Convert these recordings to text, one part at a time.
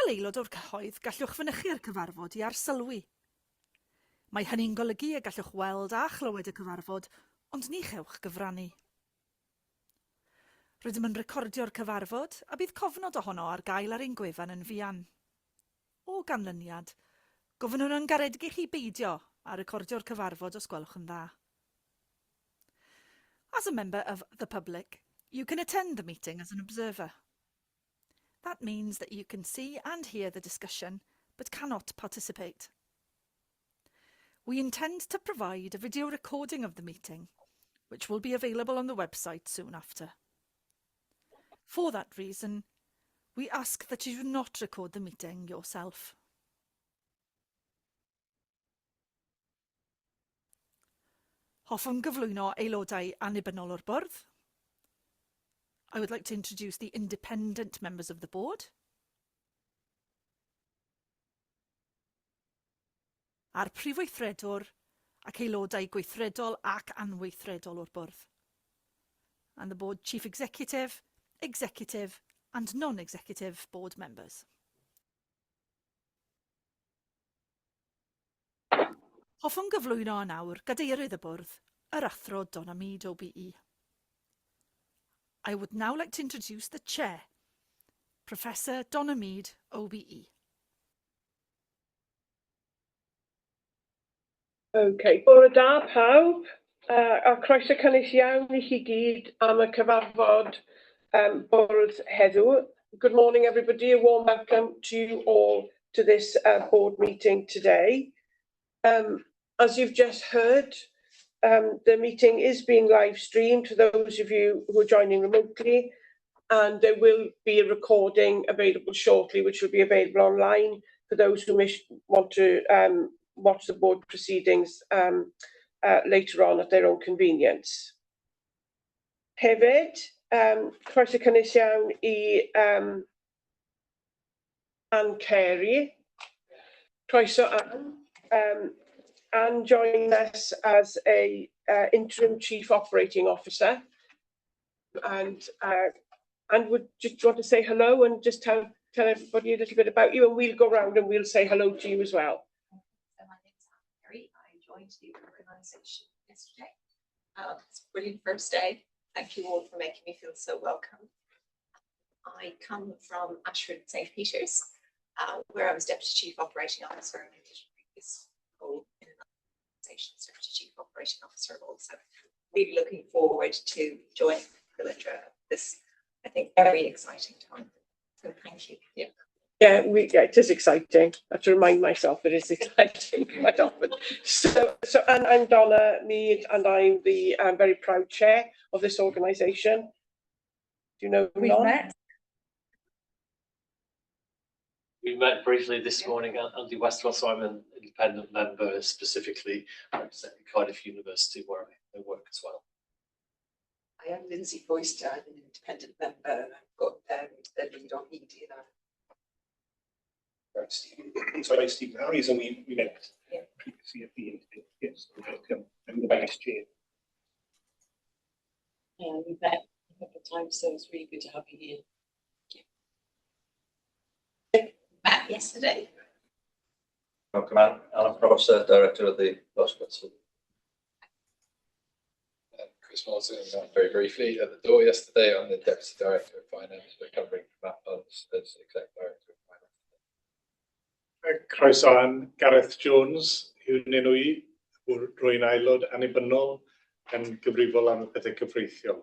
Fel aelod o'r cyhoedd, gallwch fynychu'r cyfarfod i arsylwi. Mae hynny'n golygu y gallwch weld a chlywed y cyfarfod, ond ni chewch gyfrannu. Rydym yn recordio'r cyfarfod a bydd cofnod ohono ar gael ar ein gwefan yn fuan. O ganlyniad, gofynnwn yn garedig i chi beidio a recordio'r cyfarfod os gwelwch yn dda. As a member of the public, you can attend the meeting as an observer. That means that you can see and hear the discussion, but cannot participate. We intend to provide a video recording of the meeting, which will be available on the website soon after. For that reason, we ask that you do not record the meeting yourself. Hoffwn gyflwyno aelodau annibynnol o'r bwrdd. I would like to introduce the independent members of the board. A'r prif weithredwr ac aelodau gweithredol ac anweithredol o'r bwrdd. And the board chief executive, executive and non-executive board members. Hoffwn gyflwyno yn awr gadeirydd y bwrdd, yr athro Donna Mead OBE. I would now like to introduce the chair, Professor Donna Mead OBE. OK, bore da pawb, a croeso cynnes iawn i chi gyd am y cyfarfod bwrdd heddiw. Good morning everybody, a warm welcome to you all to this board meeting today. As you've just heard, the meeting is being live streamed to those of you who are joining remotely, and there will be a recording available shortly, which will be available online for those who want to watch the board proceedings later on at their own convenience. Hefyd, croeso cynnes iawn i Anne Carey. Croeso Anne. Anne joined us as a interim chief operating officer, and would just want to say hello and just tell everybody a little bit about you, and we'll go around and we'll say hello to you as well. So my name's Anne Carey. I joined the organisation yesterday. It's a brilliant first day. Thank you all for making me feel so welcome. I come from Ashford St Peters, where I was deputy chief operating officer and I did a previous role in an organisation as deputy chief operating officer also. Really looking forward to joining Velindre at this, I think, very exciting time. So thank you. Yeah, it is exciting. I have to remind myself it is exciting quite often. So I'm Donna Mead, and I'm the very proud chair of this organisation. Do you know who We've met. We met briefly this morning. Andy Westwell, so I'm an independent member, specifically representing Cardiff University, where I work as well. I am Lindsay Foyster, I'm an independent member, and I've got the lead on ED. Stephen Harries, and we met previously at the yes, I'm the vice chair. Yeah, we've met a couple of times, so it's really good to have you here. Met yesterday. Welcome, Alan Professor, Director of the Law School. Chris Martin, very briefly at the door yesterday. I'm the Deputy Director of Finance, recovering from that month as Exec Director of Finance. Croeso Ann, Gareth Jones, yw'n enw I, rwy'n aelod annibynnol yn gyfrifol am y pethau cyfreithiol.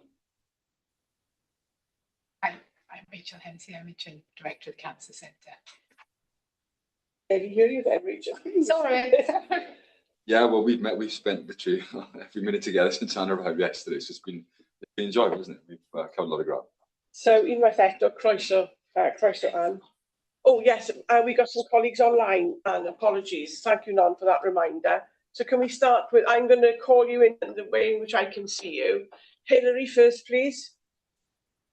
I'm Rachel Hensey, I'm Interim Director of the Cancer Centre. Can you hear you then, Rachel? Sorry. Yeah, well, we've spent literally every minute together since Anna arrived yesterday. It's been enjoyable, isn't it? We've covered a lot of ground. So, unwaith eto, croeso Anne. Oh yes, we got some colleagues online, and apologies. Thank you, Nan, for that reminder. So can we start with, I'm going to call you in the way in which I can see you. Hilary first, please.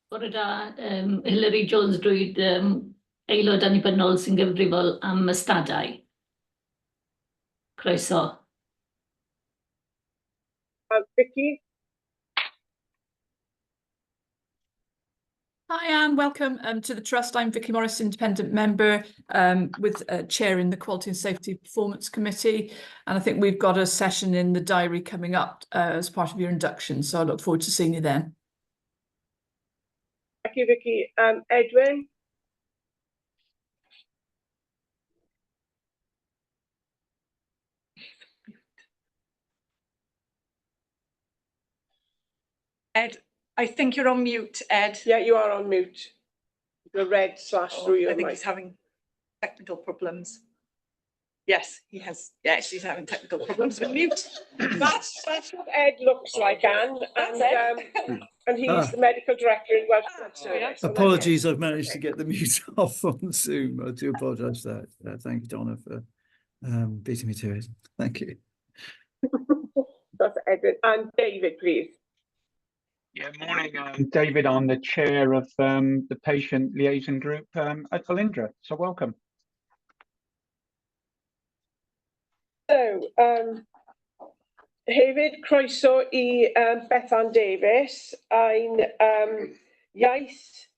Bore da, Hilary Jones Drwyd, aelod annibynnol sy'n gyfrifol am ystadau. Croeso. Vicky. Hi Anne, welcome to the Trust. I'm Vicky Morris, independent member with chair in the Quality and Safety Performance Committee. And I think we've got a session in the diary coming up as part of your induction. So I look forward to seeing you then. Thank you, Vicky. Edwin? Ed, I think you're on mute, Ed. Yeah, you are on mute. The red slash through your I think mic. he's having technical problems. Yes, he has. Yes, he's having technical problems with mute. That's what Ed looks like, Anne. And he's the medical director in Welsh Blood Service. Apologies, I've managed to get the mute off on Zoom. I do apologise for that. Thank you, Donna, for beating me to it. Thank you. That's Edwin. And David, please. Yeah, morning. David, I'm the chair of the patient liaison group at Velindre. So welcome. So, hefyd croeso I Bethan Davies. Ein iaith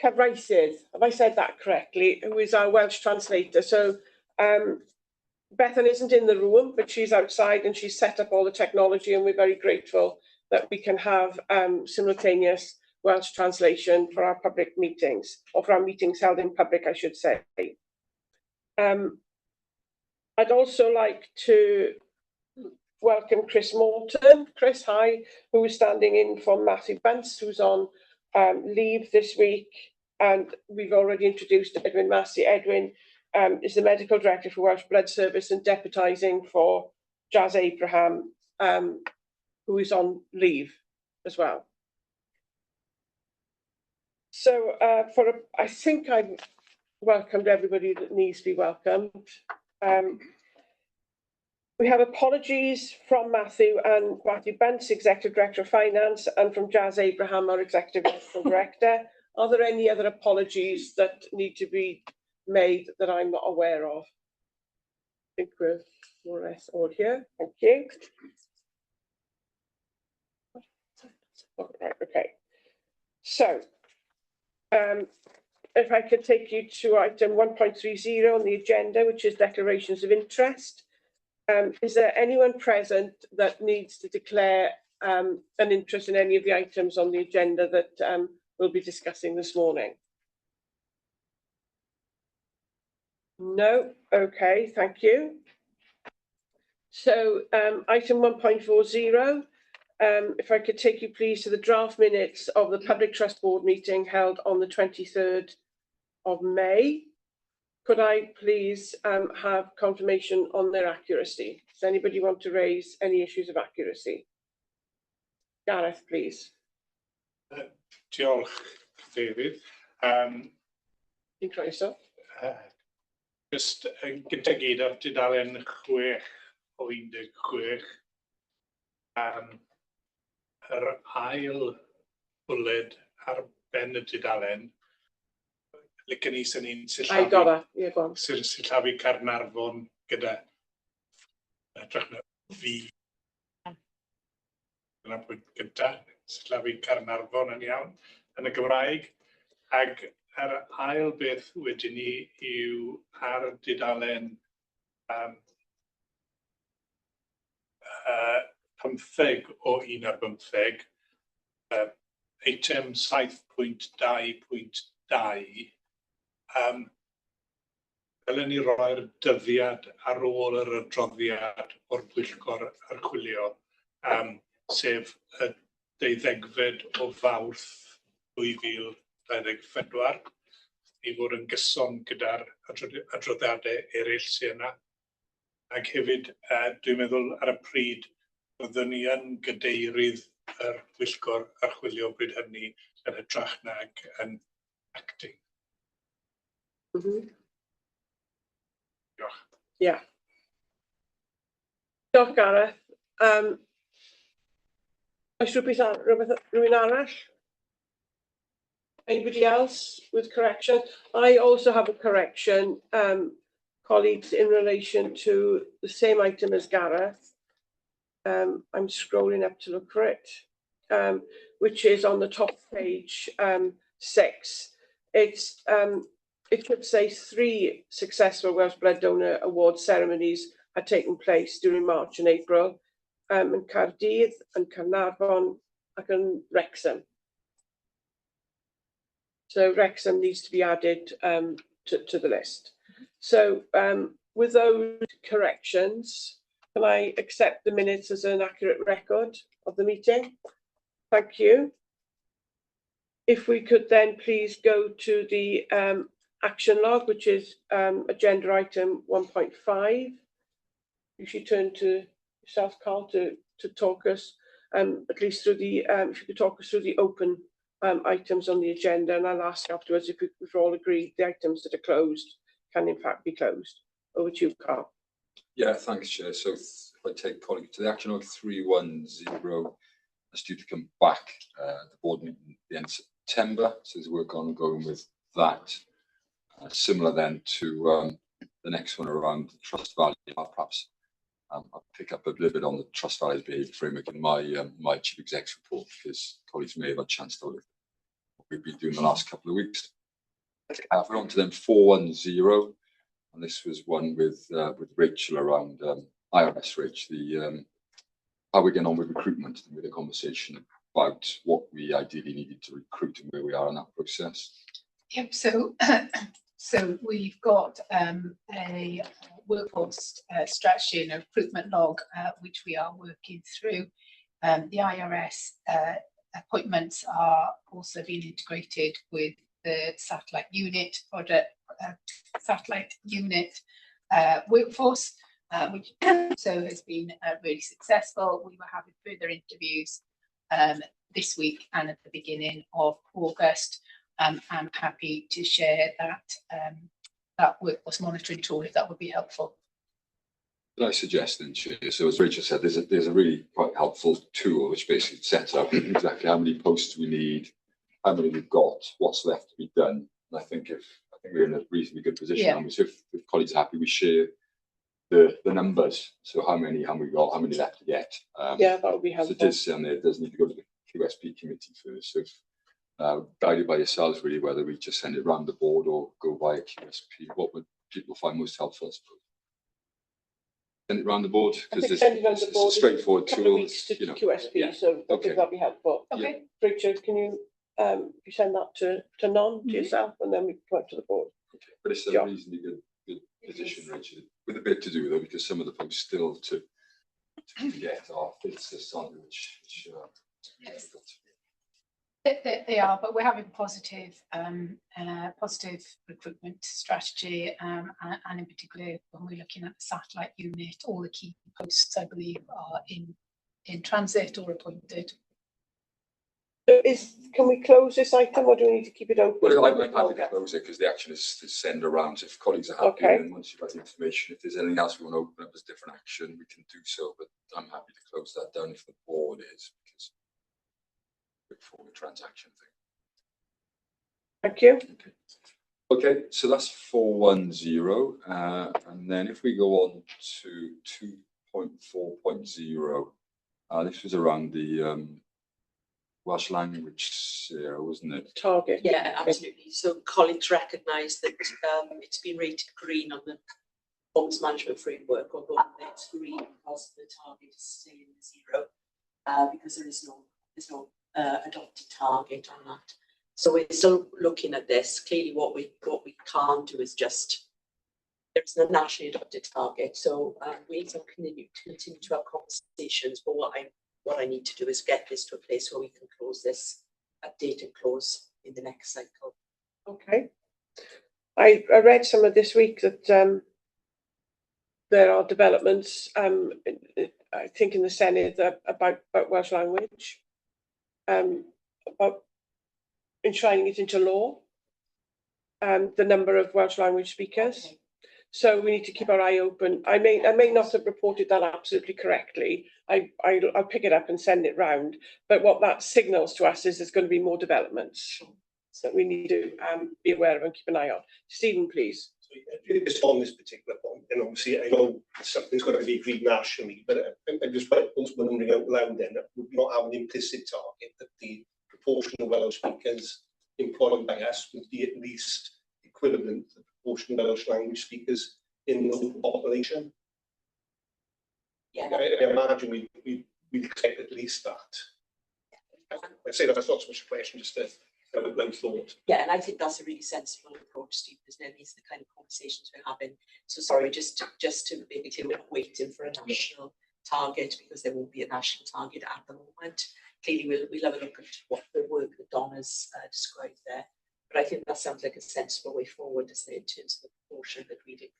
cyfreisydd, have I said that correctly, who is our Welsh translator. So Bethan isn't in the room, but she's outside and she's set up all the technology, and we're very grateful that we can have simultaneous Welsh translation for our public meetings, or for our meetings held in public, I should say. I'd also like to welcome Chris Morton. Chris, hi, who is standing in for Matthew Bunce, who's on leave this week. And we've already introduced Edwin Massey. Edwin is the medical director for Welsh Blood Service and deputising for Jazz Abraham, who is on leave as well. So I think I've welcomed everybody that needs to be welcomed. We have apologies from Matthew Bunce, Executive Director of Finance, and from Jazz Abraham, our Executive Medical Director. Are there any other apologies that need to be made that I'm not aware of? I think we're more or less all here. Thank you. Right, okay. So, if I could take you to item 1.30 on the agenda, which is declarations of interest. Is there anyone present that needs to declare an interest in any of the items on the agenda that we'll be discussing this morning? No? Okay, thank you. So item 1.40, if I could take you please to the draft minutes of the Public Trust Board meeting held on the 23rd of May. Could I please have confirmation on their accuracy? Does anybody want to raise any issues of accuracy? Gareth, please. Diolch, David. Ti'n croeso. Just yn gynta gyd ar dudalen 6 o 16. Yr ail bwled ar ben y dudalen, licen ni sy'n ni'n sillafu Carnarfon gyda edrych na fi. Dyna pwynt gynta, sillafu Carnarfon yn iawn yn y Gymraeg. Ag yr ail beth wedyn ni yw ar dudalen 15 o 1 ar 15, eitem 7.2.2, dylen ni roi'r dyddiad ar ôl yr adroddiad o'r Pwyllgor Archwilio, sef y 12fed o Fawrth 2024, i fod yn gyson gyda'r adroddiadau eraill sy'n yna. Ac hefyd, dwi'n meddwl ar y pryd, byddwn ni yn gadeirydd yr Pwyllgor Archwilio bryd hynny yn hytrach nag yn acting. Diolch. Ie. Diolch, Gareth. Oes rhywun arall? Anybody else with correction? I also have a correction, colleagues, in relation to the same item as Gareth. I'm scrolling up to look for it, which is on the top page, 6. It's it should say 3 successful Welsh Blood Donor Award ceremonies had taken place during March and April in Caerdydd and Carnarvon and Wrexham. So Wrexham needs to be added to the list. So with those corrections, can I accept the minutes as an accurate record of the meeting? Thank you. If we could then please go to the action log, which is agenda item 1.5. You should turn to yourself, Carl, to talk us at least through the, if you could talk us through the open items on the agenda, and I'll ask afterwards if we've all agreed the items that are closed can in fact be closed. Over to you, Carl. Yeah, thanks, Chair. So if I take colleague to the action log 310, that's due to come back the board meeting at the end of September. So there's work ongoing with that. Similar then to the next one around Trust Valley. Perhaps I'll pick up a little bit on the Trust Valley's behaviour framework in my chief exec's report, because colleagues may have had a chance to look at what we've been doing the last couple of weeks. We're on to them 410, and this was one with Rachel around IRS, Rach, the how we're getting on with recruitment, and with a conversation about what we ideally needed to recruit and where we are in that process. Yep. So, so we've got a workforce strategy and a recruitment log, which we are working through. The IRS appointments are also being integrated with the satellite unit project, satellite unit workforce, which so has been really successful. We were having further interviews this week and at the beginning of August. I'm happy to share that that workforce monitoring tool if that would be helpful. Could I suggest then, Chair? So as Rachel said, there's a really quite helpful tool which basically sets out exactly how many posts we need, how many we've got, what's left to be done. And I think we're in a reasonably good position. Yeah. And so if colleagues are happy, we share the numbers. So how many have we got? How many left to get? Yeah, that would be helpful. So it does say it does need to go to the QSP committee first. So guided by yourselves, really, whether we just send it round the board or go via QSP, what would people find most helpful, I suppose? Send it round the board, because it's a straightforward tool. Weeks to QSP, so I think that'll be helpful. Okay. Yeah. Richard, can you send that to Non, to yourself, and then we can come up to the board. Okay. But it's a reasonably good position, Richard, with a bit to do though, because some of the posts still to get are fits on which yes. They are, but we're having positive recruitment strategy, and in particular when we're looking at the satellite unit, all the key posts I believe are in transit or appointed. So can we close this item, or do we need to keep it open? Well, I'm happy to close it because the action is to send around. If colleagues are happy, and once you've got the information, if there's anything else we want to open up as different action, we can do so. But I'm happy to close that down if the board is, because before the transaction thing. Thank you. Okay, so that's 410, and then if we go on to 2.4.0, this was around the Welsh language, Sarah, wasn't it? Target. Yeah, absolutely. So colleagues recognise that it's been rated green on the performance management framework, although it's green because the target is staying 0, because there's no adopted target on that. So we're still looking at this. Clearly, what we can't do is just, there's no nationally adopted target. So we can continue to have conversations. But what I need to do is get this to a place where we can close this updated clause in the next cycle. Okay. I read some of this week that there are developments, I think in the Senate, about Welsh language, about enshrining it into law, the number of Welsh language speakers. Okay. So we need to keep our eye open. I may not have reported that absolutely correctly. I'll pick it up and send it round. But what that signals to us is there's going to be more developments that we need to be aware of and keep an eye on. Stephen, please. Just on this particular point, and obviously I know something's got to be agreed nationally, but I'm just wondering out loud then, that would not have an implicit target that the proportion of Welsh speakers employed by us would be at least equivalent to the proportion of Welsh language speakers in the local population. Yeah. I imagine we'd expect at least that. I say that's not so much a question, just a low thought. Yeah, and I think that's a really sensible approach, Steve, isn't it? These are the kind of conversations we're having. So sorry, just to make it clear, we're not waiting for a national target, because there won't be a national target at the moment. Clearly, we'll have a look at what the work that Donna's described there. But I think that sounds like a sensible way forward, isn't it, in terms of the proportion that we'd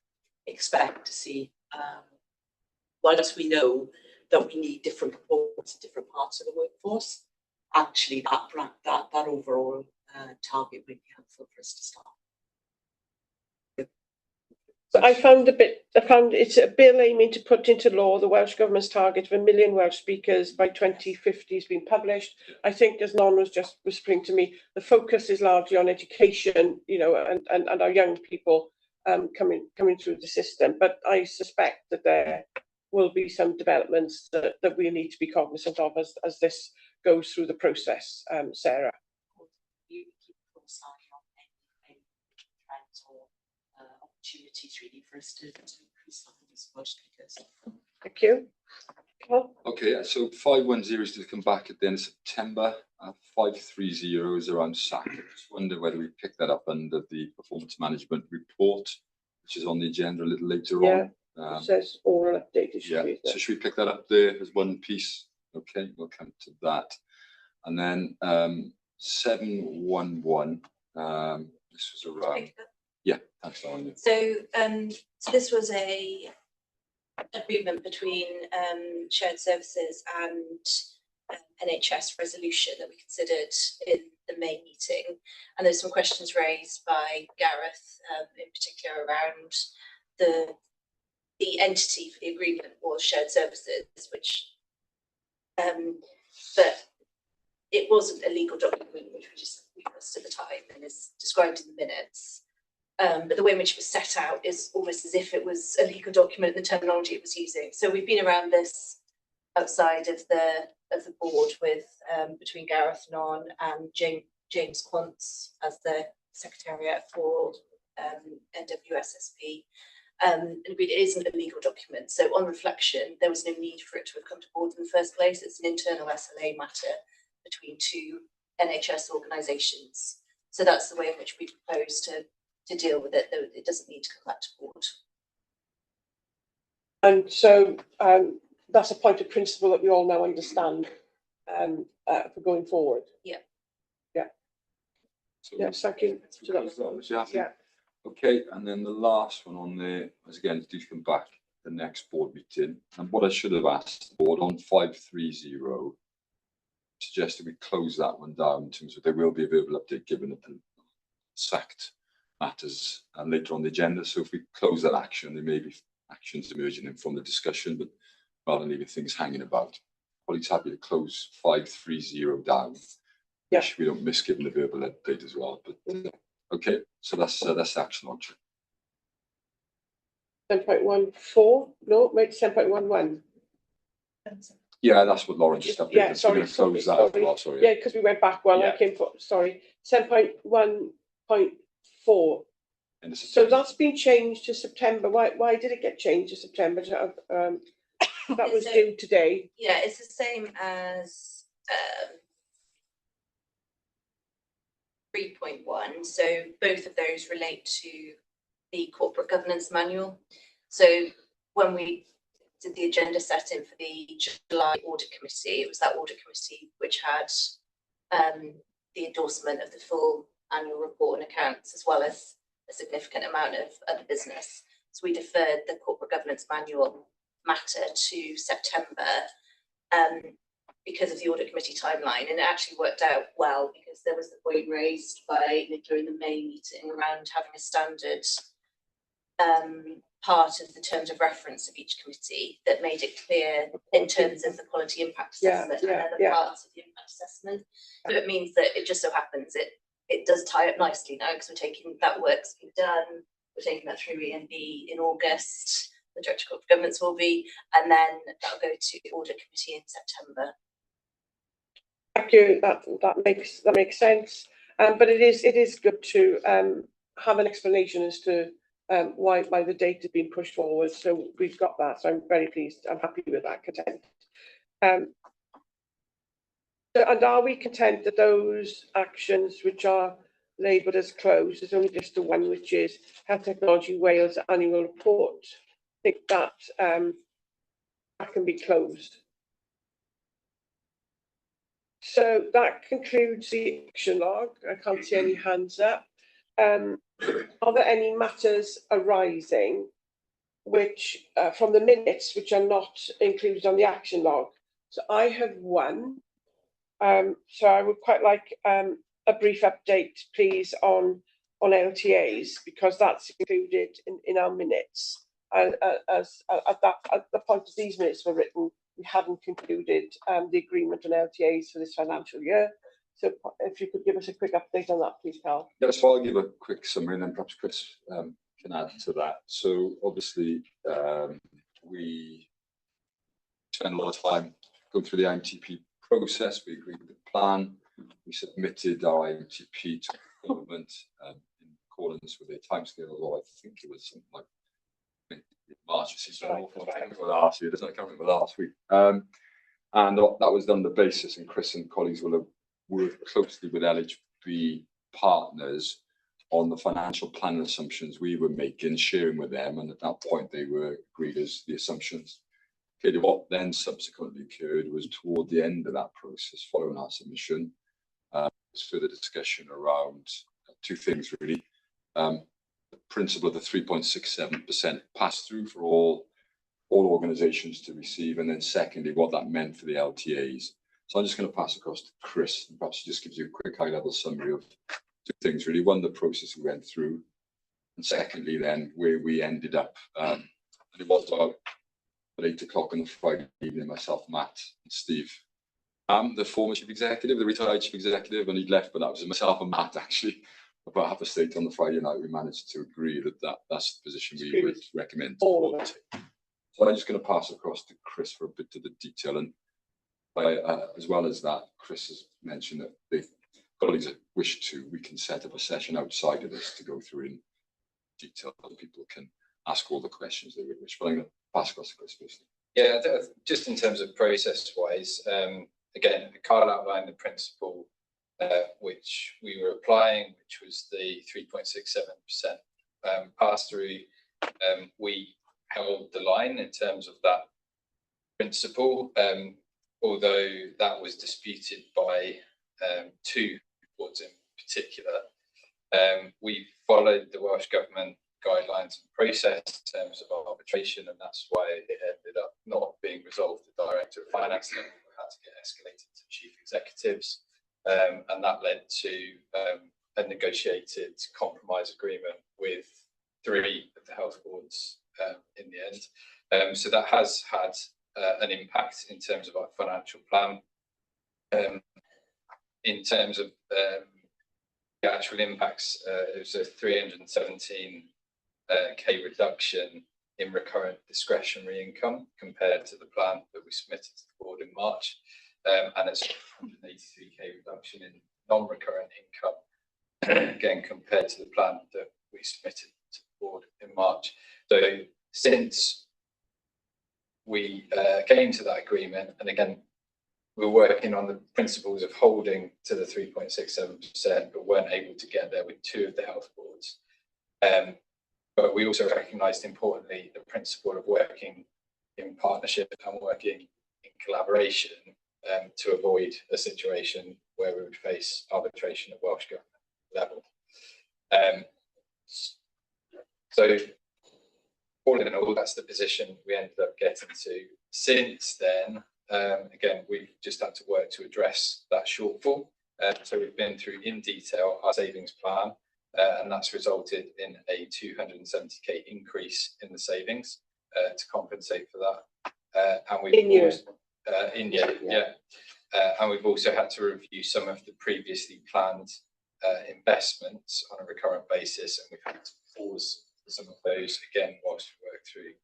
expect to see. Whilst we know that we need different proportions in different parts of the workforce, actually that overall target would be helpful for us to start. So I found it's a bill aiming to put into law the Welsh Government's target of 1 million Welsh speakers by 2050 has been published. I think, as Non was just whispering to me, the focus is largely on education, you know, and our young people coming through the system. But I suspect that there will be some developments that we need to be cognizant of as this goes through the process, Sarah. You keep a close eye on any trends or opportunities really for us to increase our Welsh speakers. Thank you. Well, Okay, so 510 is to come back at the end of September. 530 is around SAC. I just wonder whether we pick that up under the performance management report, which is on the agenda a little later on. It says oral update. So should we pick that up there as one piece? Okay, we'll come to that. And then 711, this was around. Yeah, thanks, Lauren. So this was a agreement between shared services and NHS resolution that we considered in the May meeting, and there's some questions raised by Gareth in particular around the entity for the agreement was shared services, which but it wasn't a legal document, which we discussed at the time and is described in the minutes. But the way in which it was set out is almost as if it was a legal document, the terminology it was using. So we've been around this outside of the board with between Gareth Non and James Quantz as the secretariat for NWSSP. And it isn't a legal document. So on reflection, there was no need for it to have come to board in the first place. It's an internal SLA matter between two NHS organisations. So that's the way in which we propose to deal with it, though it doesn't need to come back to board. And so that's a point of principle that we all now understand for going forward. Yeah. Yeah. So yes, thank you. So that was happy? Yeah. Okay, and then the last one on there was again to come back the next board meeting. And what I should have asked the board on 530 suggested we close that one down in terms of there will be a verbal update given at the sacked matters and later on the agenda. So if we close that action, there may be actions emerging from the discussion, but rather than leaving things hanging about, probably happy to close 530 down. Yeah. Which we don't miss given the verbal update as well. But okay, so that's action launch. 10.14. No, wait, 10.11. Yeah, that's what Lauren just updated. Yeah, So we're sorry, going to close that as well. Sorry. Yeah, because we went back one. Yeah. I came for 10.1.4. So that's been changed to September. Why did it get changed to September? That was due today. Yeah, it's the same as 3.1. So both of those relate to the corporate governance manual. So when we did the agenda setting for the July audit committee, it was that audit committee which had the endorsement of the full annual report and accounts, as well as a significant amount of other business. So we deferred the corporate governance manual matter to September because of the audit committee timeline, and it actually worked out well because there was the point raised by Nicola in the May meeting around having a standard part of the terms of reference of each committee that made it clear in terms of the quality impact assessment and other parts of the impact assessment. So it means that it just so happens it does tie up nicely now because we're taking that work's been done, we're taking that through E&B in August, the Director of Corporate Governance will be, and then that'll go to the audit committee in September. Thank you. That makes sense. But it is good to have an explanation as to why the date has been pushed forward. So we've got that. So I'm very pleased. I'm happy with that content. And are we content that those actions which are labelled as closed, there's only just the one, which is Health Technology Wales annual report? I think that that can be closed. So that concludes the action log. I can't see any hands up. Are there any matters arising which from the minutes which are not included on the action log? So I have one. So I would quite like a brief update, please, on LTAs, because that's included in our minutes. As at the point that these minutes were written, we hadn't concluded the agreement on LTAs for this financial year. So if you could give us a quick update on that, please, Carl. Yes, well, I'll give a quick summary and then perhaps Chris can add to that. So obviously, we spent a lot of time going through the IMTP process. We agreed with the plan. We submitted our IMTP to government in accordance with a timescale, although I think it was something like March. It's an awful lot. I can't remember last year. I can't remember last week. And that was done on the basis, and Chris and colleagues will have worked closely with LHB partners on the financial plan assumptions we were making, sharing with them, and at that point they were agreed as the assumptions. Okay, what then subsequently occurred was toward the end of that process, following our submission, was further discussion around two things really. The principle of the 3.67% pass-through for all organisations to receive, and then secondly, what that meant for the LTAs. So I'm just going to pass across to Chris, and perhaps he just gives you a quick high-level summary of two things really. One, the process we went through, and secondly, then where we ended up. And it was about at 8 o'clock on the Friday evening, myself, Matt, and Steve. The former chief executive, the retired chief executive, and he'd left, but that was myself and Matt actually. About half a state on the Friday night, we managed to agree that's the position we would recommend. So I'm just going to pass across to Chris for a bit of the detail, and as well as that, Chris has mentioned that the colleagues that wish to, we can set up a session outside of this to go through in detail, so people can ask all the questions they would wish. But I'm going to pass across to Chris first. Yeah, just in terms of process-wise, again, Carl outlined the principle which we were applying, which was the 3.67% pass-through. We held the line in terms of that principle, although that was disputed by two boards in particular. We followed the Welsh Government guidelines and process in terms of arbitration, and that's why it ended up not being resolved. The Director of Finance had to get escalated to chief executives, and that led to a negotiated compromise agreement with 3 of the health boards in the end. So that has had an impact in terms of our financial plan. In terms of the actual impacts, it was a 317k reduction in recurrent discretionary income compared to the plan that we submitted to the board in March, and it's a 183k reduction in non-recurrent income, again compared to the plan that we submitted to the board in March. So since we came to that agreement, and again, we're working on the principles of holding to the 3.67%, but weren't able to get there with 2 of the health boards. But we also recognised, importantly, the principle of working in partnership and working in collaboration to avoid a situation where we would face arbitration at Welsh Government level. So all in all, that's the position we ended up getting to. Since then, again, we've just had to work to address that shortfall. So we've been through in detail our savings plan, and that's resulted in a 270k increase in the savings to compensate for that. And we've and we've also had to review some of the previously planned investments on a recurrent basis, and we've had to pause some of those again whilst we work through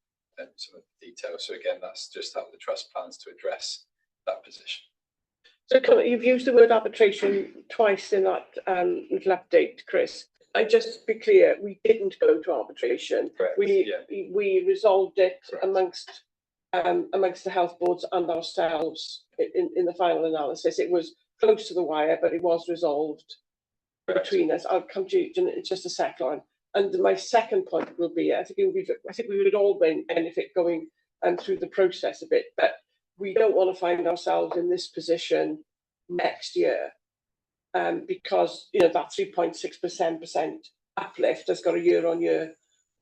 some of the details. So again, that's just how the trust plans to address that position. So you've used the word arbitration twice in that little update, Chris. I just to be clear, we didn't go to arbitration. Correct, We resolved it Correct. amongst the health boards and ourselves in the final analysis. It was close to the wire, but it was resolved between us. I'll come to you in just a sec, Lauren. And my second point will be, I think we would all benefit going through the process a bit, but we don't want to find ourselves in this position next year, because that 3.6% uplift has got a year-on-year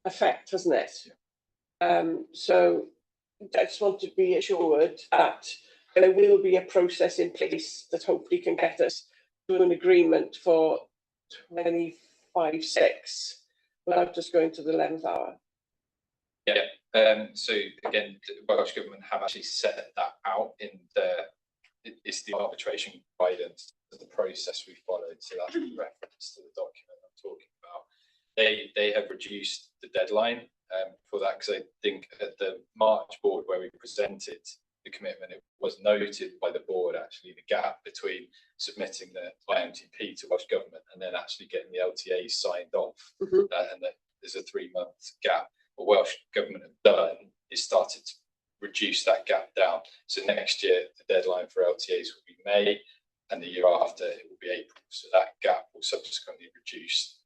effect, hasn't it? So I just want to be assured that there will be a process in place that hopefully can get us to an agreement for 25/6 without just going to the 11th hour. Yeah. So again, the Welsh Government have actually set that out in it's the arbitration guidance, the process we followed. So that's the reference to the document I'm talking about. They have reduced the deadline for that, because I think at the March board where we presented the commitment, it was noted by the board actually the gap between submitting the IMTP to Welsh Government and then actually getting the LTAs signed off, and that there's a 3-month gap. What Welsh Government have done is started to reduce that gap down. So next year the deadline for LTAs will be May, and the year after it will be April. So that gap will subsequently reduce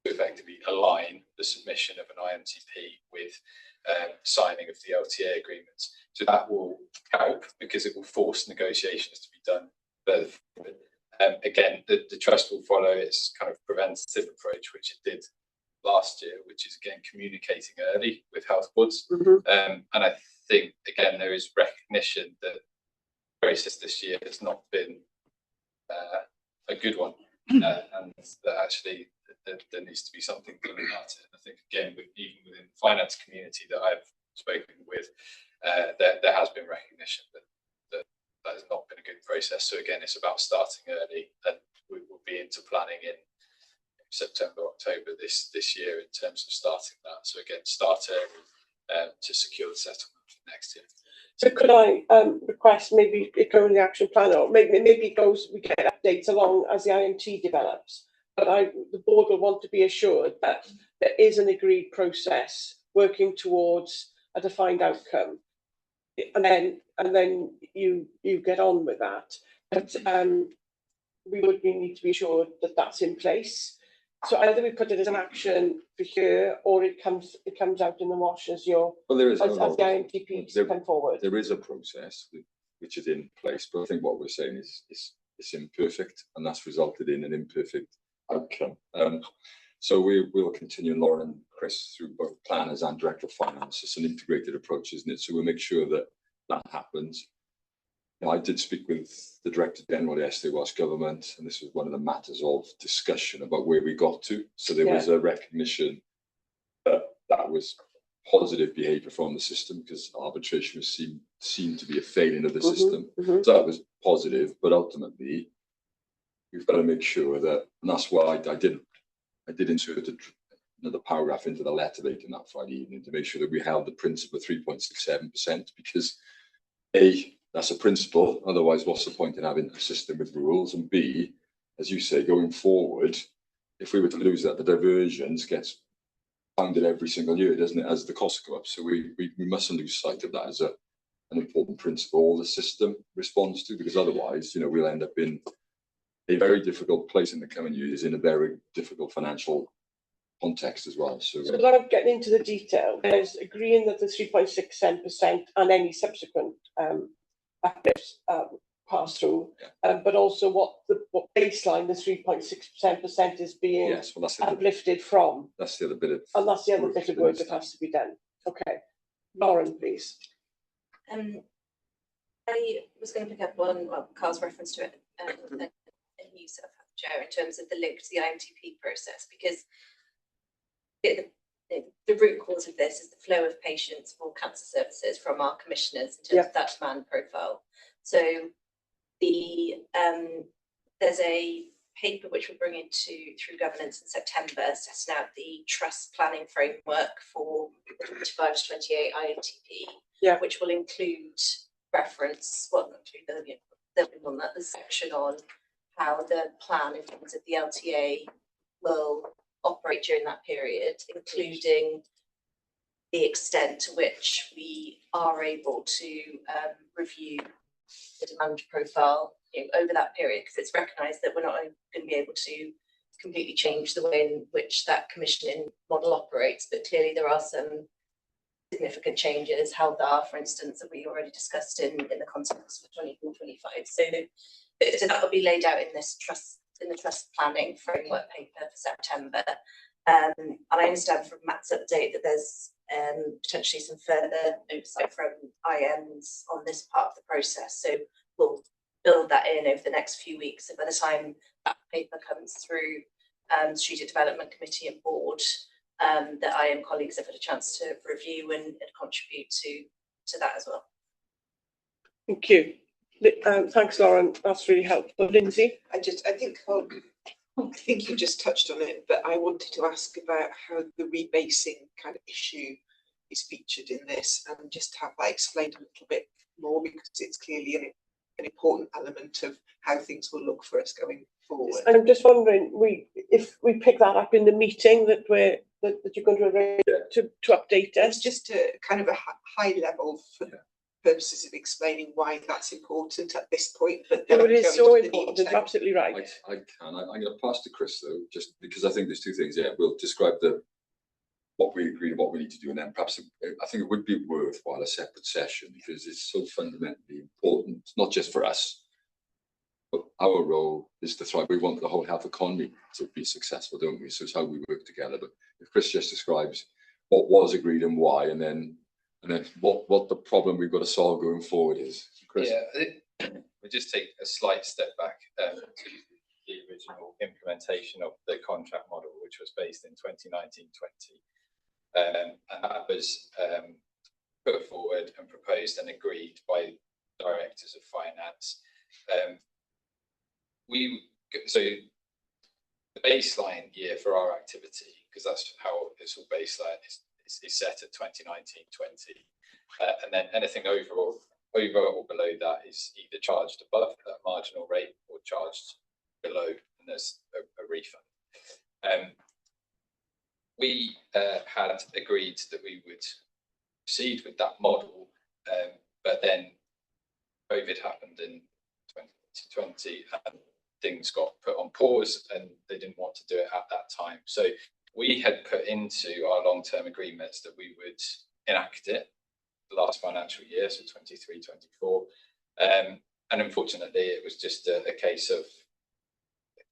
to effectively align the submission of an IMTP with signing of the LTA agreements. So that will help because it will force negotiations to be done further forward. Again, the trust will follow its kind of preventative approach, which it did last year, which is again communicating early with health boards. And I think again there is recognition that the process this year has not been a good one, and that actually there needs to be something done about it. And I think again, even within the finance community that I've spoken with, there has been recognition that has not been a good process. So again, it's about starting early, and we will be into planning in September, October this year in terms of starting that. So again, start early to secure the settlement for next year. So could I request maybe it go in the action plan, or maybe it goes, we get updates along as the IMT develops, but the board will want to be assured that there is an agreed process working towards a defined outcome, and then you get on with that. But we would need to be assured that that's in place. So either we put it as an action for here, or it comes out in the wash as your as the IMTPs come forward. There is a process which is in place, but I think what we're saying is it's imperfect, and that's resulted in an imperfect outcome. So we will continue, Lauren and Chris, through both planners and director of finance. It's an integrated approach, isn't it? So we'll make sure that happens. I did speak with the Director General yesterday, Welsh Government, and this was one of the matters of discussion about where we got to. So there was a recognition that was positive behaviour from the system, because arbitration was seen to be a failing of the system. So that was positive, but ultimately we've got to make sure that, and that's why I did insert another paragraph into the letter late in that Friday evening to make sure that we held the principle of 3.67%, because A, that's a principle. Otherwise, what's the point in having a system with rules? And B, as you say, going forward, if we were to lose that, the diversions gets funded every single year, doesn't it, as the costs go up? So we mustn't lose sight of that as an important principle the system responds to, because otherwise, we'll end up in a very difficult place in the coming years, in a very difficult financial context as well. So without getting into the detail, there's agreeing that the 3.67% and any subsequent uplifts pass through, but also what baseline the 3.67% is being uplifted from. That's the other bit of, and that's the other bit of work that has to be done. Okay, Lauren, please. I was going to pick up on Carl's reference to it, and you sort of have, Chair, in terms of the link to the IMTP process, because the root cause of this is the flow of patients for cancer services from our commissioners in terms of that demand profile. So there's a paper which we're bringing through governance in September, setting out the trust planning framework for the 25 to 28 IMTP, which will include reference, well, not include that we want that the section on how the plan in terms of the LTA will operate during that period, including the extent to which we are able to review the demand profile over that period, because it's recognised that we're not going to be able to completely change the way in which that commissioning model operates, but clearly there are some significant changes, for instance, that we already discussed in the context for 24-25. So that will be laid out in this trust, in the trust planning framework paper for September. And I understand from Matt's update that there's potentially some further oversight from IMs on this part of the process. So we'll build that in over the next few weeks. So by the time that paper comes through Strategic Development Committee and Board, that IM colleagues have had a chance to review and contribute to that as well. Thank you. Thanks, Lauren. That's really helpful. Lindsay? I think you just touched on it, but I wanted to ask about how the rebasing kind of issue is featured in this, and just have that explained a little bit more, because it's clearly an important element of how things will look for us going forward. I'm just wondering, if we pick that up in the meeting that you're going to arrange to update us. It's just a kind of a high level for purposes of explaining why that's important at this point. But it is so important. It's absolutely right. I'm going to pass to Chris though, just because I think there's two things. Yeah, we'll describe what we agreed and what we need to do, and then perhaps I think it would be worthwhile a separate session, because it's so fundamentally important, not just for us, but our role is to thrive. We want the whole health economy to be successful, don't we? So it's how we work together. But if Chris just describes what was agreed and why, and then what the problem we've got to solve going forward is. Chris? Yeah, we just take a slight step back to the original implementation of the contract model, which was based in 2019-20. And that was put forward and proposed and agreed by directors of finance. So the baseline year for our activity, because that's how this all baseline is set at 2019-20, and then anything over or below that is either charged above that marginal rate or charged below, and there's a refund. We had agreed that we would proceed with that model, but then COVID happened in 2020 and things got put on pause, and they didn't want to do it at that time. So we had put into our long-term agreements that we would enact it the last financial year, so 23-24. And unfortunately, it was just a case of,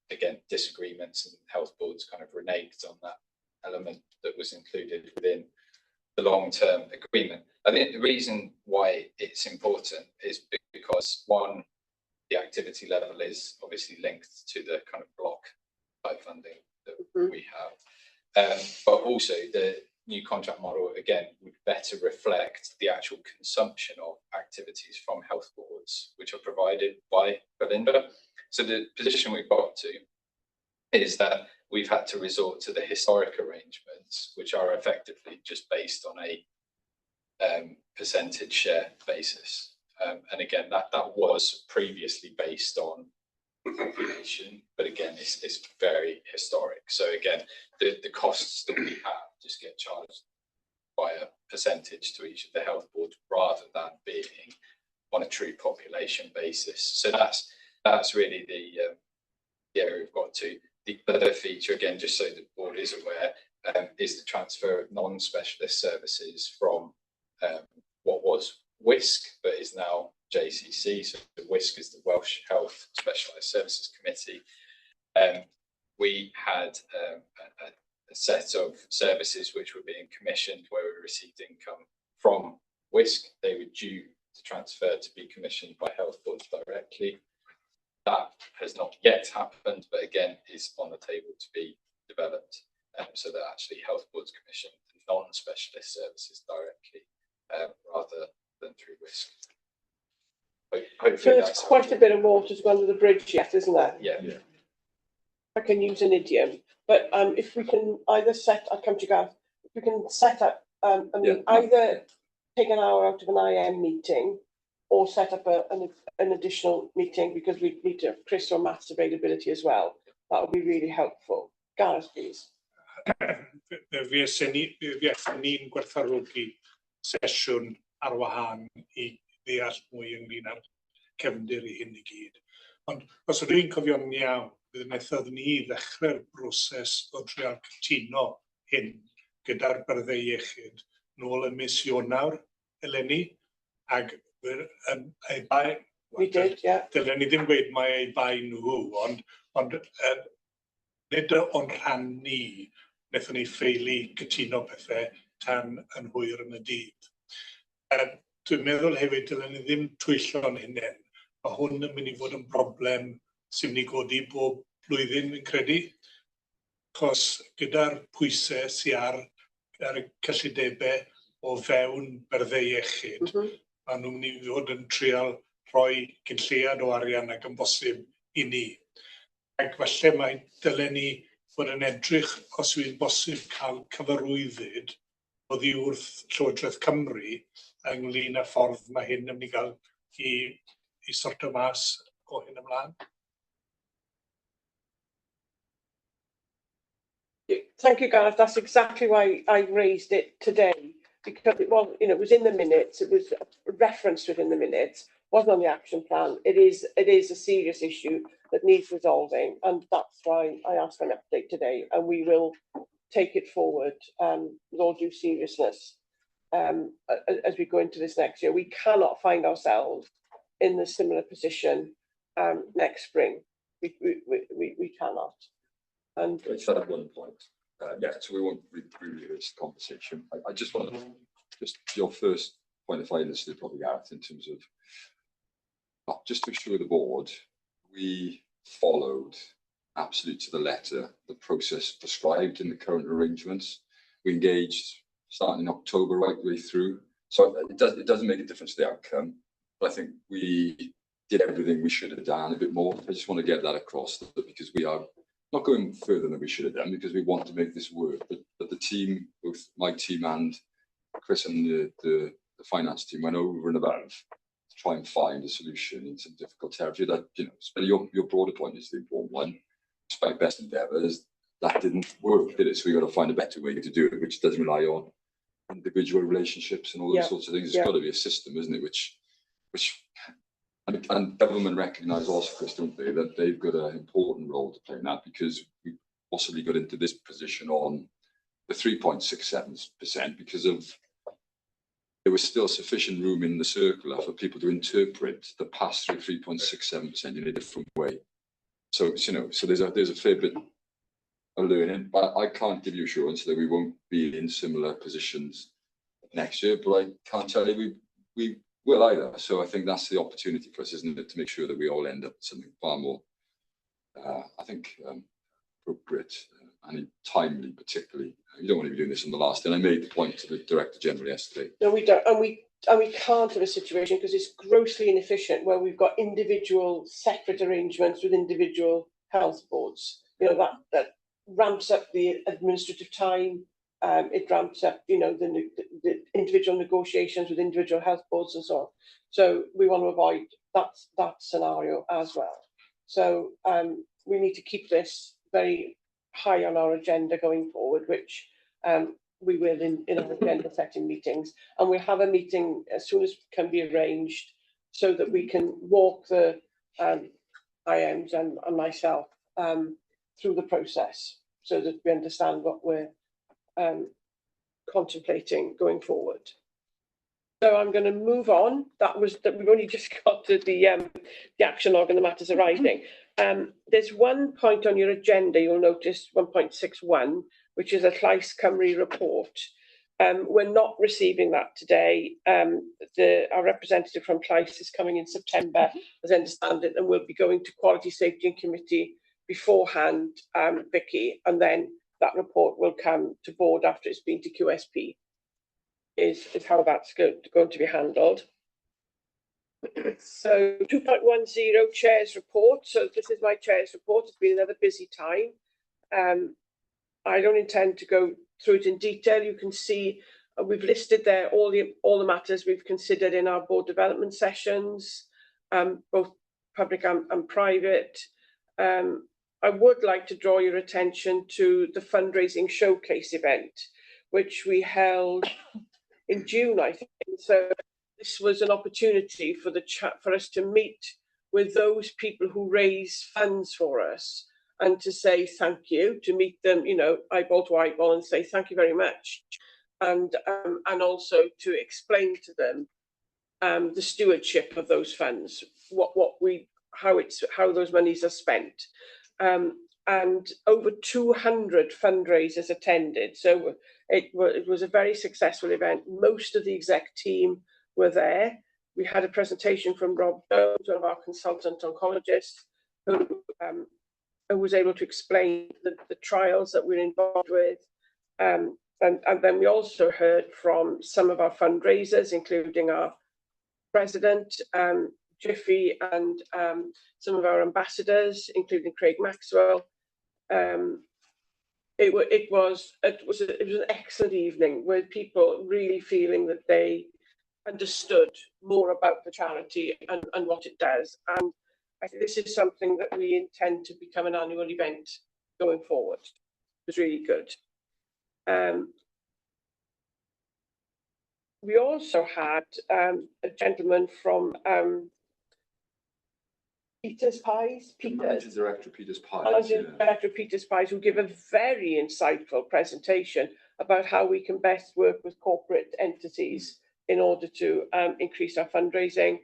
again, disagreements, and health boards kind of reneged on that element that was included within the long-term agreement. I think the reason why it's important is because, one, the activity level is obviously linked to the kind of block type funding that we have. But also the new contract model, again, would better reflect the actual consumption of activities from health boards, which are provided by Velindre. So the position we've got to is that we've had to resort to the historic arrangements, which are effectively just based on a percentage share basis. And again, that was previously based on population, but again, it's very historic. So again, the costs that we have just get charged by a percentage to each of the health boards, rather than being on a true population basis. So that's really the area we've got to. The other feature, again, just so the board is aware, is the transfer of non-specialist services from what was WISC, but is now JCC. So the WISC is the Welsh Health Specialised Services Committee. We had a set of services which were being commissioned, where we received income from WISC. They were due to transfer to be commissioned by health boards directly. That has not yet happened, but again, is on the table to be developed, so that actually health boards commission non-specialist services directly, rather than through WISC. So there's quite a bit of water to go under the bridge yet, isn't there? Yeah. I can use an idiom, but if we can either if we can set up, either take an hour out of an IM meeting or set up an additional meeting, because we need to have Chris or Matt's availability as well. That would be really helpful. Gareth, please. Fe ethon ni'n gwerthfawrogi sesiwn ar wahân I ddeall mwy ynglyn â'r cefndir I hyn I gyd. Ond os ydw i'n cofio'n iawn, bydd wnaethodd ni ddechrau'r broses o trial cytuno hyn gyda'r byrdde iechyd nôl ym mis Ionawr eleni, ag ei bai... We did, yeah. Dylen ni ddim gweud mai ei bai nhw, ond nid o'n rhan ni, wnaethon ni ffeili cytuno pethau tan yn hwyr yn y dydd. Dwi'n meddwl hefyd dylen ni ddim twyllo'n hunain. Mae hwn yn mynd I fod yn broblem sy'n mynd I godi bob blwyddyn fi'n credu. Cos gyda'r pwysau sy'n ar y cyllidebau o fewn byrddau iechyd, maen nhw'n mynd I fod yn trial rhoi cynlleiad o arian ac yn bosib I ni. Ac falle mae dylen ni fod yn edrych os yw'n bosib cael cyfarwyddyd oddi wrth Llywodraeth Cymru ynglyn â ffordd mae hyn yn mynd I gael I sorto mas o hyn ymlaen. Thank you, Gareth. That's exactly why I raised it today, because it was, it was in the minutes. It was referenced within the minutes. Wasn't on the action plan. It is a serious issue that needs resolving, and that's why I asked for an update today. And we will take it forward with all due seriousness as we go into this next year. We cannot find ourselves in a similar position next spring. We cannot. And I just had one point. Yeah, so we won't renew this conversation. I just want to just your first point, if I understood probably Gareth, in terms of just to assure the board, we followed absolutely to the letter the process prescribed in the current arrangements. We engaged starting in October right the way through. So it doesn't make a difference to the outcome, but I think we did everything we should have done a bit more. I just want to get that across, because we are not going further than we should have done, because we want to make this work. But the team, both my team and Chris and the finance team, went over and above to try and find a solution in some difficult territory. That, your broader point is the important one. Despite best endeavours, that didn't work, did it? So we got to find a better way to do it, which doesn't rely on individual relationships and all those sorts of things. It's got to be a system, isn't it? Which and government recognise also, Chris, don't they, that they've got an important role to play in that, because we possibly got into this position on the 3.67% because of there was still sufficient room in the circular for people to interpret the pass-through 3.67% in a different way. So so there's a fair bit of learning, but I can't give you assurance that we won't be in similar positions next year. But I can't tell you we will either. So I think that's the opportunity for us, isn't it, to make sure that we all end up with something far more, I think, appropriate and timely, particularly. You don't want to be doing this on the last day. And I made the point to the Director General yesterday. No, we don't, and we can't have a situation, because it's grossly inefficient where we've got individual separate arrangements with individual health boards. That ramps up the administrative time. It ramps up, the individual negotiations with individual health boards and so on. So we want to avoid that scenario as well. So we need to keep this very high on our agenda going forward, which we will in our agenda setting meetings. And we'll have a meeting as soon as can be arranged, so that we can walk the IMs and myself through the process, so that we understand what we're contemplating going forward. So I'm going to move on. We've only just got to the action log and the matters arising. There's one point on your agenda, you'll notice 1.61, which is a Llais Cymru report. We're not receiving that today. Our representative from Llais is coming in September, as I understand it, and we'll be going to Quality, Safety and Committee beforehand, Vicky, and then that report will come to board after it's been to QSP, is how that's going to be handled. So 2.10 Chair's report. So this is my Chair's report. It's been another busy time. I don't intend to go through it in detail. You can see We've listed there all the matters we've considered in our board development sessions, both public and private. I would like to draw your attention to the fundraising showcase event, which we held in June, I think. So this was an opportunity for for us to meet with those people who raise funds for us and to say thank you, to meet them, you know, eyeball to eyeball, and say thank you very much, and also to explain to them the stewardship of those funds, how those monies are spent. And over 200 fundraisers attended, so it was a very successful event. Most of the exec team were there. We had a presentation from Rob Jones, one of our consultant oncologists, who was able to explain the trials that we're involved with. And then we also heard from some of our fundraisers, including our president, Jiffy, and some of our ambassadors, including Craig Maxwell. It was an excellent evening with people really feeling that they understood more about the charity and what it does. And I think this is something that we intend to become an annual event going forward. It was really good. We also had a gentleman from Peter's Pies. Managing Director Peter's Pies. Managing Director Peter's Pies, who give a very insightful presentation about how we can best work with corporate entities in order to increase our fundraising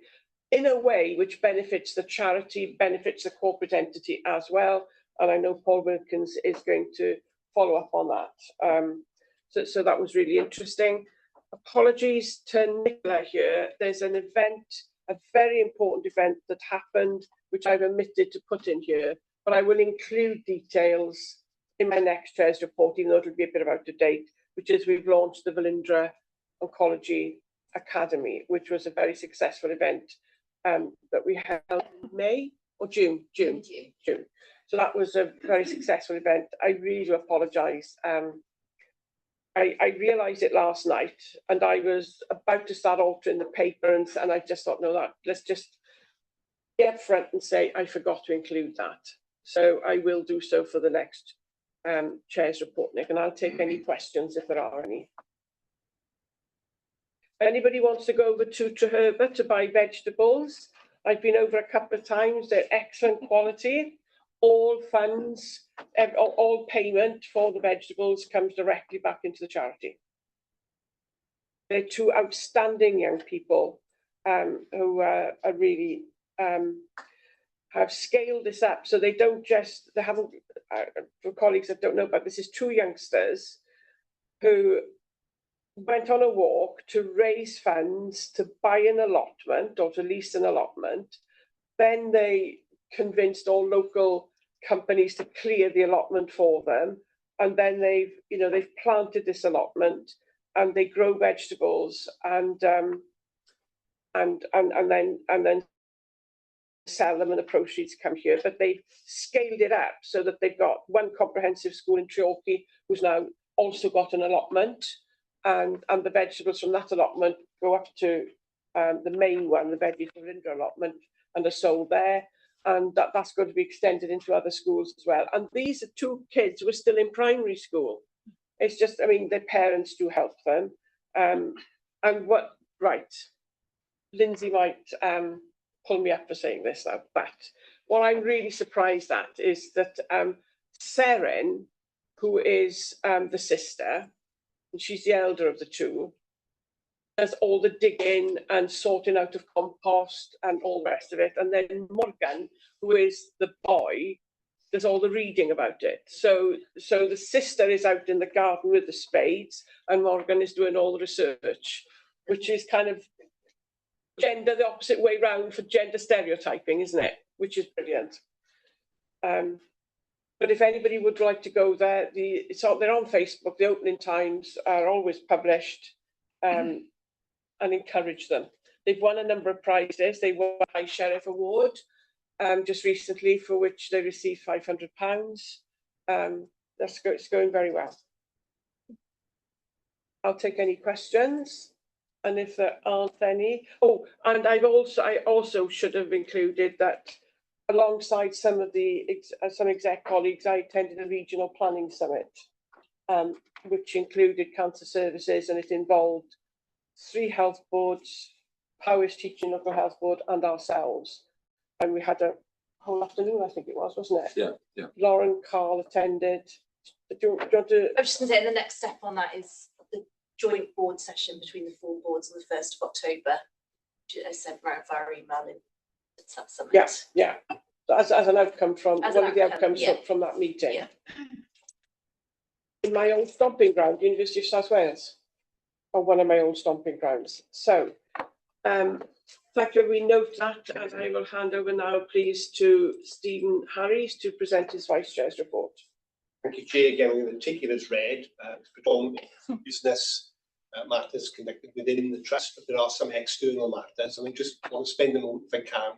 in a way which benefits the charity, benefits the corporate entity as well. And I know Paul Wilkins is going to follow up on that. So that was really interesting. Apologies to Nicola here. There's an event, a very important event that happened, which I've omitted to put in here, but I will include details in my next chair's report, even though it'll be a bit out of date, which is we've launched the Velindre Oncology Academy, which was a very successful event that we held in May or June. So that was a very successful event. I really do apologise. I realised it last night, and I was about to start altering the paper, and I just thought, no, let's just be up front and say I forgot to include that. So I will do so for the next chair's report, Nick, and I'll take any questions if there are any. Anybody wants to go over to Treherba to buy vegetables? I've been over a couple of times. They're excellent quality. All funds, all payment for the vegetables comes directly back into the charity. They're two outstanding young people who are really have scaled this up. So they haven't, for colleagues that don't know about this, is two youngsters who went on a walk to raise funds to buy an allotment or to lease an allotment. Then they convinced all local companies to clear the allotment for them, and then they've planted this allotment and they grow vegetables and then sell them, and the proceeds come here. But they've scaled it up so that they've got one comprehensive school in Treorchy who's now also got an allotment, and the vegetables from that allotment go up to the main one, the Velindre allotment, and are sold there. And that's going to be extended into other schools as well. And these are two kids who are still in primary school. It's just, I mean, their parents do help them. Lindsay might pull me up for saying this now, but what I'm really surprised at is that Seren, who is the sister, and she's the elder of the two, does all the digging and sorting out of compost and all the rest of it. And then Morgan, who is the boy, does all the reading about it. So the sister is out in the garden with the spades, and Morgan is doing all the research, which is kind of gender the opposite way round for gender stereotyping, isn't it? Which is brilliant. But if anybody would like to go there, they're on Facebook. The opening times are always published. And encourage them. They've won a number of prizes. They won the High Sheriff Award just recently, for which they received £500. It's going very well. I'll take any questions. And if there aren't any, oh, and I also should have included that alongside some of the some exec colleagues, I attended a regional planning summit, which included cancer services, and it involved 3 health boards, Powys Teaching Local Health Board, and ourselves. And we had a whole afternoon, I think it was, wasn't it? Yeah, yeah. Lauren, Carl attended. Do you want to? I was just going to say, the next step on that is the joint board session between the 4 boards on the 1st of October, which I sent around via email in that summit. Yeah. As an outcome from As one an of the outcome, outcomes from that meeting. Yeah. In my old stomping ground, University of South Wales, or one of my old stomping grounds. So, thank you. We note that, and I will hand over now, please, to Stephen Harries to present his Vice Chair's report. Thank you, Chair. Again, I'm going to take it as read. It's predominantly business matters conducted within the trust, but there are some external matters. And I just want to spend a moment, if I can,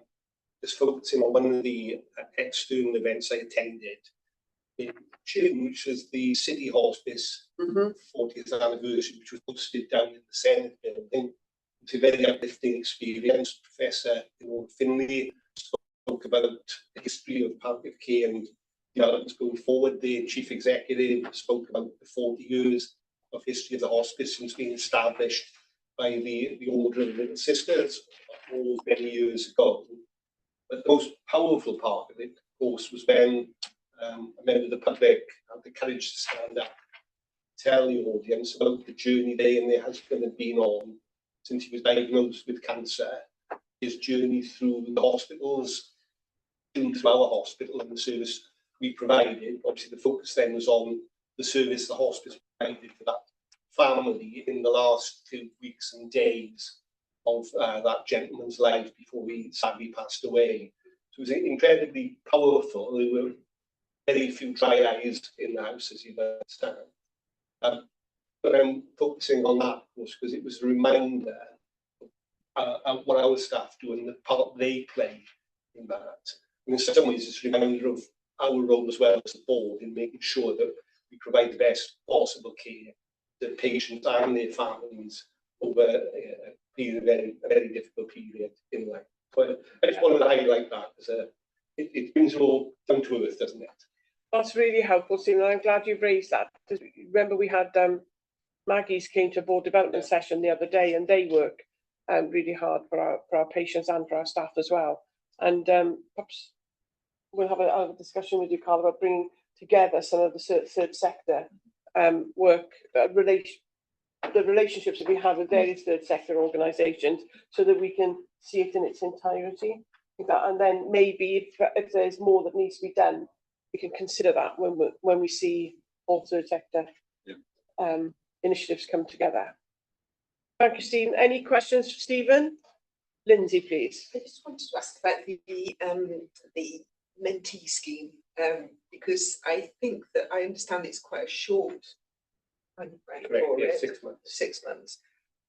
just focusing on one of the external events I attended in June, which was the City Hospice 40th anniversary, which was hosted down in the Senate building. It's a very uplifting experience. Professor Finlay spoke about the history of palliative care and developments going forward. The Chief Executive spoke about the 40 years of history of the hospice since being established by the Order of Little Sisters all many years ago. But the most powerful part of it, of course, was when a member of the public had the courage to stand up, tell the audience about the journey they and their husband had been on since he was diagnosed with cancer, his journey through the hospitals, into our hospital and the service we provided. Obviously, the focus then was on the service the hospice provided for that family in the last few weeks and days of that gentleman's life before he sadly passed away. So it was incredibly powerful. There were very few dry eyes in the house, as you understand. But I'm focusing on that, of course, because it was a reminder of what our staff do and the part they play in that. And in some ways, it's a reminder of our role as well as the board in making sure that we provide the best possible care to patients and their families over a very difficult period in life. But I just wanted to highlight that as it brings it all down to earth, doesn't it? That's really helpful, Stephen. I'm glad you've raised that. Remember, we had Maggie's came to a board development session the other day, and they work really hard for our patients and for our staff as well. And perhaps we'll have a discussion with you, Carl, about bringing together some of the third sector work, the relationships that we have with various third sector organisations, so that we can see it in its entirety. And then maybe if there's more that needs to be done, we can consider that when we see all third sector initiatives come together. Thank you, Stephen. Any questions for Stephen? Lindsay, please. I just wanted to ask about the mentee scheme, because I think that I understand it's quite a short time frame for it. 6 months. 6 months.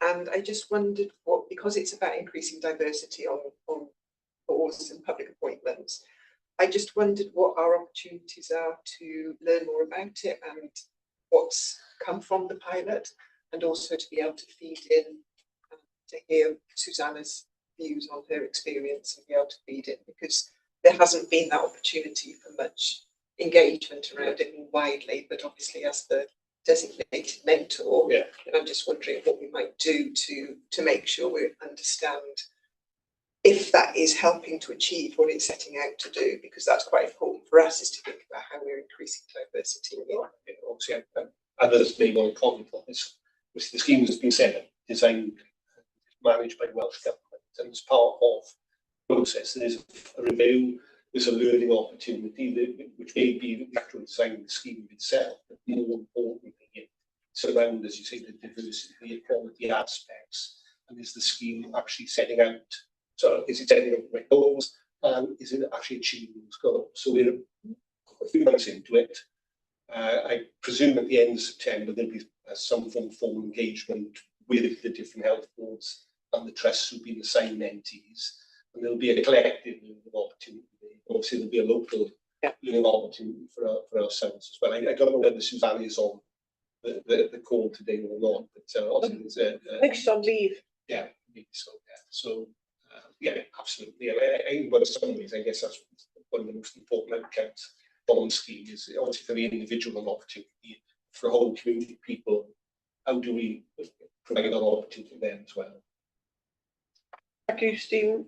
And I just wondered what, because it's about increasing diversity on boards and public appointments, I just wondered what our opportunities are to learn more about it and what's come from the pilot, and also to be able to feed in to hear Susanna's views on her experience and be able to feed it, because there hasn't been that opportunity for much engagement around it more widely. But obviously, as the designated mentor, I'm just wondering what we might do to make sure we understand if that is helping to achieve what it's setting out to do, because that's quite important for us, is to think about how we're increasing diversity. Obviously, others may want to comment on this. The scheme has been set up, designed, managed by Welsh Government, and as part of the process, there's a review, there's a learning opportunity, which may be the actual design of the scheme itself, but more importantly, it surrounds, as you say, the diversity, the equality aspects, and is the scheme actually setting out? So is it setting up goals, and is it actually achieving those goals? So we're a few months into it. I presume at the end of September there'll be some form of engagement with the different health boards and the trusts who've been assigned mentees, and there'll be a collective learning opportunity. Obviously, there'll be a local learning opportunity for ourselves as well. I don't know whether Susanna is on the call today or not. But obviously there's I think she's on leave. Yeah, maybe so. Yeah. So yeah, absolutely. I think in some ways, I guess that's one of the most important outcomes on the scheme is obviously for the individual an opportunity, for a whole community of people. How do we provide that opportunity for them as well? Thank you, Stephen.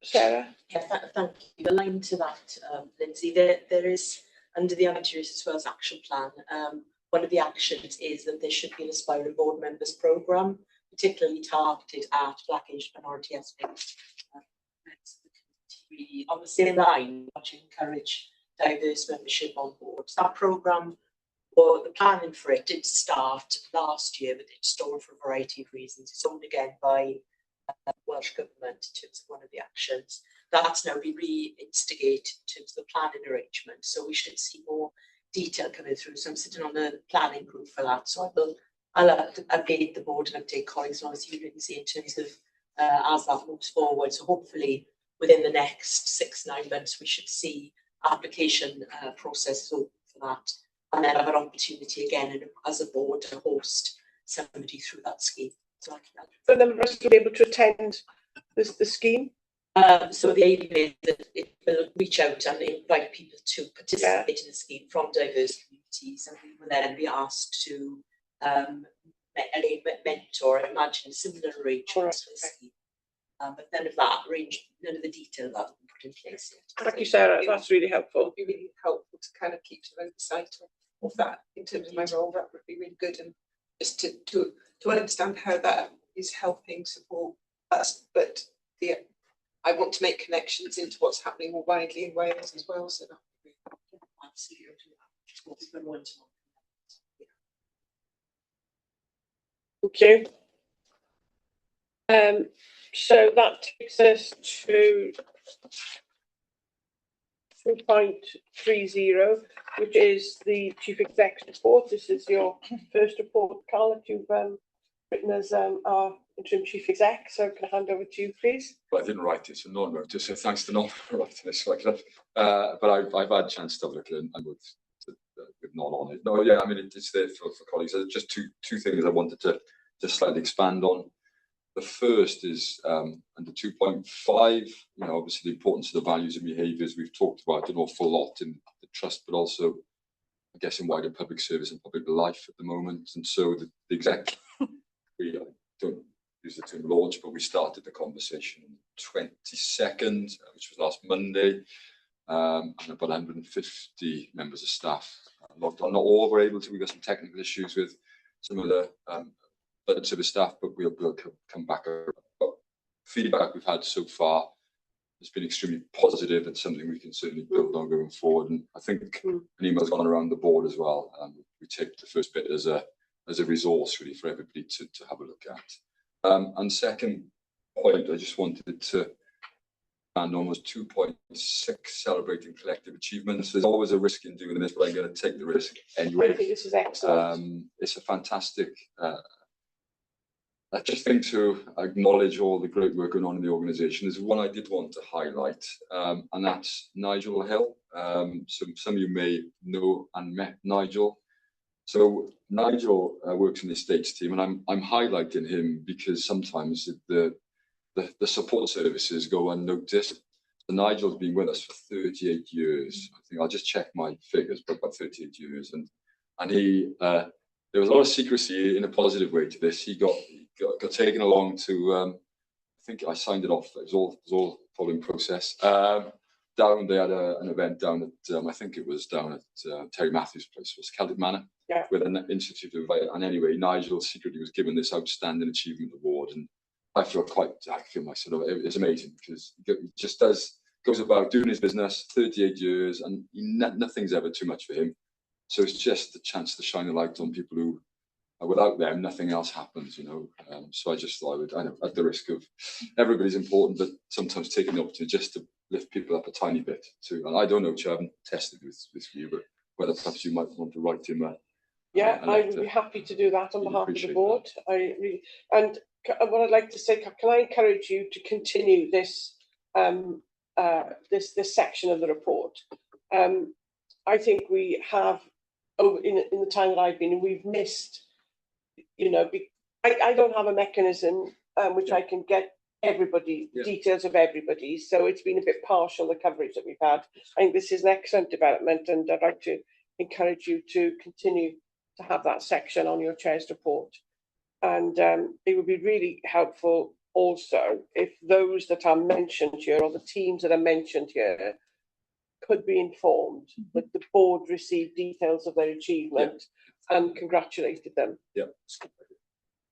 Sarah? Yeah, thank you. Aligned to that, Lindsay, there is, under the Anti-Racist Wales Action Plan, one of the actions is that there should be an Aspiring Board Members programme, particularly targeted at Black, Asian, minority ethnic members of the community. Really, on the same line, to encourage diverse membership on boards. That programme, or the planning for it, did start last year, but it stalled for a variety of reasons. It's owned again by Welsh Government in terms of one of the actions. That's now been reinstigated in terms of the planning arrangement. So we should see more detail coming through. So I'm sitting on the planning group for that. So I'll update the board and update colleagues and obviously you can see in terms of as that moves forward. So hopefully within the next 6-9 months we should see application process for that, and then have an opportunity again as a board to host somebody through that scheme. So for them of us to be able to attend the scheme. So the aim is that it will reach out and invite people to participate in the scheme from diverse communities, and we will then be asked to mentor, I imagine, similar arrangements for the scheme. But none of the detail of that will be put in place yet. Thank you, Sarah. That's really helpful. It would be really helpful to kind of keep some oversight of that in terms of my role. That would be really good, and just to understand how that is helping support us. But I want to make connections into what's happening more widely in Wales as well. So that would be absolutely. Thank you. So that takes us to 2.30, which is the Chief Exec's report. This is your first report, Carl, that you've written as our interim Chief Exec. So can I hand over to you, please? Well, I didn't write it, so non wrote it. So thanks to non for writing this. But I've had a chance to have a look at it and with non on it. No, yeah, I mean it's there for colleagues. There's just two things I wanted to just slightly expand on. The first is under 2.5, obviously the importance of the values and behaviours. We've talked about an awful lot in the trust, but also, I guess, in wider public service and public life at the moment. And so the exec, we don't use the term launch, but we started the conversation on the 22nd, which was last Monday, and about 150 members of staff logged on. Not all were able to. We got some technical issues with some of the service staff, but we'll come back. But feedback we've had so far has been extremely positive and something we can certainly build on going forward. And I think an email's gone around the board as well. We take the first bit as a resource really for everybody to have a look at. And second point I just wanted to and on was 2.6, celebrating collective achievements. There's always a risk in doing this, but I'm going to take the risk anyway. I think this is excellent. It's a fantastic I just think to acknowledge all the great work going on in the organisation. There's one I did want to highlight, and that's Nigel Hill. So some of you may know and met Nigel. So Nigel works in the estates team, and I'm highlighting him because sometimes the support services go unnoticed. So Nigel's been with us for 38 years. I think I'll just check my figures, but about 38 years, and he there was a lot of secrecy in a positive way to this. He got taken along to, I think I signed it off. It was all following process. Down, they had an event down at, I think it was down at Terry Matthews' place, it was Celtic Manor, with an institute of, and anyway, Nigel secretly was given this outstanding achievement award, and I feel myself, it's amazing because he just goes about doing his business, 38 years, and nothing's ever too much for him. So it's just a chance to shine a light on people who, without them, nothing else happens, So I just thought I know, at the risk of, everybody's important, but sometimes taking the opportunity just to lift people up a tiny bit too. And I don't know, I haven't tested this view, but whether perhaps you might want to write him yeah, I would be happy to do that on behalf of the board. And what I'd like to say, can I encourage you to continue this this section of the report? I think we have over in the time that I've been, and we've missed, you know, I don't have a mechanism which I can get everybody, details of everybody, so it's been a bit partial, the coverage that we've had. I think this is an excellent development, and I'd like to encourage you to continue to have that section on your chair's report. And it would be really helpful also if those that are mentioned here, or the teams that are mentioned here, could be informed that the board received details of their achievement and congratulated them. Yeah.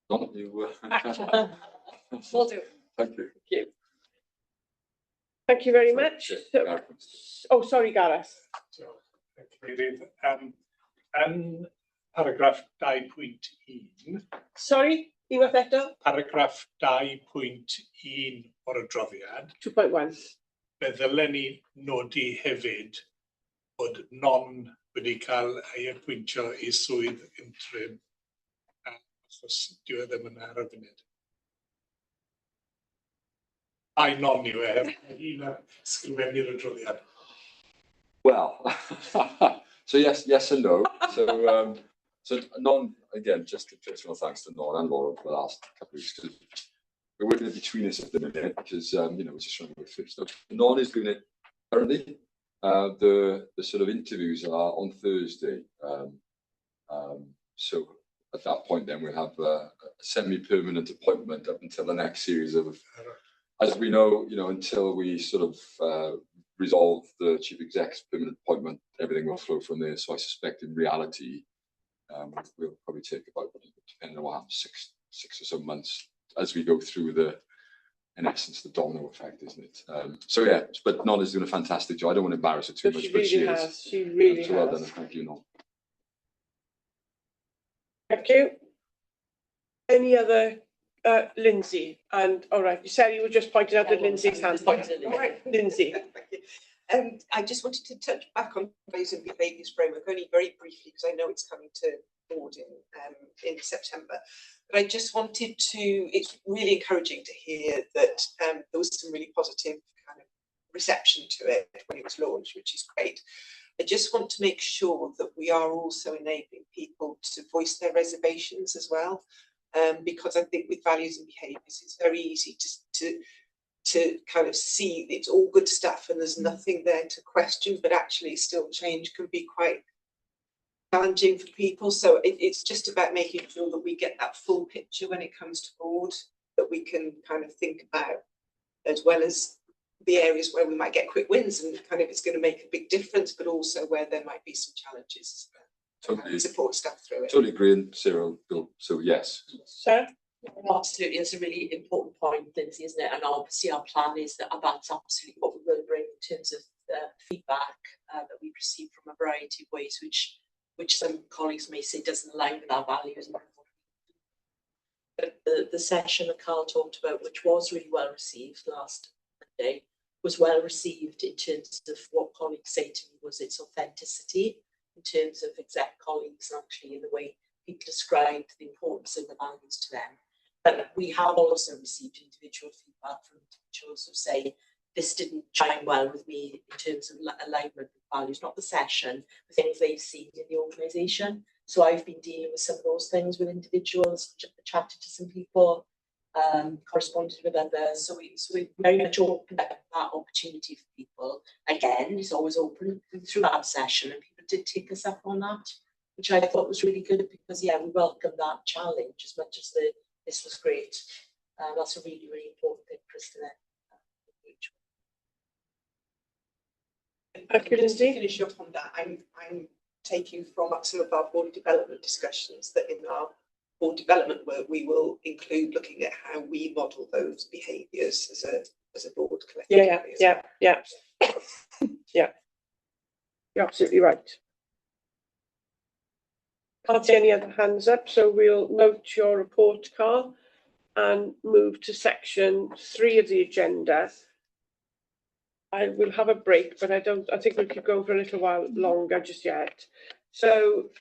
Don, you Will do. Thank you. Thank you. Thank you very much. So, oh, sorry, Gareth. Yn paragraff 2.1. Sorry, unwaith eto. Paragraff 2.1 o'r adroddiad. 2.1. Fe ddylen ni nodi hefyd bod non wedi cael ei apwyntio i swydd interim. Os dyw e ddim yna ar y funud. Ai non yw e, un sgrifennu'r adroddiad. Well, so yes and no. So Non, again, just a personal thanks to Non and Laura for the last couple of weeks. We're working between us at the minute because you know, we're just trying to work through stuff. Non is doing it currently. The sort of interviews are on Thursday. So at that point, then we'll have a semi-permanent appointment up until the next series of, as we know, you know, until we sort of resolve the chief exec's permanent appointment, everything will flow from there. So I suspect in reality, we'll probably take about, depending on what happens, six or so months as we go through in essence, the domino effect, isn't it? So yeah, but Non is doing a fantastic job. I don't want to embarrass her too much, but she is. She really has. Well done, thank you, Non. Thank you. Any other, Lindsay? And all right, you said you were just pointing out that Lindsay's hand. All right, Lindsay. I just wanted to touch back on values and behaviours framework only very briefly because I know it's coming to board in September. But I just wanted to, it's really encouraging to hear that there was some really positive kind of reception to it when it was launched, which is great. I just want to make sure that we are also enabling people to voice their reservations as well, because I think with values and behaviours, it's very easy to kind of see it's all good stuff and there's nothing there to question, but actually still change can be quite challenging for people. So it's just about making sure that we get that full picture when it comes to board, that we can kind of think about, as well as the areas where we might get quick wins and kind of it's going to make a big difference, but also where there might be some challenges. Totally support staff through it. Totally agree, and Sarah, so yes. Sarah? Absolutely, it's a really important point, Lindsay, isn't it? And obviously our plan is that that's absolutely what we will bring in terms of feedback that we receive from a variety of ways, which some colleagues may say doesn't align with our values. But the session that Carl talked about, which was really well received last Monday, was well received in terms of what colleagues say to me was its authenticity in terms of exec colleagues and actually in the way people described the importance of the values to them. But we have also received individual feedback from individuals who say this didn't chime well with me in terms of alignment with values, not the session, but things they've seen in the organisation. So I've been dealing with some of those things with individuals, chatted to some people, corresponded with others. So we very much opened up that opportunity for people. Again, it's always open through that session, and people did take us up on that, which I thought was really good because, yeah, we welcome that challenge as much as this was great. That's a really, really important thing for us to Just to finish up on that, I'm taking from some of our board development discussions that in our board development work we will include looking at how we model those behaviours as a board collectively. Yeah. You're absolutely right. Can't see any other hands up, so we'll note your report, Carl, and move to section 3 of the agenda. I will have a break, but I think we'll keep going for a little while longer just yet. So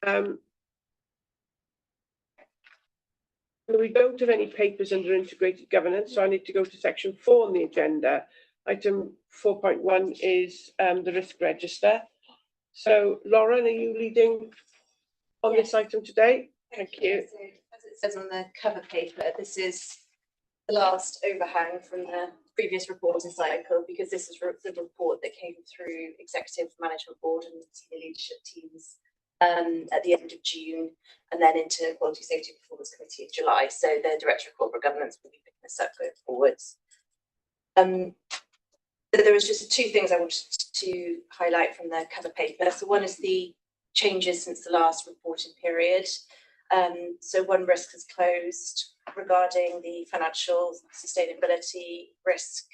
we don't have any papers under integrated governance, so I need to go to section 4 on the agenda. Item 4.1 is the risk register. So Lauren, are you leading on this item today? Thank you. So, as it says on the cover paper, this is the last overhang from the previous reporting cycle, because this is the report that came through Executive Management Board and senior leadership teams at the end of June, and then into Quality Safety Performance Committee in July. So the Director of Corporate Governance will be picking this up going forwards. So there was just two things I wanted to highlight from the cover paper. So one is the changes since the last reporting period. So one risk has closed regarding the financial sustainability risk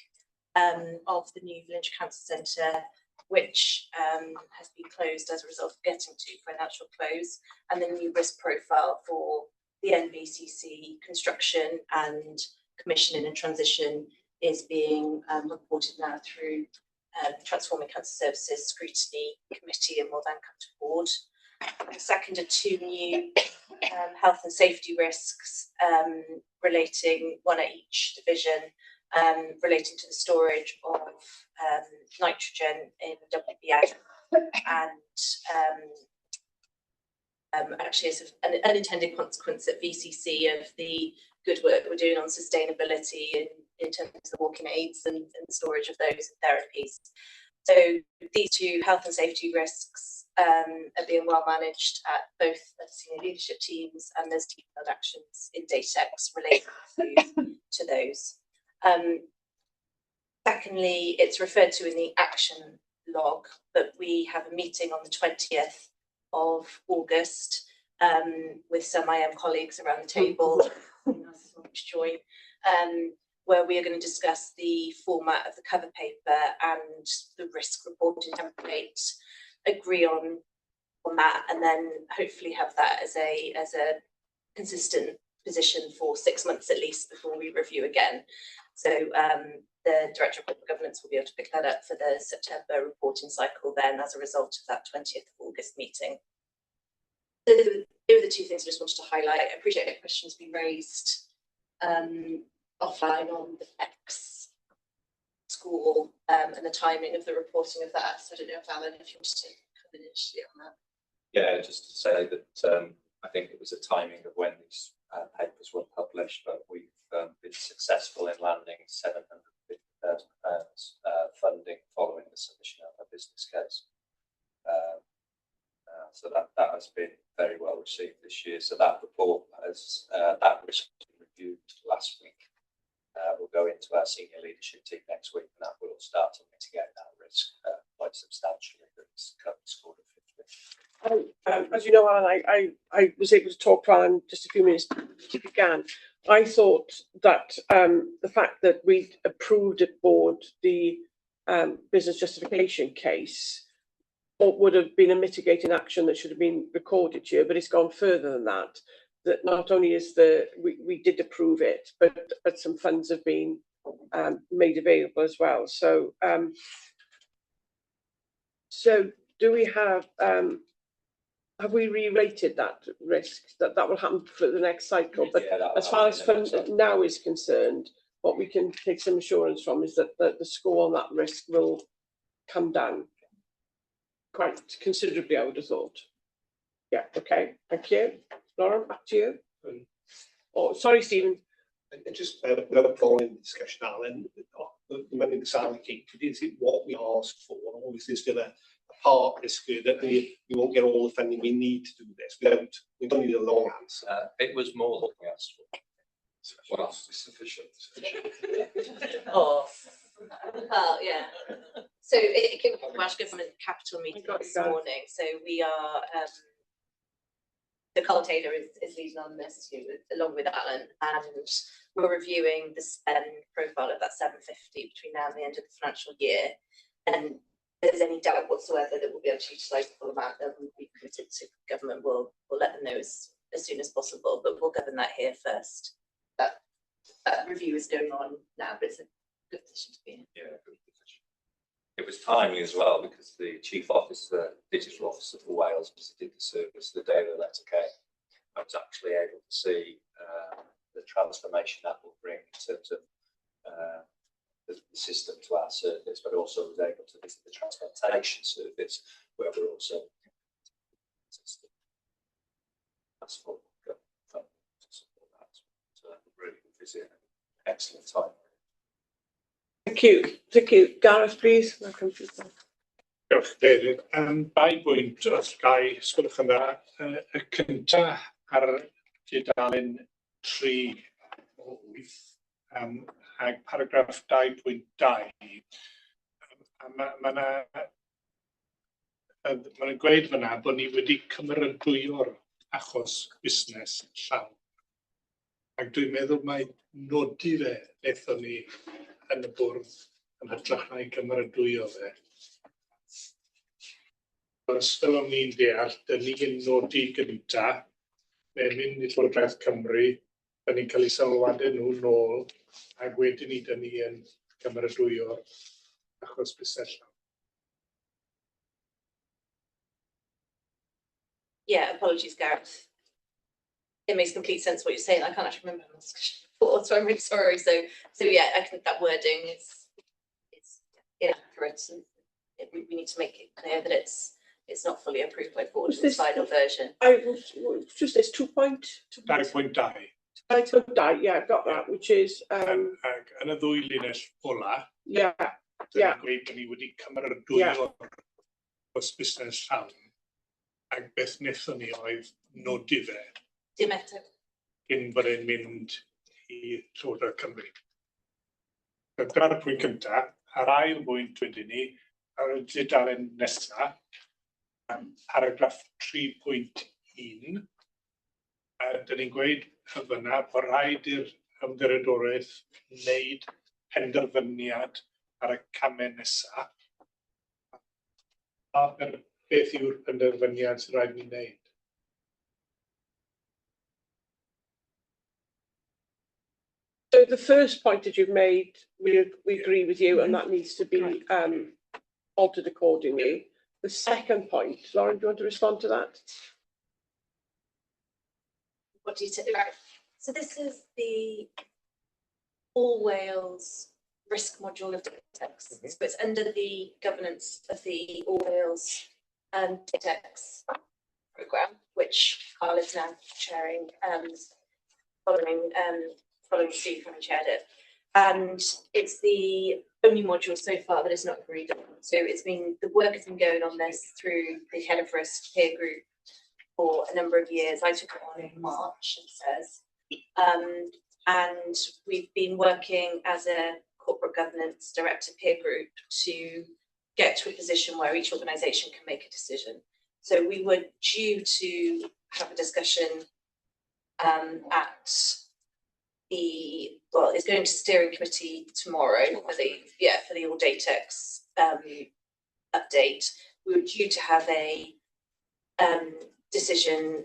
of the new Velindre Cancer Centre, which has been closed as a result of getting to financial close, and the new risk profile for the NVCC construction and commissioning and transition is being reported now through the Transforming Cancer Services Scrutiny Committee and will then come to board. The second are two new health and safety risks relating, one at each division, relating to the storage of nitrogen in WBA and actually as an unintended consequence at VCC of the good work we're doing on sustainability in terms of walking aids and storage of those therapies. So these two health and safety risks are being well managed at both the senior leadership teams, and there's detailed actions in Datex related to those. Secondly, it's referred to in the action log that we have a meeting on the 20th of August with some IM colleagues around the table to join, where we are going to discuss the format of the cover paper and the risk reporting template, agree on that, and then hopefully have that as a consistent position for 6 months at least before we review again. So the Director of Corporate Governance will be able to pick that up for the September reporting cycle then as a result of that 20th of August meeting. So they were the two things I just wanted to highlight. I appreciate a question's been raised offline on the X score and the timing of the reporting of that. So I don't know if Alan, if you want to come in initially on that. Yeah, just to say that I think it was a timing of when these papers were published, but we've been successful in landing £750,000 funding following the submission of a business case. So that has been very well received this year. So that report has that risk reviewed last week. Will go into our senior leadership team next week, and that will start to mitigate that risk quite substantially. That's currently scored at 50. As you know, Alan, I was able to talk to Alan just a few minutes before he began. I thought that the fact that we approved at board the business justification case would have been a mitigating action that should have been recorded here, but it's gone further than that. That not only is we did approve it, but some funds have been made available as well. So so do we have we re-rated that risk that will happen for the next cycle? But yeah, as far as funds now is concerned, what we can take some assurance from is that the score on that risk will come down quite considerably, I would have thought. Yeah, okay, thank you. Lauren, back to you. Oh, sorry, Stephen. And just following the discussion, Alan, remember the salary kick, is it what we asked for, or is there still a part of this that we won't get all the funding we need to do this? We don't need a long answer. It was more than we asked for. Well, it's sufficient. Oh, well, yeah. So it came from the Welsh Government Capital meeting this morning. So we are, so Carl Taylor is leading on this too, along with Alan, and we're reviewing the spend profile of that 750 between now and the end of the financial year. And if there's any doubt whatsoever that we'll be able to utilise the full amount, then we'll be committed to government. We'll let them know as soon as possible, but we'll govern that here first. That review is going on now, but it's a good position to be in. Yeah, good position. It was timely as well because the Chief Officer, Digital Officer for Wales, visited the service the day the letter came. I was actually able to see the transformation that will bring in terms of the system to our service, but also was able to visit the transplantation service where we're also That's what we've got funding to support that. So really visit excellent time. Thank you. Thank you. Gareth, please. Welcome to the... Diolch, David. 2 bwynt os gai, sgwylwch yn dda. Y cynta ar dudalen 3.8 ag paragraff 2.2. Mae'n gweud fyna bod ni wedi cymeradwyo'r achos busnes llawn. Ac dwi'n meddwl mai nodi fe wnaethon ni yn y bwrdd yn hytrach na'i cymeradwyo fe. Os ydym ni'n deall, dyn ni'n nodi gynta, mae'n mynd i Llywodraeth Cymru, dyn ni'n cael ei sylwadau nhw nôl, ac wedyn ni dyn ni yn cymeradwyo'r achos busnes llawn. Yeah, apologies, Gareth. It makes complete sense what you're saying. I can't actually remember my discussion before, so I'm really sorry. So yeah, I think that wording is inaccurate, and we need to make it clear that it's not fully approved by board in the final version. Just this 2.2. 2.2, yeah, I've got that, which is... Yn y ddwy linell ola, yeah. Dyn ni'n gweud dyn ni wedi cymeradwyo'r achos busnes llawn. Ac beth wnaethon ni oedd nodi fe. Dim eto. Cyn bod e'n mynd i Llywodraeth Cymru. Dyna'r pwynt cyntaf. Ar ail bwynt wedyn ni, ar y dudalen nesaf, paragraff 3.1, dyn ni'n gweud fyna bod rhaid i'r ymddiriedolaeth wneud penderfyniad ar y camau nesaf. Beth yw'r penderfyniad sy'n rhaid ni wneud? So the first point that you've made, we agree with you, and that needs to be altered accordingly. The second point, Lauren, do you want to respond to that? What do you say? Right. So this is the All Wales risk module of DataX. So it's under the governance of the All Wales DataX programme, which Carl is now chairing, following Steve having chaired it. And it's the only module so far that is not agreed on. So the work has been going on this through the head of risk peer group for a number of years. I took it on in March, it says. And we've been working as a corporate governance director peer group to get to a position where each organisation can make a decision. So we were due to have a discussion it's going to steering committee tomorrow for the All DataX update. We were due to have a decision,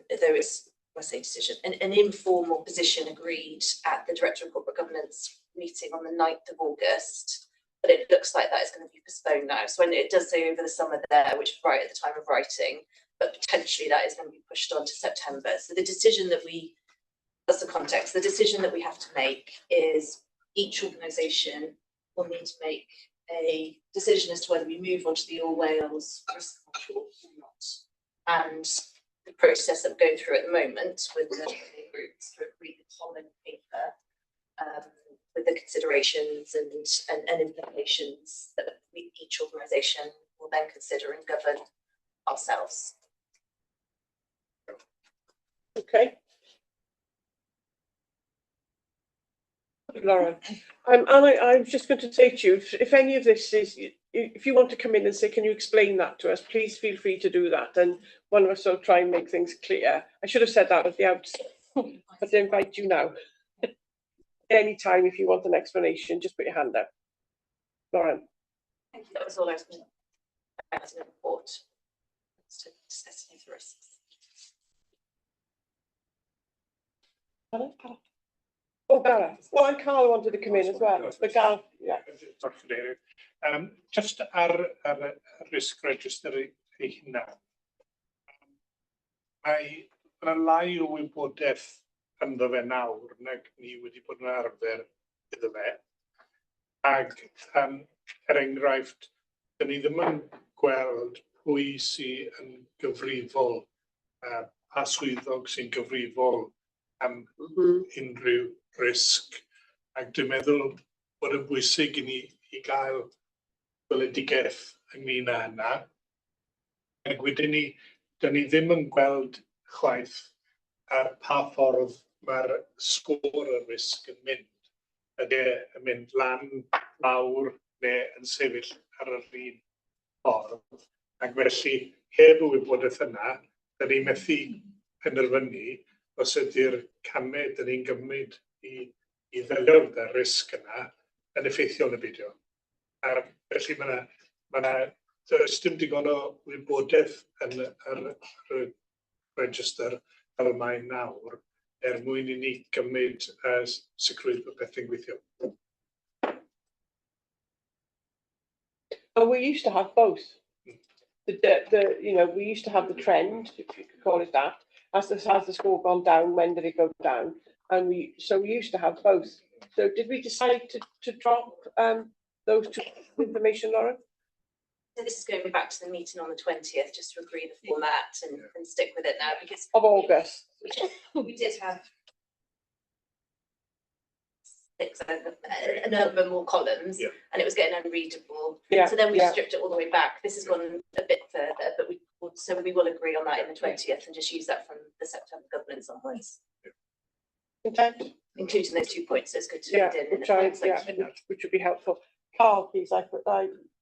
an informal position agreed at the Director of Corporate Governance meeting on the 9th of August, but it looks like that is going to be postponed now. So when it does say over the summer there, which is right at the time of writing, but potentially that is going to be pushed on to September. So the decision that's the context, the decision that we have to make is each organisation will need to make a decision as to whether we move on to the All Wales risk module or not. And the process that we're going through at the moment with the groups to agree the common paper with the considerations and implications that each organisation will then consider and govern ourselves. Okay. Lauren, I'm just going to say to you, if any of this is, if you want to come in and say, can you explain that to us, please feel free to do that, and one of us will try and make things clear. I should have said that at the outset, but I invite you now. Any time if you want an explanation, just put your hand up. Lauren. Thank you. That was all I was going to add as a report to discussing the risks. Oh, Gareth. Well, and Carl wanted to come in as well. But Gareth, yeah. Just ar risk register ei hunan. Mae lai o wybodaeth ynddo fe nawr nag ni wedi bod yn arfer iddo fe. Ac enghraifft, dyn ni ddim yn gweld pwy sy'n gyfrifol a swyddog sy'n gyfrifol am unrhyw risg. Ac dwi'n meddwl bod yn bwysig i ni i gael gweledigaeth ynglyn â hynna. Ac wedyn ni, dyn ni ddim yn gweld chwaith ar pa ffordd mae'r sgôr y risg yn mynd. Ydy yn mynd lan, lawr, neu yn sefyll ar yr un ffordd. Ac felly, heb y wybodaeth yna, dyn ni methu penderfynu os ydy'r camau dyn ni'n gymryd i ddelio gyda'r risg yna yn effeithiol neu beidio. A felly does dim digon o wybodaeth yn yr register fel mae nawr mwyn i ni gymryd sicrwydd bod pethau'n gweithio. And we used to have both. We used to have the trend, if you could call it that, as the score gone down, when did it go down? And we used to have both. So did we decide to drop those two information, Lauren? So this is going back to the meeting on the 20th, just to agree the format and stick with it now, because of August. We did have a number more columns, and it was getting unreadable. So then we stripped it all the way back. This has gone a bit further, but we will agree on that in the 20th and just use that from the September governance onwards. Content? Including those 2 points, so it's good to read in. Which would be helpful. Carl, please,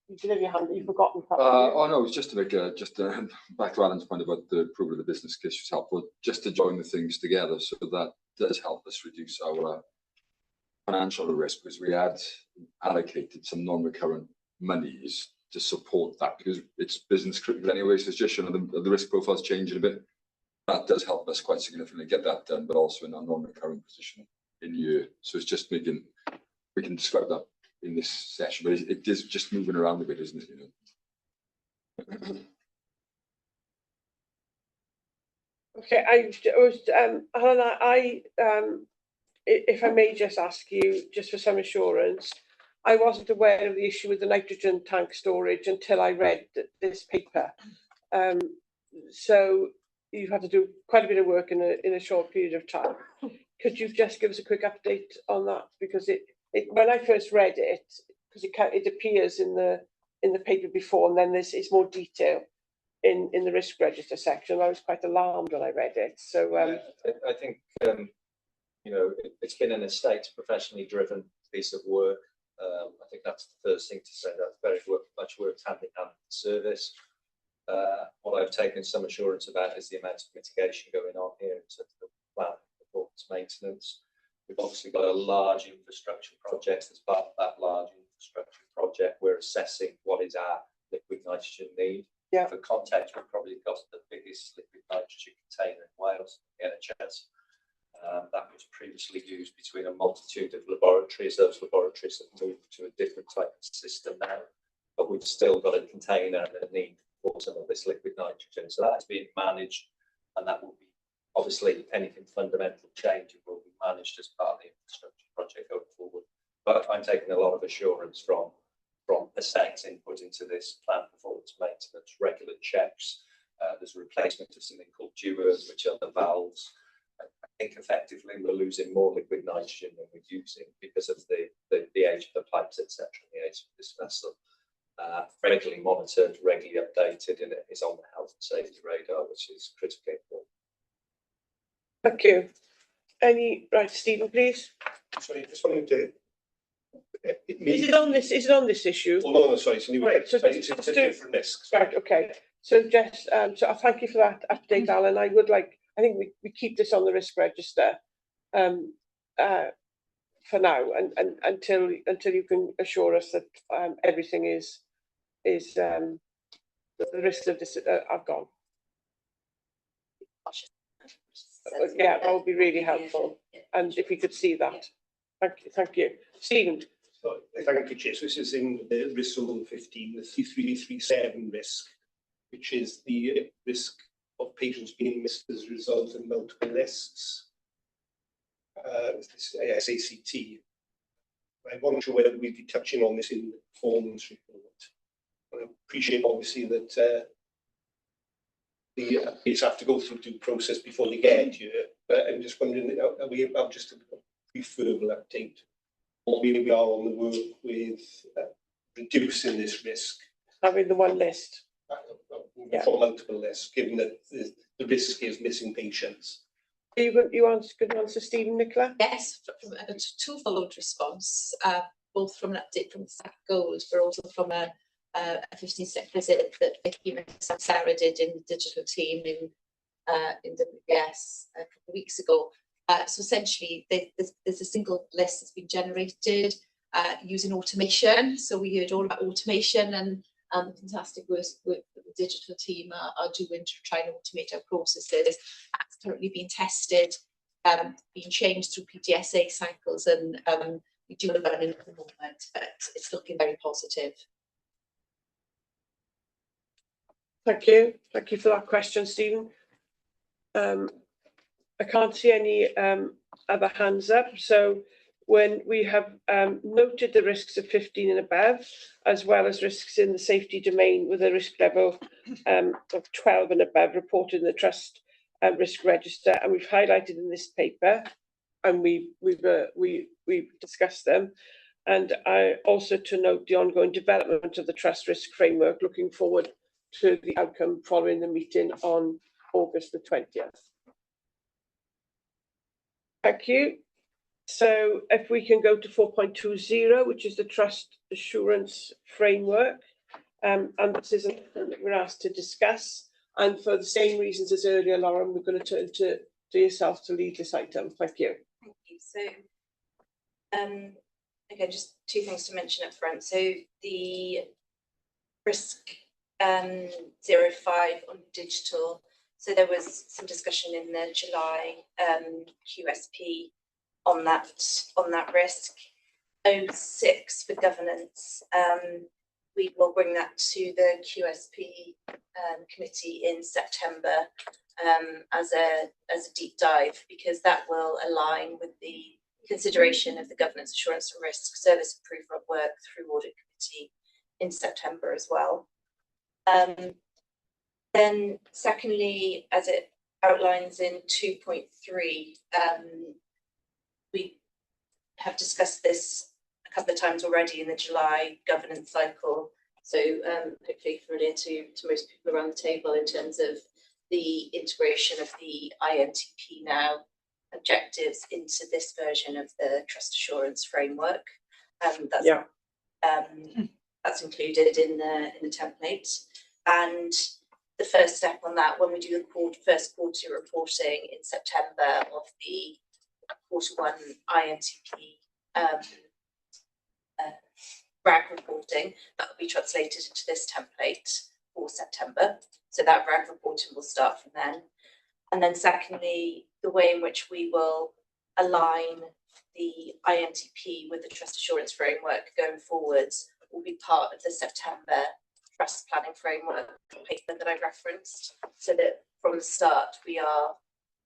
you did have your hand, you've forgotten. Oh no, it's just to make back to Alan's point about the approval of the business case was helpful, just to join the things together, so that does help us reduce our financial risk, because we had allocated some non-recurrent monies to support that, because it's business critical anyway, so it's just showing the risk profile's changing a bit. That does help us quite significantly get that done, but also in our non-recurring position in year. So it's just making, we can describe that in this session, but it is just moving around a bit, isn't it? Okay, if I may just ask you, just for some assurance, I wasn't aware of the issue with the nitrogen tank storage until I read this paper. So you've had to do quite a bit of work in a short period of time. Could you just give us a quick update on that? Because when I first read it, because it appears in the paper before, and then it's more detail in the risk register section. I was quite alarmed when I read it. So I think it's been an estate professionally driven piece of work. I think that's the first thing to say. That's very much worked hand in hand with the service. What I've taken some assurance about is the amount of mitigation going on here in terms of plant performance maintenance. We've obviously got a large infrastructure project. As part of that large infrastructure project, we're assessing what is our liquid nitrogen need. For context, we've probably got the biggest liquid nitrogen container in Wales, the NHS. That was previously used between a multitude of laboratories. Those laboratories have moved to a different type of system now, but we've still got a container and a need for some of this liquid nitrogen. So that's being managed, and that will be obviously anything fundamental change will be managed as part of the infrastructure project going forward. But I'm taking a lot of assurance from estate's input into this plant performance maintenance, regular checks. There's a replacement of something called dewars, which are the valves. I think effectively we're losing more liquid nitrogen than we're using because of the age of the pipes, etc., the age of this vessel. Regularly monitored, regularly updated, and it is on the health and safety radar, which is critically important. Thank you. Right, Stephen, please. Sorry, just wanted to. Is it on this issue? Oh, no, sorry, it's a new. Right, so it's a different risk. Right, okay. So just so I thank you for that update, Alan. I think we keep this on the risk register for now, and until you can assure us that everything is the risks of this are gone. Yeah, that would be really helpful, and if we could see that. Thank you. Stephen. So, thank you, Chair. So this is in the risk zone 15, the 3337 risk, which is the risk of patients being missed as a result of multiple lists. SACT. I wasn't sure whether we'd be touching on this in the performance report. I appreciate obviously that the updates have to go through due process before they get here. But I'm just wondering, are we have just a brief verbal update? Or maybe we are on the work with reducing this risk? Having the one list. For multiple lists, given that the risk is missing patients. Could answer, Stephen, Nicola? Yes, from a twofold response, both from an update from the SAC goals, but also from a 15-step visit that Vicky and Sarah did in the digital team in WPS a couple of weeks ago. So essentially, there's a single list that's been generated using automation. So we heard all about automation and the fantastic work that the digital team are doing to try and automate our processes. That's currently being tested, being changed through PDSA cycles, and we do learning at the moment, but it's looking very positive. Thank you. Thank you for that question, Stephen. I can't see any other hands up. So when we have noted the risks of 15 and above, as well as risks in the safety domain with a risk level of 12 and above reported in the trust risk register, and we've highlighted in this paper, and we've discussed them. And I also to note the ongoing development of the trust risk framework, looking forward to the outcome following the meeting on August the 20th. Thank you. So if we can go to 4.20, which is the trust assurance framework, and this is something that we're asked to discuss. And for the same reasons as earlier, Lauren, we're going to turn to yourself to lead this item. Thank you. Thank you. So, again, just two things to mention up front. So the risk 05 on digital. So there was some discussion in the July QSP on that risk. 06 for governance. We will bring that to the QSP committee in September as a deep dive, because that will align with the consideration of the governance assurance and risk service improvement work through audit committee in September as well. Then secondly, as it outlines in 2.3, we have discussed this a couple of times already in the July governance cycle. So hopefully familiar to most people around the table in terms of the integration of the INTP now objectives into this version of the trust assurance framework. That's included in the template. And the first step on that, when we do the first quarterly reporting in September of the Q1 INTP RAG reporting, that will be translated into this template for September. So that RAG reporting will start from then. And then secondly, the way in which we will align the INTP with the trust assurance framework going forwards will be part of the September trust planning framework paper that I referenced, so that from the start we are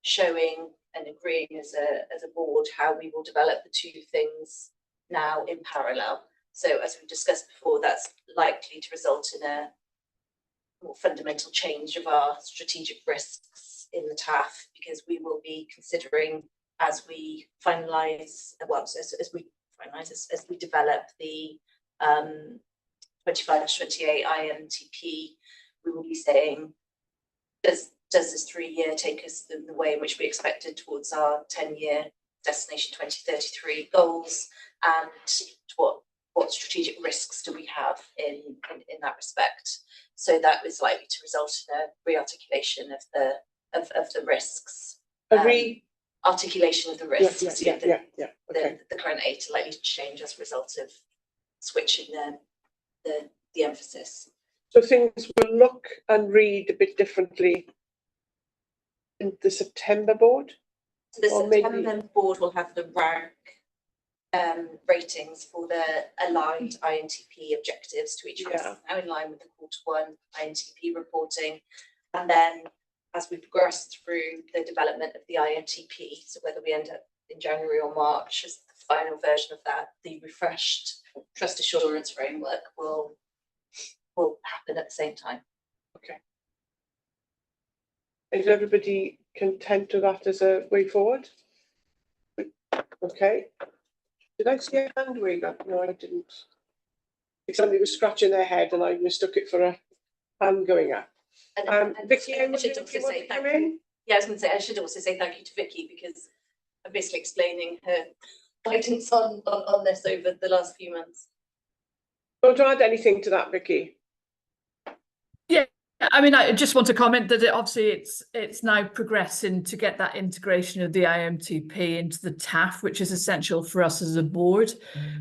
showing and agreeing as a board how we will develop the two things now in parallel. So as we discussed before, that's likely to result in a more fundamental change of our strategic risks in the TAF, because we will be considering as we finalise, as we develop the 25 to 28 IMTP, we will be saying, does this 3-year take us the way in which we expected towards our 10-year Destination 2033 goals, and what strategic risks do we have in that respect? So that was likely to result in a re-articulation of the risks. Articulation of the risks. Okay. The current 8 are likely to change as a result of switching the emphasis. So things will look and read a bit differently in the September board? So the September board will have the RAG ratings for the aligned INTP objectives to each risk, now in line with the Q1 INTP reporting. And then as we progress through the development of the INTP, so whether we end up in January or March as the final version of that, the refreshed trust assurance framework will happen at the same time. Okay. Is everybody content with that as a way forward? Okay. Did I see a hand wave up? No, I didn't. Somebody was scratching their head and I mistook it for a hand going up. And Vicky, I should also say thank you. Yeah, I was going to say, I should also say thank you to Vicky because I'm basically explaining her guidance on this over the last few months. Want to add anything to that, Vicky? Yeah, I mean, I just want to comment that obviously it's now progressing to get that integration of the IMTP into the TAF, which is essential for us as a board.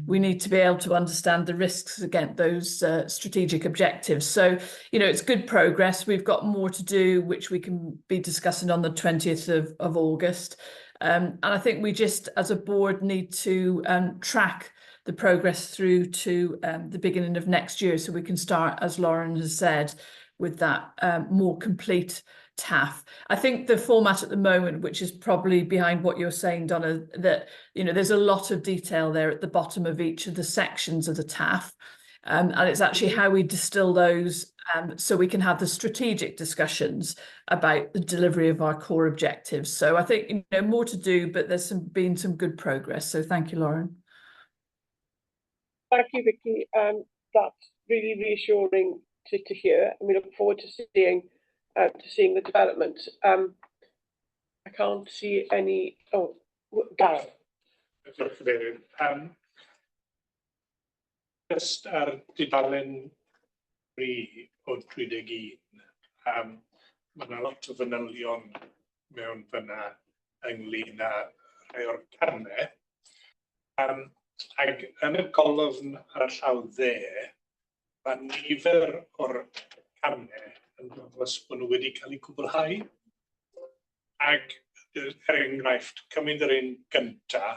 We need to be able to understand the risks against those strategic objectives. So, you know, it's good progress. We've got more to do, which we can be discussing on the 20th of August. And I think we just, as a board, need to track the progress through to the beginning of next year, so we can start, as Lauren has said, with that more complete TAF. I think the format at the moment, which is probably behind what you're saying, Donna, that, you know, there's a lot of detail there at the bottom of each of the sections of the TAF. And it's actually how we distill those so we can have the strategic discussions about the delivery of our core objectives. So I think, you know, more to do, but there's been some good progress. So thank you, Lauren. Thank you, Vicky. That's really reassuring to hear, and we look forward to seeing the development. I can't see any. Oh, Gareth. Just ar dudalen 3 o 31, mae yna lot o fanylion mewn fyna ynglyn â rhai o'r camau. Ac yn y golofn ar y llaw dde, mae nifer o'r camau yn dangos bod nhw wedi cael eu cwblhau. Ac enghraifft, cymryd yr un gynta,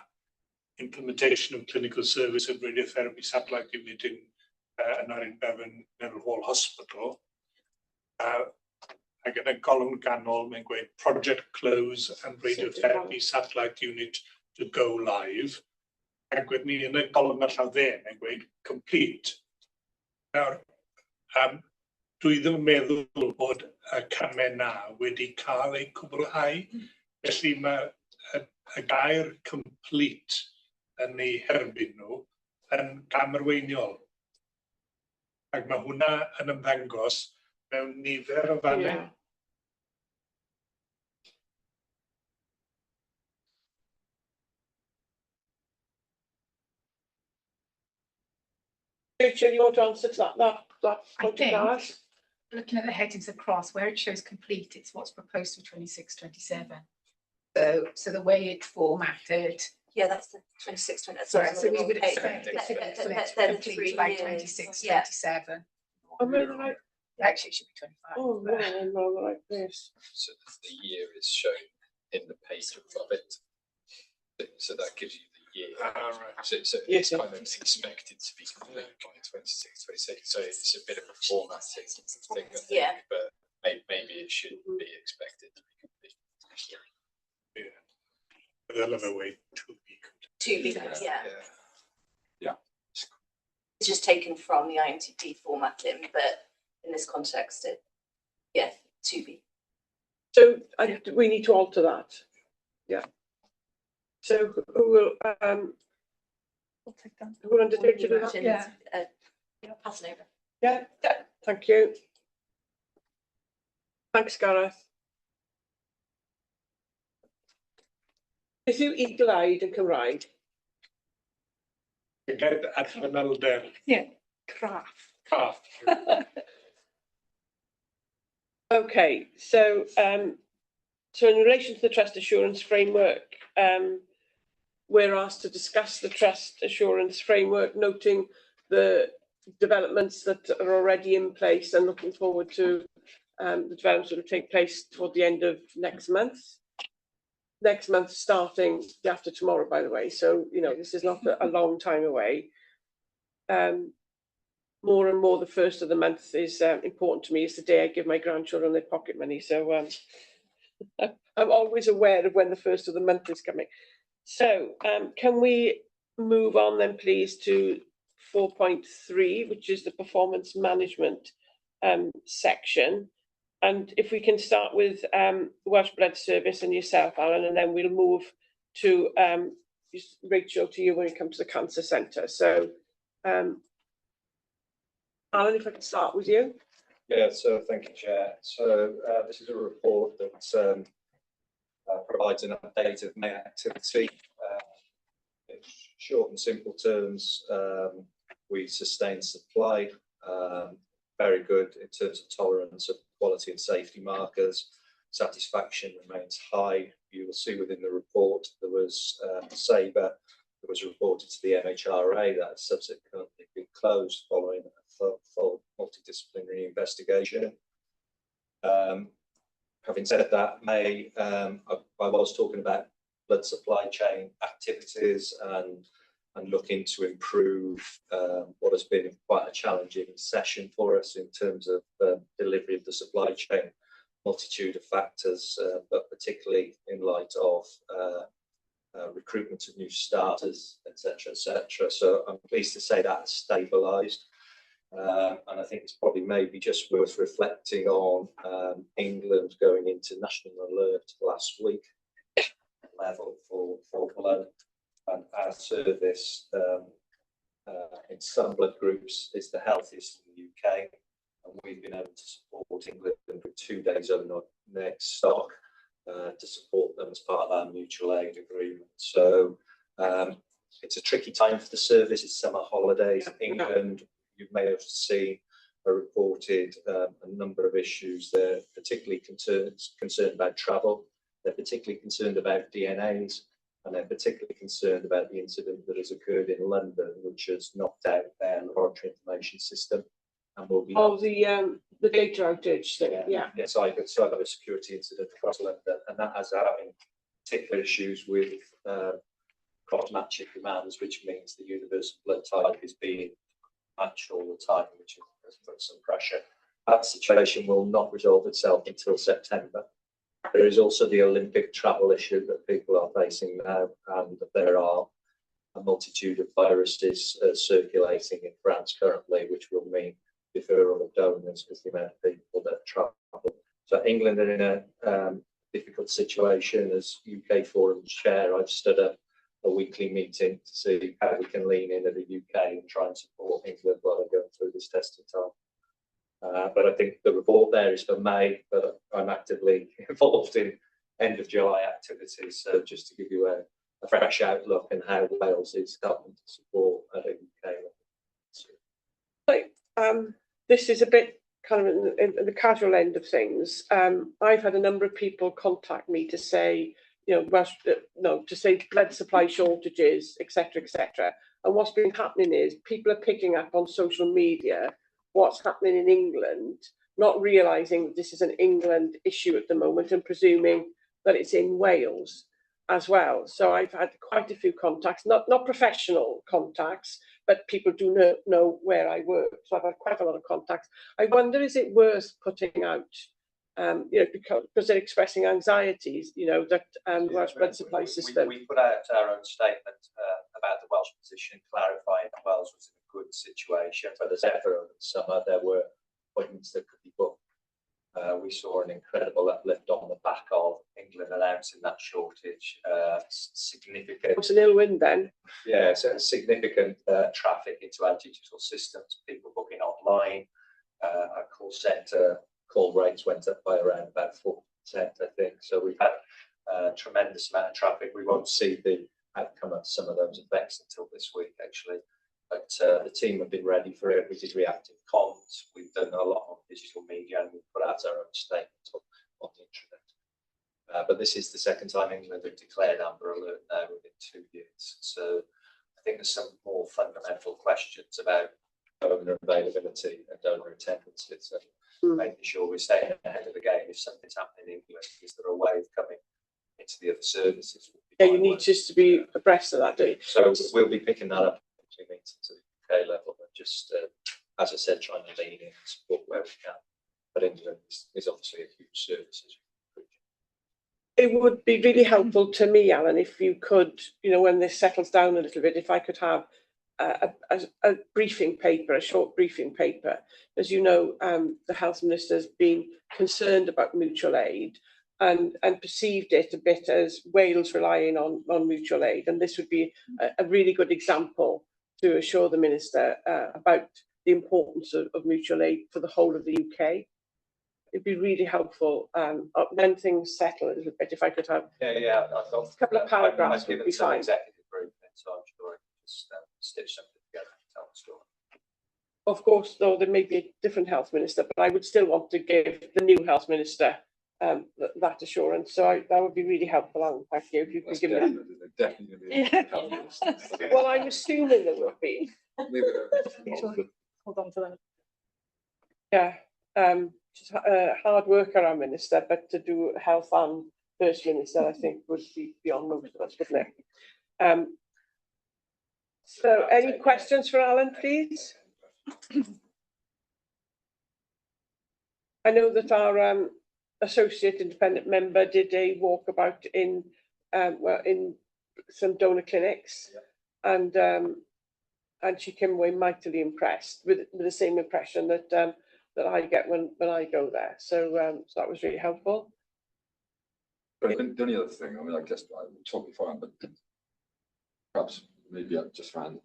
implementation of clinical service of radiotherapy satellite unit in Narin Bevan Mental Hall Hospital. Ac yn y golwg ganol, mae'n gweud project close and radiotherapy satellite unit to go live. Ac wedyn ni yn y golwg ar llaw dde, mae'n gweud complete. Nawr, dwi ddim yn meddwl bod y camau na wedi cael eu cwblhau. Felly mae y gair complete yn ei herbyn nhw yn gamarweiniol. Ac mae hwnna yn ymddangos mewn nifer o fannau. Rachel, you want to answer to that point of ours? Looking at the headings across, where it shows complete, it's what's proposed for 26-27. So the way it's formatted. Yeah, that's the 26, 27. Sorry, so we would expect it to be complete by 26-27. Am I the right? Actually, it should be 25. Oh, no, I'm on the right place. So the year is shown in the page above it. So that gives you the year. Right. So it's kind of expected to be complete by 26, 26. So it's a bit of a formatting thing, I think, yeah. But maybe it should be expected to be complete. Yeah. But they'll have a way to be, yeah. Yeah. It's just taken from the IMTP formatting, but in this context, to be. So we need to alter that. Yeah. So who will undertake to do that? Yeah. Passing over. Yeah. Thank you. Thanks, Gareth. Beth yw eagle-eyed yn Cymraeg? Gair adfanylder. Yeah, craft. Craft. Okay, so so in relation to the trust assurance framework, we're asked to discuss the trust assurance framework, noting the developments that are already in place and looking forward to the developments that will take place toward the end of next month. Next month starting after tomorrow, by the way. So, you know, this is not a long time away. More and more the first of the month is important to me. It's the day I give my grandchildren their pocket money. So I'm always aware of when the first of the month is coming. So can we move on then please to 4.3, which is the performance management section. And if we can start with Welsh Blood Service and yourself, Alan, and then we'll move to Rachel, to you when it comes to the Cancer Centre. So, Alan, if I can start with you. Yeah, so thank you, Chair. So this is a report that provides an update of May activity. In short and simple terms, we sustained supply, very good in terms of tolerance of quality and safety markers. Satisfaction remains high. You will see within the report there was a sabre that was reported to the MHRA that has subsequently been closed following a full multidisciplinary investigation. Having said that, I was talking about blood supply chain activities and looking to improve what has been quite a challenging session for us in terms of delivery of the supply chain, multitude of factors, but particularly in light of recruitment of new starters, etc., etc. So I'm pleased to say that has stabilised. And I think it's probably maybe just worth reflecting on England going into national alert last week level for blood, and our service in some blood groups is the healthiest in the UK, and we've been able to support England with 2 days of next stock to support them as part of our mutual aid agreement. So it's a tricky time for the service. It's summer holidays. England, you may have seen, reported a number of issues. They're particularly concerned about travel. They're particularly concerned about DNAs, and they're particularly concerned about the incident that has occurred in London, which has knocked out their laboratory information system. And will be the data outage thing. Yeah. Cyber security incident across London, and that has having particular issues with cross-matching demands, which means the universal blood type is being matched all the time, which has put some pressure. That situation will not resolve itself until September. There is also the Olympic travel issue that people are facing now, and there are a multitude of viruses circulating in France currently, which will mean deferral of donors because the amount of people that travel. So England are in a difficult situation. As UK Forum Chair, I've stood up a weekly meeting to see how we can lean into the UK and try and support England while they're going through this testing time. But I think the report there is for May, but I'm actively involved in end of July activities. So just to give you a fresh outlook and how Wales is helping to support at a UK level. This is a bit kind of in the casual end of things. I've had a number of people contact me to say, to say blood supply shortages, etc., etc. And what's been happening is people are picking up on social media what's happening in England, not realising that this is an England issue at the moment and presuming that it's in Wales as well. So I've had quite a few contacts, not professional contacts, but people do know where I work. So I've had quite a lot of contacts. I wonder, is it worth putting out, because they're expressing anxieties, that Welsh blood supply system. We put out our own statement about the Welsh position, clarifying that Wales was in a good situation, but as ever over the summer, there were appointments that could be booked. We saw an incredible uplift on the back of England announcing that shortage. Significant. It's an ill wind then. Yeah, so significant traffic into our digital systems, people booking online. Our call centre call rates went up by around about 4%, I think. So we've had a tremendous amount of traffic. We won't see the outcome of some of those effects until this week, actually. But the team have been ready for it. We did reactive comms. We've done a lot of digital media, and we've put out our own statement on the internet. But this is the second time England have declared Amber Alert now within 2 years. So I think there's some more fundamental questions about donor availability and donor attendances, and making sure we're staying ahead of the game. If something's happening in England, is there a way of coming into the other services? Yeah, you need just to be abreast of that, do you? So we'll be picking that up to meetings at the UK level, and just, as I said, trying to lean in and support where we can. But England is obviously a huge service. It would be really helpful to me, Alan, if you could, when this settles down a little bit, if I could have a briefing paper, a short briefing paper. As you know, the Health Minister has been concerned about mutual aid and perceived it a bit as Wales relying on mutual aid. And this would be a really good example to assure the Minister about the importance of mutual aid for the whole of the UK. It'd be really helpful when things settle a little bit, if I could have a couple of paragraphs would be fine. Executive briefing, so I'm sure I can just stitch something together and tell the story. Of course, though, there may be a different health minister, but I would still want to give the new health minister that assurance. So that would be really helpful, Alan. Thank you. If you could give me that. Well, I'm assuming there will be. Hold on to that. Yeah. She's a hard worker, our minister, but to do health and first minister, I think would be beyond most of us, wouldn't it? So any questions for Alan, please? I know that our associate independent member did a walkabout in some donor clinics, and she came away mightily impressed with the same impression that I get when I go there. So so that was really helpful. But the only other thing, I mean, I guess I will talk before, but perhaps maybe I just found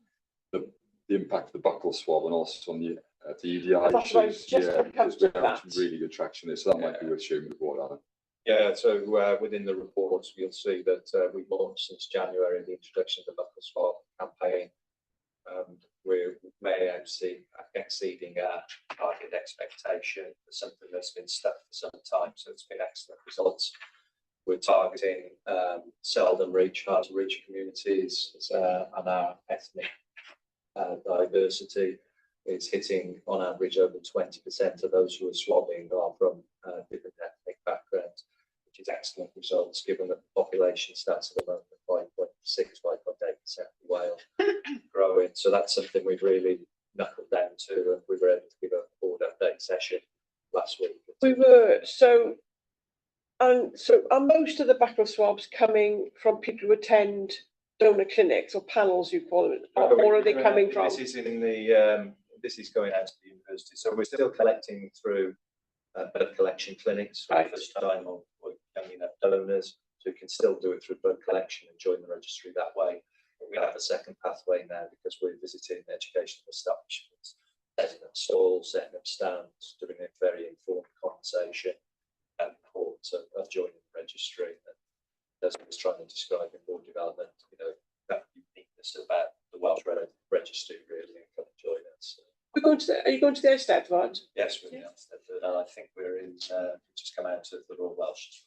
the impact of the buccal swab and also on the EDI issues. Yeah, there's some really good traction there, so that might be worth sharing with the board, Alan. Yeah, so within the reports, you'll see that we've launched since January the introduction of the buccal swab campaign. We're may exceeding our target expectation for something that's been stuck for some time, so it's been excellent results. We're targeting seldom reach, hard to reach communities, and our ethnic diversity is hitting on average over 20% of those who are swabbing are from different ethnic backgrounds, which is excellent results given that the population stats at the moment are 5.6, 5.8% of Wales growing. So that's something we've really knuckled down to, and we were able to give a board update session last week. We were, so are most of the buccal swabs coming from people who attend donor clinics or panels, you call them, or are they coming from? This is in the this is going out to the university, so we're still collecting through blood collection clinics for the first time, or young enough donors, so we can still do it through blood collection and join the registry that way. But we have a second pathway now because we're visiting educational establishments, setting up stalls, setting up stands, doing a very informed conversation and importance of joining the registry. And as I was trying to describe in board development, you know, that uniqueness about the Welsh registry really, and come and join us. Are you going to the Eisteddfod? Yes, we're in the Eisteddfod, and I think we're in just come out of the Royal Welsh.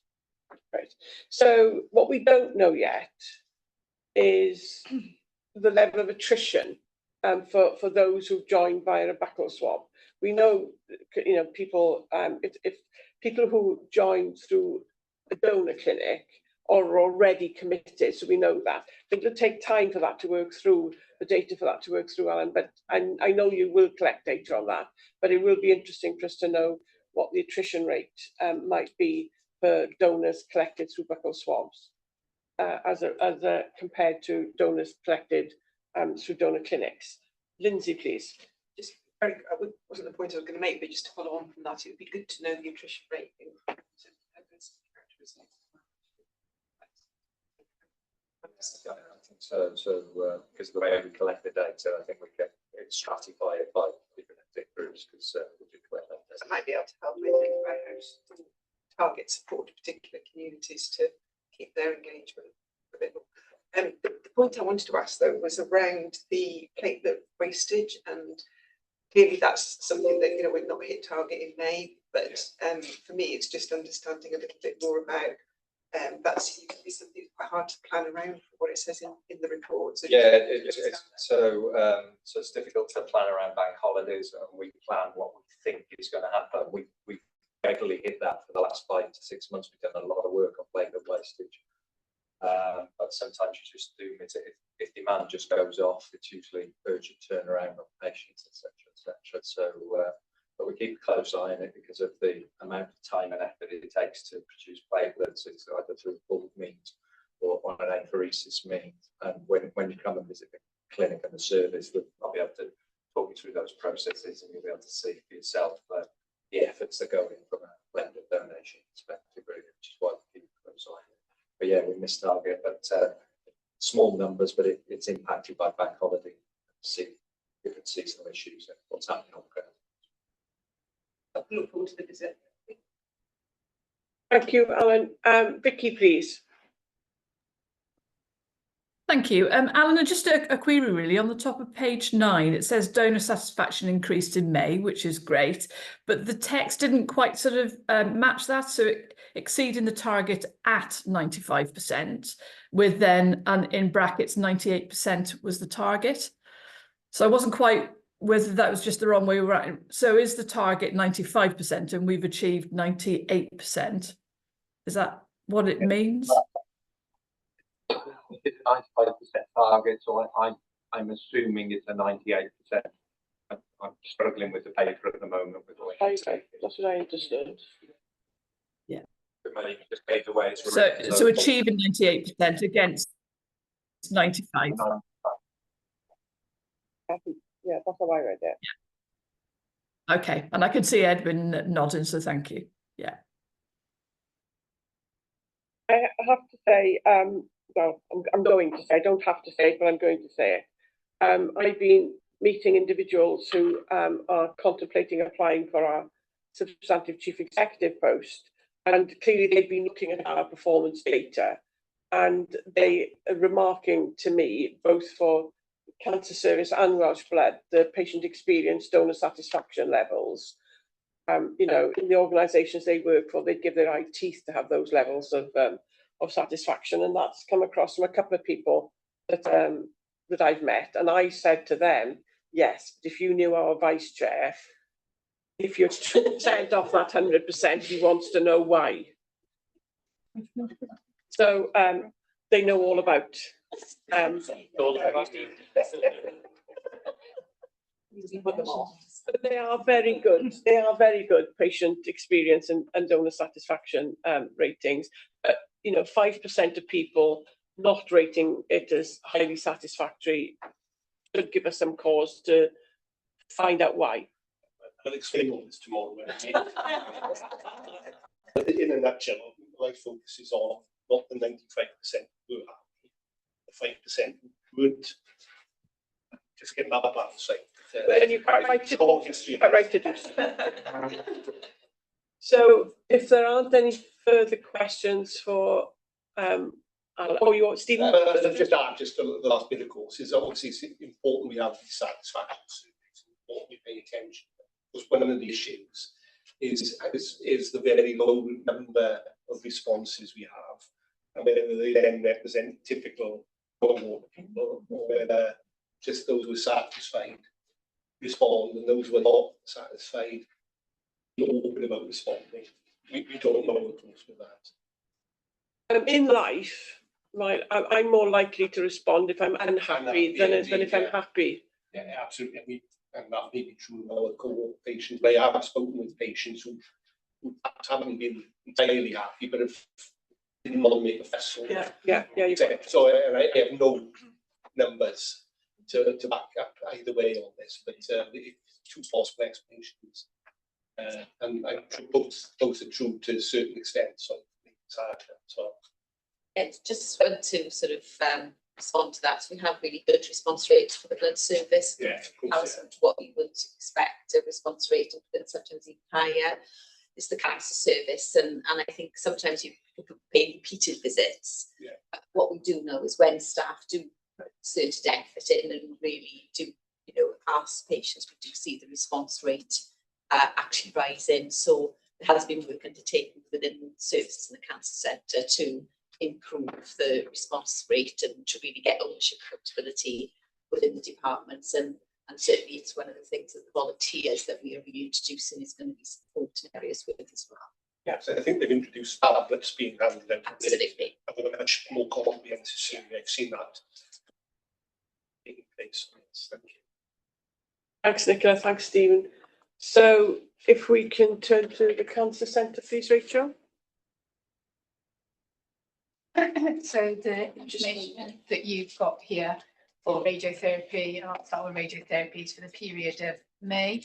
Right. So what we don't know yet is the level of attrition for those who've joined via a buccal swab. We know, you know, people if people who join through a donor clinic are already committed, so we know that. But it'll take time for that to work through, the data for that to work through, Alan. But I know you will collect data on that, but it will be interesting for us to know what the attrition rate might be for donors collected through buccal swabs as compared to donors collected through donor clinics. Lindsay, please. Just wasn't the point I was going to make, but just to follow on from that, it would be good to know the attrition rate in characteristics. I think so. Because of the way we collect the data, I think we can stratify it by different ethnic groups because we do collect that data. I might be able to help me think about how to target support particular communities to keep their engagement a bit more. The point I wanted to ask though was around the platelet wastage, and clearly that's something that, you know, we've not hit target in May, but for me it's just understanding a little bit more about that seems to be something quite hard to plan around for what it says in the report. So yeah, so it's difficult to plan around bank holidays, and we plan what we think is going to happen. We regularly hit that for the last 5 to 6 months. We've done a lot of work on platelet wastage, but sometimes you just do it. If demand just goes off, it's usually urgent turnaround on patients, etc., etc. So, but we keep a close eye on it because of the amount of time and effort it takes to produce platelets. It's either through bulk means or on an apheresis means. And when you come and visit the clinic and the service, I'll be able to talk you through those processes, and you'll be able to see for yourself the efforts that go in from a blended donation perspective, really, which is why we keep close eye. But yeah, we missed target, but small numbers, but it's impacted by bank holiday. You can see some issues and what's happening on the ground. I look forward to the visit. Thank you, Alan. Vicky, please. Thank you. Alan, just a query really. On the top of page 9, it says donor satisfaction increased in May, which is great, but the text didn't quite sort of match that. So exceeding the target at 95%, with then, and in brackets, 98% was the target. So I wasn't quite whether that was just the wrong way around. So is the target 95% and we've achieved 98%? Is that what it means? It's 95% target, so I'm assuming it's a 98%. I'm struggling with the paper at the moment. With the way Okay, that's what I understood. Yeah. Just paper way it's So achieving 98% against 95. Yeah, that's how I read it. Yeah. Okay, and I can see Edwin nodding, so thank you. Yeah. I have to say, well, I'm going to say, I don't have to say it, but I'm going to say it. I've been meeting individuals who are contemplating applying for our substantive chief executive post, and clearly they've been looking at our performance data, and they are remarking to me, both for Cancer Service and Welsh Blood, the patient experience, donor satisfaction levels. You know, in the organisations they work for, they'd give their eye teeth to have those levels of satisfaction, and that's come across from a couple of people that that I've met. And I said to them, yes, but if you knew our vice chair, if you're 2% off that 100%, he wants to know why. So they know all about. But they are very good. They are very good patient experience and donor satisfaction ratings. You know, 5% of people not rating it as highly satisfactory should give us some cause to find out why. I'll explain all this tomorrow. But in a nutshell, my focus is on not the 95% who are happy, the 5% who weren't. Just get another part of the site. And you're quite right to do so. So if there aren't any further questions for or you want Stephen? Just the last bit, of course, is obviously it's important we have the satisfaction. It's important we pay attention. Because one of the issues is the very low number of responses we have, and whether they then represent typical water people, or whether just those who are satisfied respond and those who are not satisfied open about responding. We don't know, of course, with that. In life, right, I'm more likely to respond if I'm unhappy than if I'm happy. Yeah, absolutely. And that may be true of our cohort patients. But I have spoken with patients who haven't been entirely happy, but have didn't want to make a fuss. Yeah. So I have no numbers to back up either way on this, but it's two possible explanations. And both are true to a certain extent. So it's hard. So it's just want to sort of respond to that. So we have really good response rates for the blood service. Yeah, what you would expect a response rate, and sometimes even higher. Is the cancer service, and I think sometimes you pay repeated visits. Yeah. But what we do know is when staff do put certain effort in and really do, ask patients, we do see the response rate actually rising. So there has been work undertaken within the services in the cancer centre to improve the response rate and to really get ownership and accountability within the departments. And certainly it's one of the things that the volunteers that we are really introducing is going to be supporting areas with as well. Yeah, so I think they've introduced tablets being handed out. Absolutely. I think a much more comprehensive soon. I've seen that taking place. Thank you. Thanks, Nicola. Thanks, Stephen. So if we can turn to the cancer centre, please, Rachel. So the information that you've got here for radiotherapy. I'll start with radiotherapies for the period of May.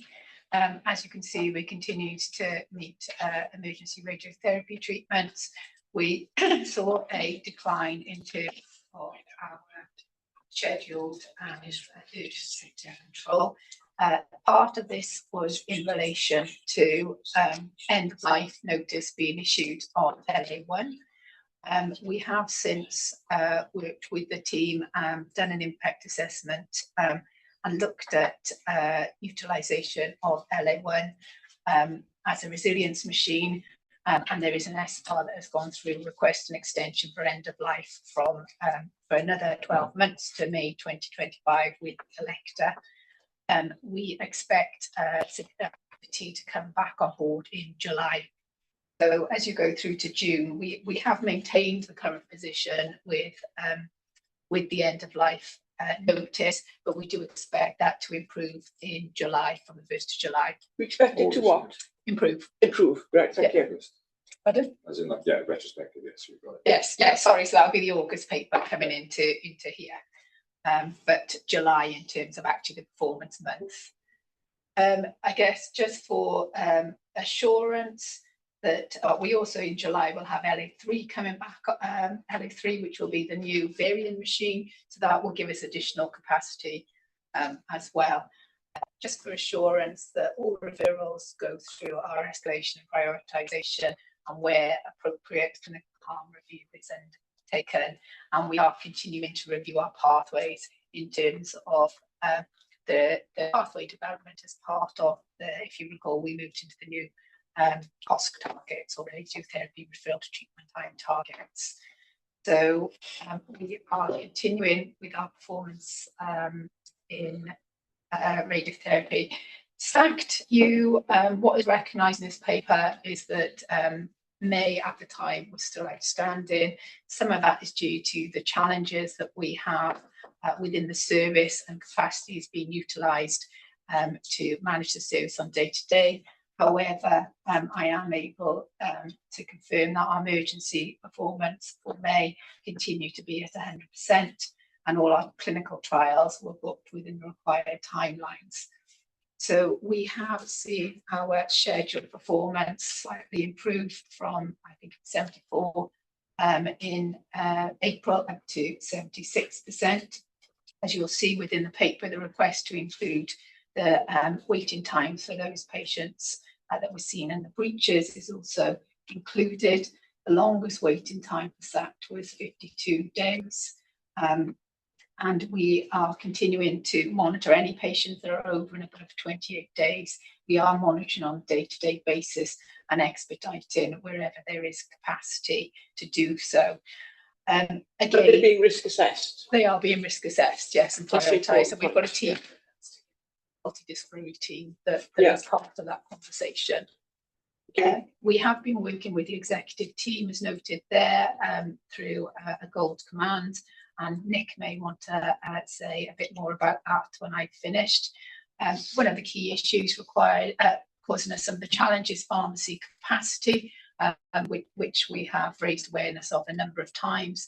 As you can see, we continued to meet emergency radiotherapy treatments. We saw a decline in terms of our scheduled and urgent control. Part of this was in relation to end of life notice being issued on LA1. We have since worked with the team, done an impact assessment and looked at utilisation of LA1 as a resilience machine. And there is an SPAR that has gone through request an extension for end of life from for another 12 months to May 2025 with collector. We expect activity to come back on board in July. So as you go through to June, we have maintained the current position with the end of life notice, but we do expect that to improve in July, from the 1st of July. We expect it to what? Improve. Improve, right, thank you. Pardon? As in, like, yeah, retrospective, yes, we've got it. Yes, yeah, sorry, so that'll be the August paper coming into here. But July in terms of actually the performance month. I guess just for assurance that we also in July will have LA3 coming back, LA3, which will be the new variant machine. So that will give us additional capacity as well. Just for assurance that all referrals go through our escalation and prioritisation, and where appropriate clinical harm review is taken. And we are continuing to review our pathways in terms of the pathway development as part of the, if you recall, we moved into the new COSC targets, or radiotherapy referral to treatment time targets. So we are continuing with our performance in radiotherapy. In fact, what is recognised in this paper is that May at the time was still outstanding. Some of that is due to the challenges that we have within the service, and capacity is being utilised to manage the service on day-to-day. However, I am able to confirm that our emergency performance for May continue to be at 100%, and all our clinical trials were booked within the required timelines. So we have seen our scheduled performance slightly improve from, I think, 74 in April up to 76%. As you'll see within the paper, the request to include the waiting times for those patients that were seen in the breaches is also included. The longest waiting time for SACT was 52 days. And we are continuing to monitor any patients that are over and above 28 days. We are monitoring on a day-to-day basis and expediting wherever there is capacity to do so. Again, are they being risk assessed? They are being risk assessed, yes, and prioritised. So we've got a team, multidisciplinary team that is part of that conversation. We have been working with the executive team, as noted there, through a gold command. And Nick may want to say a bit more about that when I've finished. One of the key issues causing us some of the challenges, pharmacy capacity, which we have raised awareness of a number of times.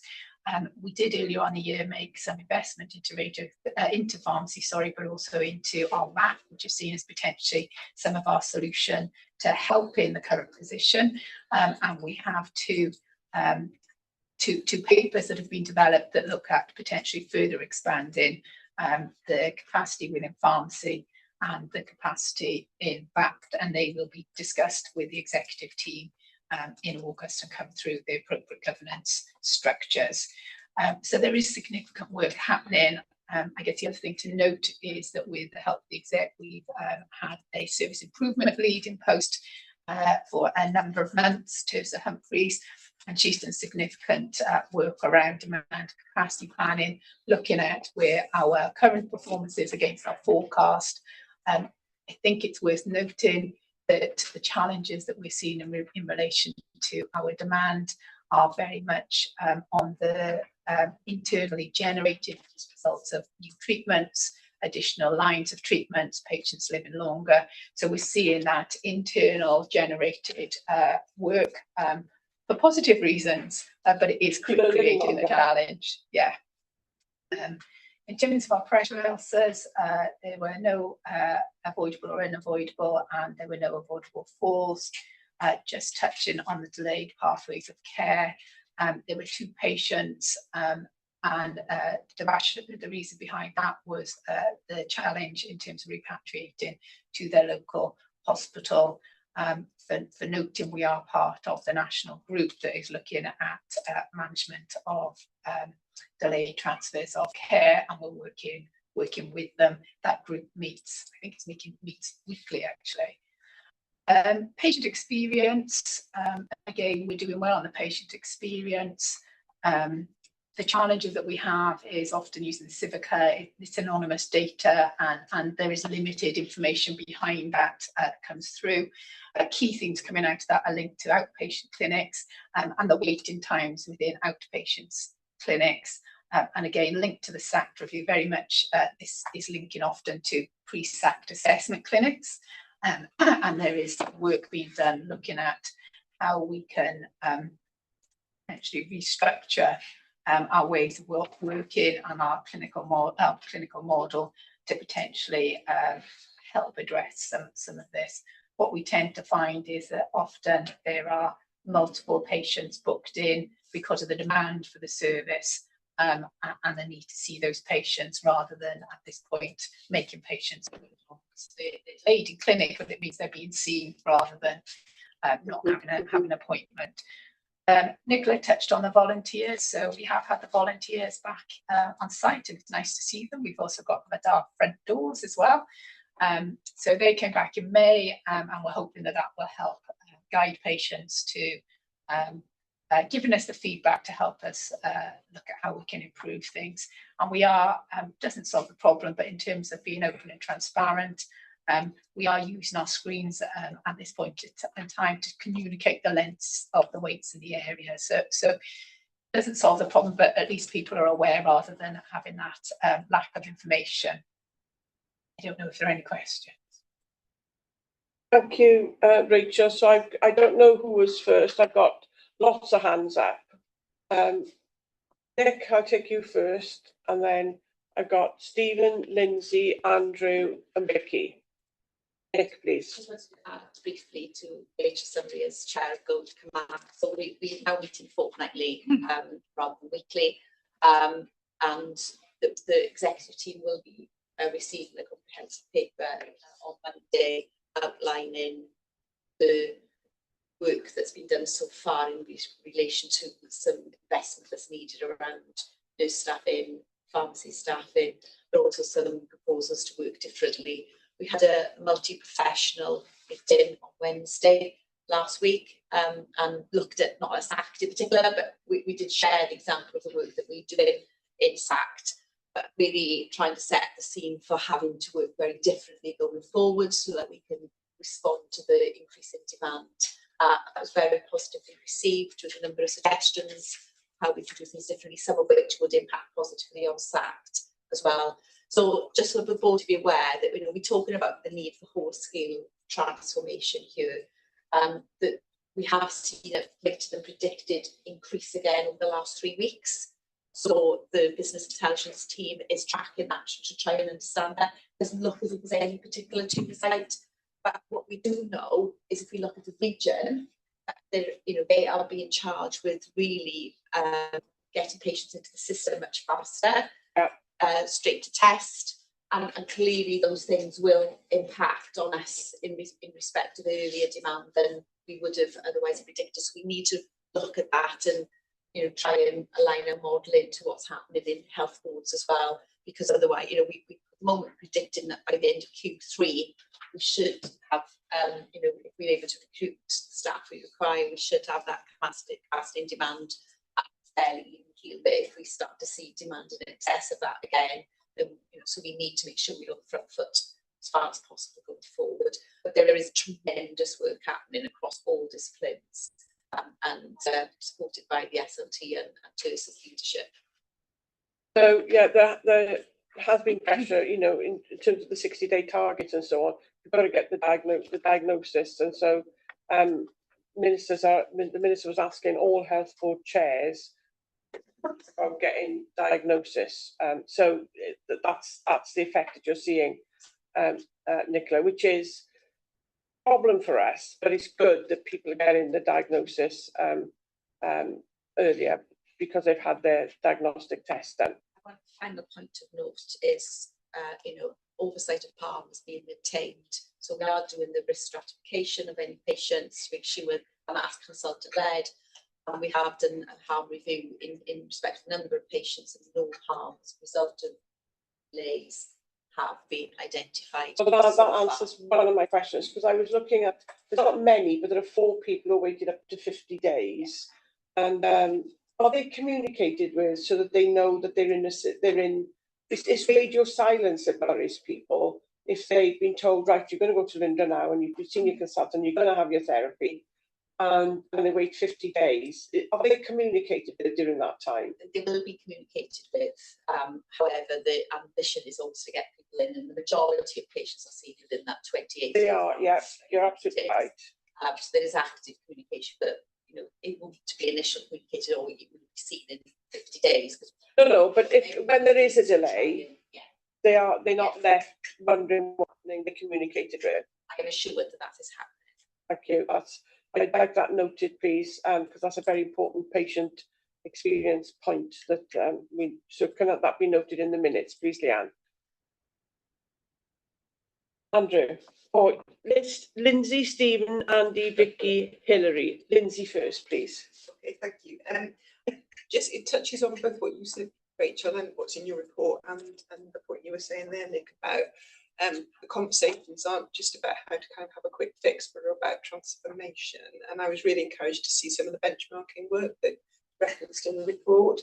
We did earlier on in the year make some investment into pharmacy, but also into our MAP, which is seen as potentially some of our solution to help in the current position. And we have two papers that have been developed that look at potentially further expanding the capacity within pharmacy and the capacity in BACT, and they will be discussed with the executive team in August and come through the appropriate governance structures. So there is significant work happening. I guess the other thing to note is that with the help of the exec, we've had a service improvement lead in post for a number of months, Tersa Humphreys, and she's done significant work around demand capacity planning, looking at where our current performance is against our forecast. I think it's worth noting that the challenges that we're seeing in relation to our demand are very much on the internally generated results of new treatments, additional lines of treatments, patients living longer. So we're seeing that internal generated work for positive reasons, but it is creating a challenge. Yeah. In terms of our pressure ulcers, there were no avoidable or unavoidable, and there were no avoidable falls. Just touching on the delayed pathways of care, there were 2 patients, and the reason behind that was the challenge in terms of repatriating to their local hospital. For noting, we are part of the national group that is looking at management of delayed transfers of care, and we're working with them. That group meets, I think it's meets weekly actually. Patient experience, again, we're doing well on the patient experience. The challenges that we have is often using Civica, it's anonymous data, and there is limited information behind that comes through. Key things coming out of that are linked to outpatient clinics and the waiting times within outpatient clinics. And again, linked to the SACT review, very much this is linking often to pre-SACT assessment clinics. And there is work being done looking at how we can actually restructure our ways of working and our clinical model to potentially help address some of this. What we tend to find is that often there are multiple patients booked in because of the demand for the service and the need to see those patients rather than at this point making patients delayed in clinic, but it means they're being seen rather than not having an appointment. Nicola touched on the volunteers, so we have had the volunteers back on site, and it's nice to see them. We've also got them at our front doors as well. So they came back in May, and we're hoping that will help guide patients to giving us the feedback to help us look at how we can improve things. And we are, doesn't solve the problem, but in terms of being open and transparent, we are using our screens at this point in time to communicate the lengths of the waits in the area. So it doesn't solve the problem, but at least people are aware rather than having that lack of information. I don't know if there are any questions. Thank you, Rachel. So I don't know who was first. I've got lots of hands up. Nick, I'll take you first, and then I've got Stephen, Lindsay, Andrew, and Vicky. Nick, please. I just wanted to add briefly to Rachel summary as chair of Gold Command. So we now meeting fortnightly rather than weekly, and the executive team will be receiving a comprehensive paper on Monday outlining the work that's been done so far in relation to some investment that's needed around nurse staffing, pharmacy staffing, but also some proposals to work differently. We had a multi-professional meeting on Wednesday last week and looked at not a SACT in particular, but we did share the example of the work that we do in SACT, but really trying to set the scene for having to work very differently going forward so that we can respond to the increase in demand. That was very positively received with a number of suggestions how we could do things differently, some of which would impact positively on SACT as well. So just for the board to be aware that we're talking about the need for whole scale transformation here, that we have seen a greater than predicted increase again over the last 3 weeks. So the business intelligence team is tracking that to try and understand that. Doesn't look as if there's any particular to the site, but what we do know is if we look at the region, they are being charged with really getting patients into the system much faster. Straight to test, and clearly those things will impact on us in respect of earlier demand than we would have otherwise predicted. So we need to look at that and try and align our model into what's happening in health boards as well, because otherwise we at the moment predicting that by the end of Q3 we should have if we're able to recruit the staff we require, we should have that capacity and demand at fairly even keel. But if we start to see demand in excess of that again, then so we need to make sure we're on the front foot as far as possible going forward. But there is tremendous work happening across all disciplines and supported by the SLT and TERS's leadership. So yeah, there has been pressure, in terms of the 60-day targets and so on. We've got to get the diagnosis, and so the minister was asking all health board chairs from getting diagnosis. So that's the effect that you're seeing, Nicola, which is a problem for us, but it's good that people are getting the diagnosis earlier because they've had their diagnostic test done. One final point of note is, oversight of PALMs being maintained. So we are doing the risk stratification of any patients, make sure we're mass consultant led, and we have done a harm review in respect of number of patients and no harms as a result of delays have been identified. So that answers one of my questions, because I was looking at, there's not many, but there are 4 people who waited up to 50 days. And are they communicated with so that they know that it's radio silence that worries people. If they've been told, right, you're going to go to Velindre now and you've seen your consultant, you're going to have your therapy, and they wait 50 days, are they communicated with during that time? They will be communicated with. However, the ambition is always to get people in, and the majority of patients are seen within that 28 days. They are, yes, you're absolutely right. So there is active communication, but it won't be initial communicated or it will be seen in 50 days. No, but when there is a delay, they're not left wondering what thing they communicated with. I am assured that is happening. Thank you. I'd like that noted, please, because that's a very important patient experience point that so can that be noted in the minutes, please, Leanne? Andrew. Oh, Lindsay, Stephen, Andy, Vicky, Hilary. Lindsay first, please. Okay, thank you. Just it touches on both what you said, Rachel, and what's in your report, and the point you were saying there, Nick, about the conversations aren't just about how to kind of have a quick fix, but about transformation. And I was really encouraged to see some of the benchmarking work that referenced in the report.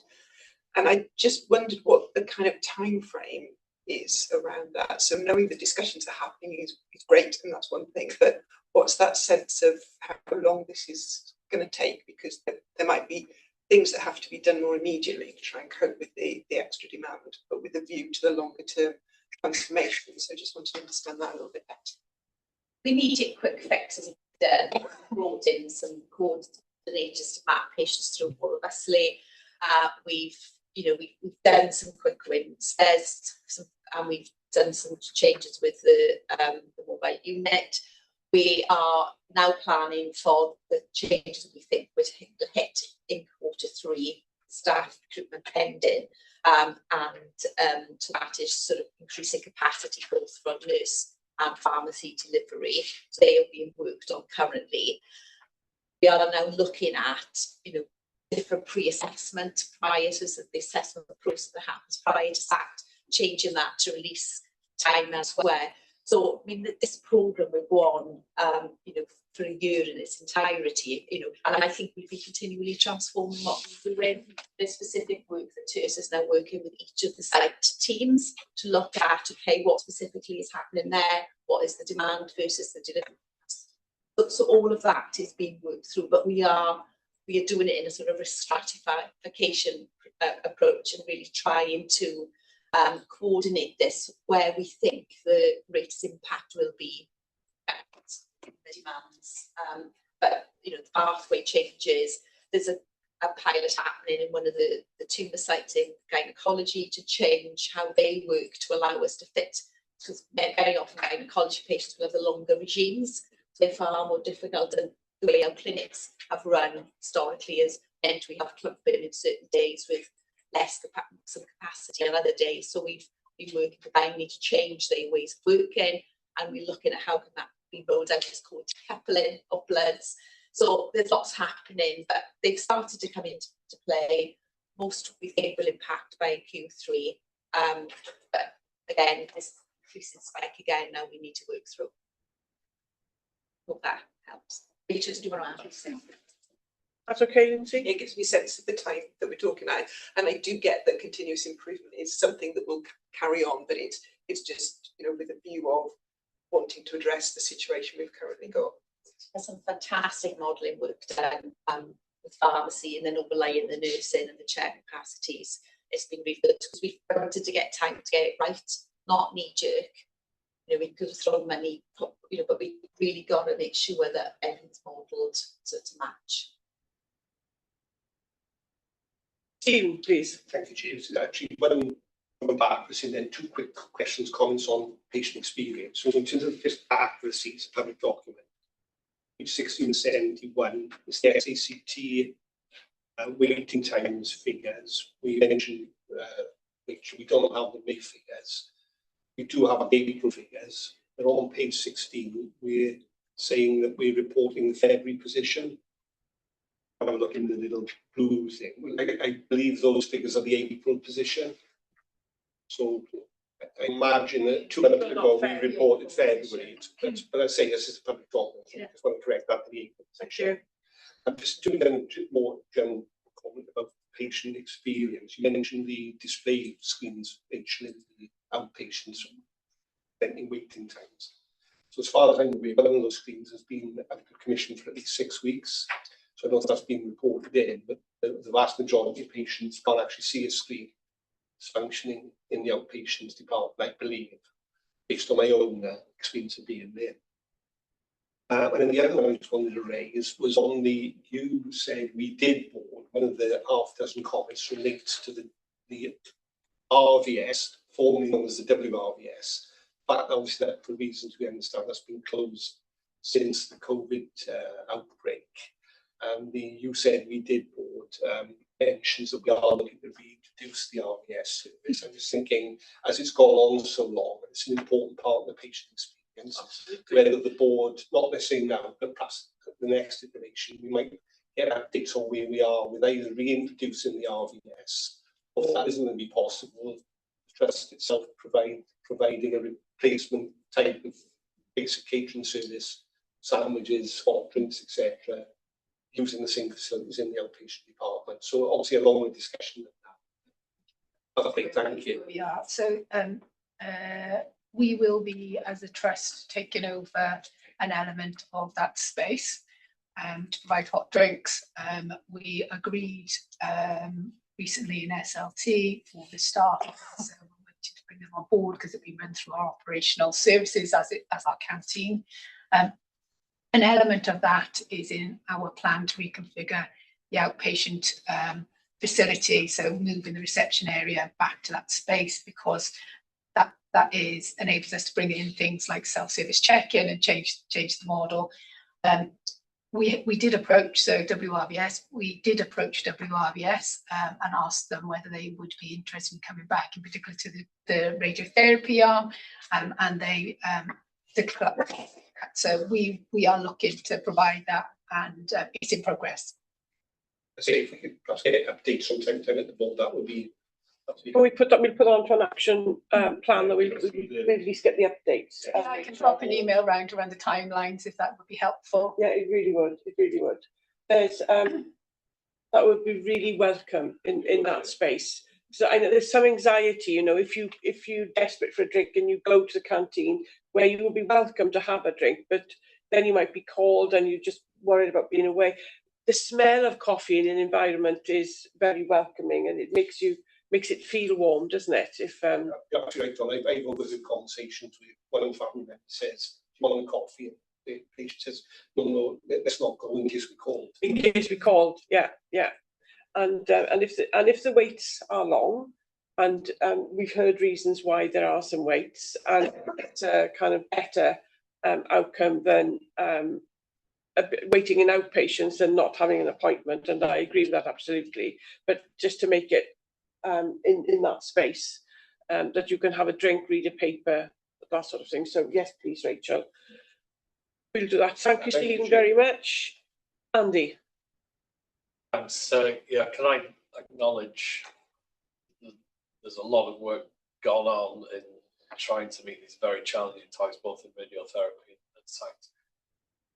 And I just wondered what the kind of time frame is around that. So knowing the discussions are happening is great, and that's one thing. But what's that sense of how long this is going to take? Because there might be things that have to be done more immediately to try and cope with the extra demand, but with a view to the longer term transformation. So I just wanted to understand that a little bit better. The immediate quick fixes brought in some coordinators to map patients through robustly. We've done some quick wins. And we've done some changes with the mobile unit. We are now planning for the changes we think would hit in Q3, staff recruitment pending, and so that is sort of increasing capacity both for nurse and pharmacy delivery. So they are being worked on currently. We are now looking at different pre-assessment prior to the assessment process that happens prior to that, changing that to release time elsewhere. So I mean this programme will go on for a year in its entirety, and I think we'll be continually transforming what we're doing. There's specific work that TERS is now working with each of the site teams to look at, okay, what specifically is happening there, what is the demand versus the delivery. So all of that is being worked through, but we are doing it in a sort of risk stratification approach and really trying to coordinate this where we think the greatest impact will be the demands. But the pathway changes. There's a pilot happening in one of the tumour sites in gynecology to change how they work to allow us to fit, because very often gynecology patients will have the longer regimes. So they're far more difficult, and the way our clinics have run historically has meant we have clumping in certain days with some capacity on other days. So we've been working with gynae to change their ways of working, and we're looking at how can that be rolled out as called decoupling of bloods. So there's lots happening, but they've started to come into play. Most we think will impact by Q3. But again, this increasing spike again now we need to work through. Hope that helps. Rachel, do you want to add something? That's okay, Lindsay? It gives me a sense of the time that we're talking about, and I do get that continuous improvement is something that will carry on, but it's just with a view of wanting to address the situation we've currently got. There's some fantastic modelling work done with pharmacy and then overlaying the nursing and the chair capacities. It's been reviewed because we wanted to get time to get it right, not knee jerk. We could have thrown money, but we really got to make sure that everything's modelled to match. Stephen, please. Thank you, James. Actually, when I'm coming back, we're seeing then two quick questions, comments on patient experience. So in terms of just accuracy, it's a public document. Page 1671, it's the SACT waiting times figures. We mentioned which we don't have the May figures. We do have April figures. They're on page 16. We're saying that we're reporting the February position. Have a look in the little blue thing. I believe those figures are the April position. So I imagine that 2 months ago we reported February, but I say this is a public document. So I just want to correct that to the April position. I'm just doing a more general comment about patient experience. You mentioned the display screens mentioning the outpatients preventing waiting times. So as far as I'm aware, one of those screens has been at the commission for at least 6 weeks. So I don't know if that's been reported in, but the vast majority of patients can't actually see a screen. It's functioning in the outpatients department, I believe, based on my own experience of being there. And then the other one I just wanted to raise was on the, you said we did board, one of the half dozen comments relates to the RVS, formerly known as the WRVS. But obviously that, for reasons we understand, that's been closed since the COVID outbreak. And you said we did board mentions that we are looking to reintroduce the RVS service. I'm just thinking, as it's gone on so long, it's an important part of the patient experience. Absolutely. Whether the board, not necessarily now, but perhaps the next iteration, we might get updates on where we are with either reintroducing the RVS, or if that isn't going to be possible, the trust itself providing a replacement type of basic catering service, sandwiches, hot drinks, etc., using the same facilities in the outpatient department. So obviously a longer discussion than that. Okay, thank you. We are. So we will be, as a trust, taking over an element of that space to provide hot drinks. We agreed recently in SLT for the staff, so we wanted to bring them on board because it'll be run through our operational services as our canteen. An element of that is in our plan to reconfigure the outpatient facility, so moving the reception area back to that space, because that enables us to bring in things like self-service check-in and change the model. We did approach WRVS and asked them whether they would be interested in coming back, in particular to the radiotherapy arm, and they declared. So we are looking to provide that, and it's in progress. So if we could perhaps get updates sometime at the board, that would be. We'll put on to an action plan that we'll at least get the updates. I can drop an email around the timelines if that would be helpful. Yeah, it really would. It really would. There's that would be really welcome in that space. So I know there's some anxiety, you know, if you're desperate for a drink and you go to the canteen where you will be welcome to have a drink, but then you might be called and you're just worried about being away. The smell of coffee in an environment is very welcoming, and it makes it feel warm, doesn't it? If You're absolutely right, John. I've overheard conversations with one of the family members says, "Do you want a coffee?" And the patient says, "No, let's not go in case we called." In case we called, yeah. And if the waits are long, and we've heard reasons why there are some waits, and it's a kind of better outcome than waiting in outpatients and not having an appointment, and I agree with that absolutely. But just to make it in that space, that you can have a drink, read a paper, that sort of thing. So yes, please, Rachel. We'll do that. Thank you, Stephen, very much. Andy. So yeah, can I acknowledge there's a lot of work gone on in trying to meet these very challenging times, both in radiotherapy and site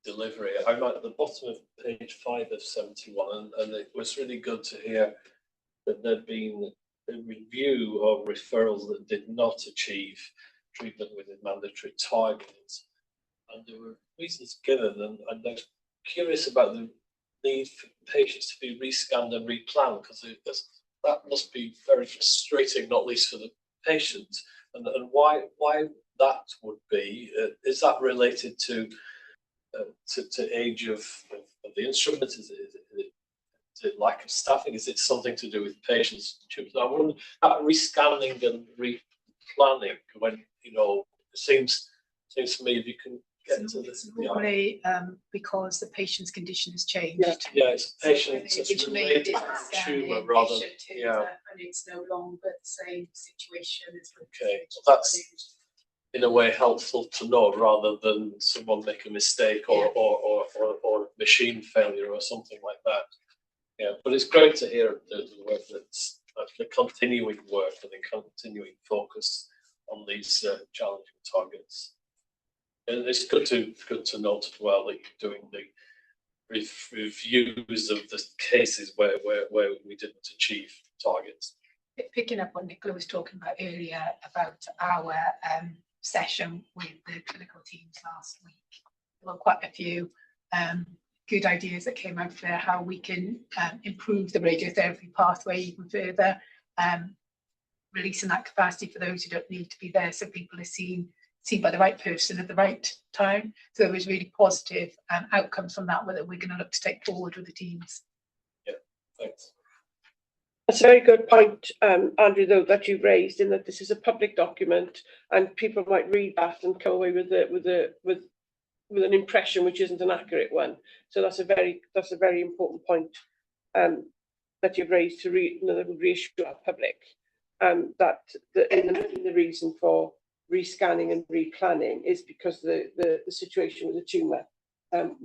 delivery. I'm at the bottom of page 5 of 71, and it was really good to hear that there'd been a review of referrals that did not achieve treatment within mandatory targets, and there were reasons given, and I'm curious about the need for patients to be rescanned and replan, because that must be very frustrating, not least for the patient, and why that would be. Is that related to age of the instrument? Is it Is it lack of staffing? Is it something to do with patients? I wonder that rescanning and replanning when, you know, it seems to me if you can get to this. Normally, because the patient's condition has changed. Yeah, it's a patient, So it's originally related it was tumour rather, yeah. And it's no longer the same situation as. Okay, well, that's in a way helpful to know rather than someone make a mistake or machine failure or something like that. Yeah, but it's great to hear the work that's the continuing work and the continuing focus on these challenging targets. And it's good to note as well that you're doing the reviews of the cases where we didn't achieve targets. Picking up what Nicola was talking about earlier about our session with the clinical teams last week, there were quite a few good ideas that came out there how we can improve the radiotherapy pathway even further, releasing that capacity for those who don't need to be there, so people are seen by the right person at the right time. So there was really positive outcomes from that that we're going to look to take forward with the teams. Yeah, thanks. That's a very good point, Andrew, though, that you've raised, in that this is a public document and people might read that and come away with an impression which isn't an accurate one. So that's a very important point that you've raised to reassure our public that the reason for rescanning and replanning is because the situation with the tumour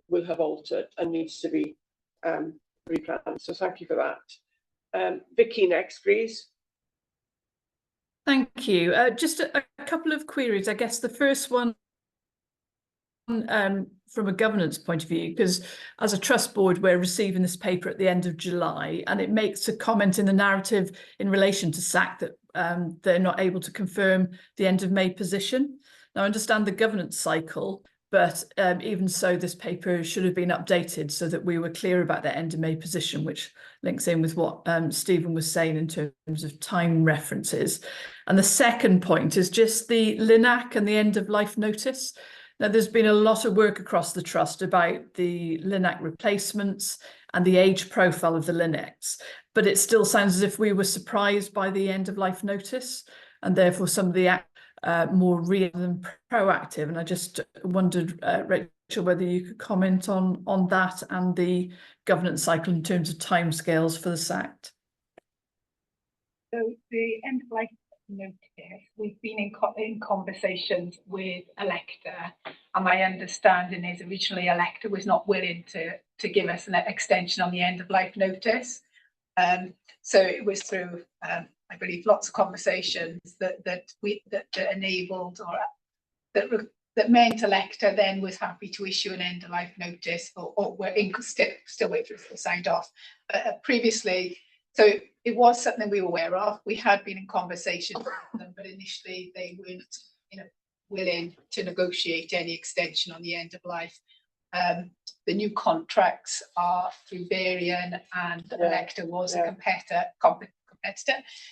will have altered and needs to be replanned. So thank you for that. Vicky, next, please. Thank you. Just a couple of queries. I guess the first one from a governance point of view, because as a trust board, we're receiving this paper at the end of July, and it makes a comment in the narrative in relation to SAC that they're not able to confirm the end of May position. Now, I understand the governance cycle, but even so, this paper should have been updated so that we were clear about the end of May position, which links in with what Stephen was saying in terms of time references. And the second point is just the LINAC and the end of life notice. Now, there's been a lot of work across the trust about the LINAC replacements and the age profile of the LINACs, but it still sounds as if we were surprised by the end of life notice, and therefore some of the more real than proactive. And I just wondered, Rachel, whether you could comment on that and the governance cycle in terms of timescales for the SACT. So the end of life notice, we've been in conversations with Electa, and my understanding is originally Electa was not willing to give us an extension on the end of life notice. So it was through I believe lots of conversations that enabled or that meant Electa then was happy to issue an end of life notice, or we're still waiting for it signed off. Previously, so it was something we were aware of. We had been in conversation with them, but initially they weren't, willing to negotiate any extension on the end of life. The new contracts are through Varian, and Electa was a competitor.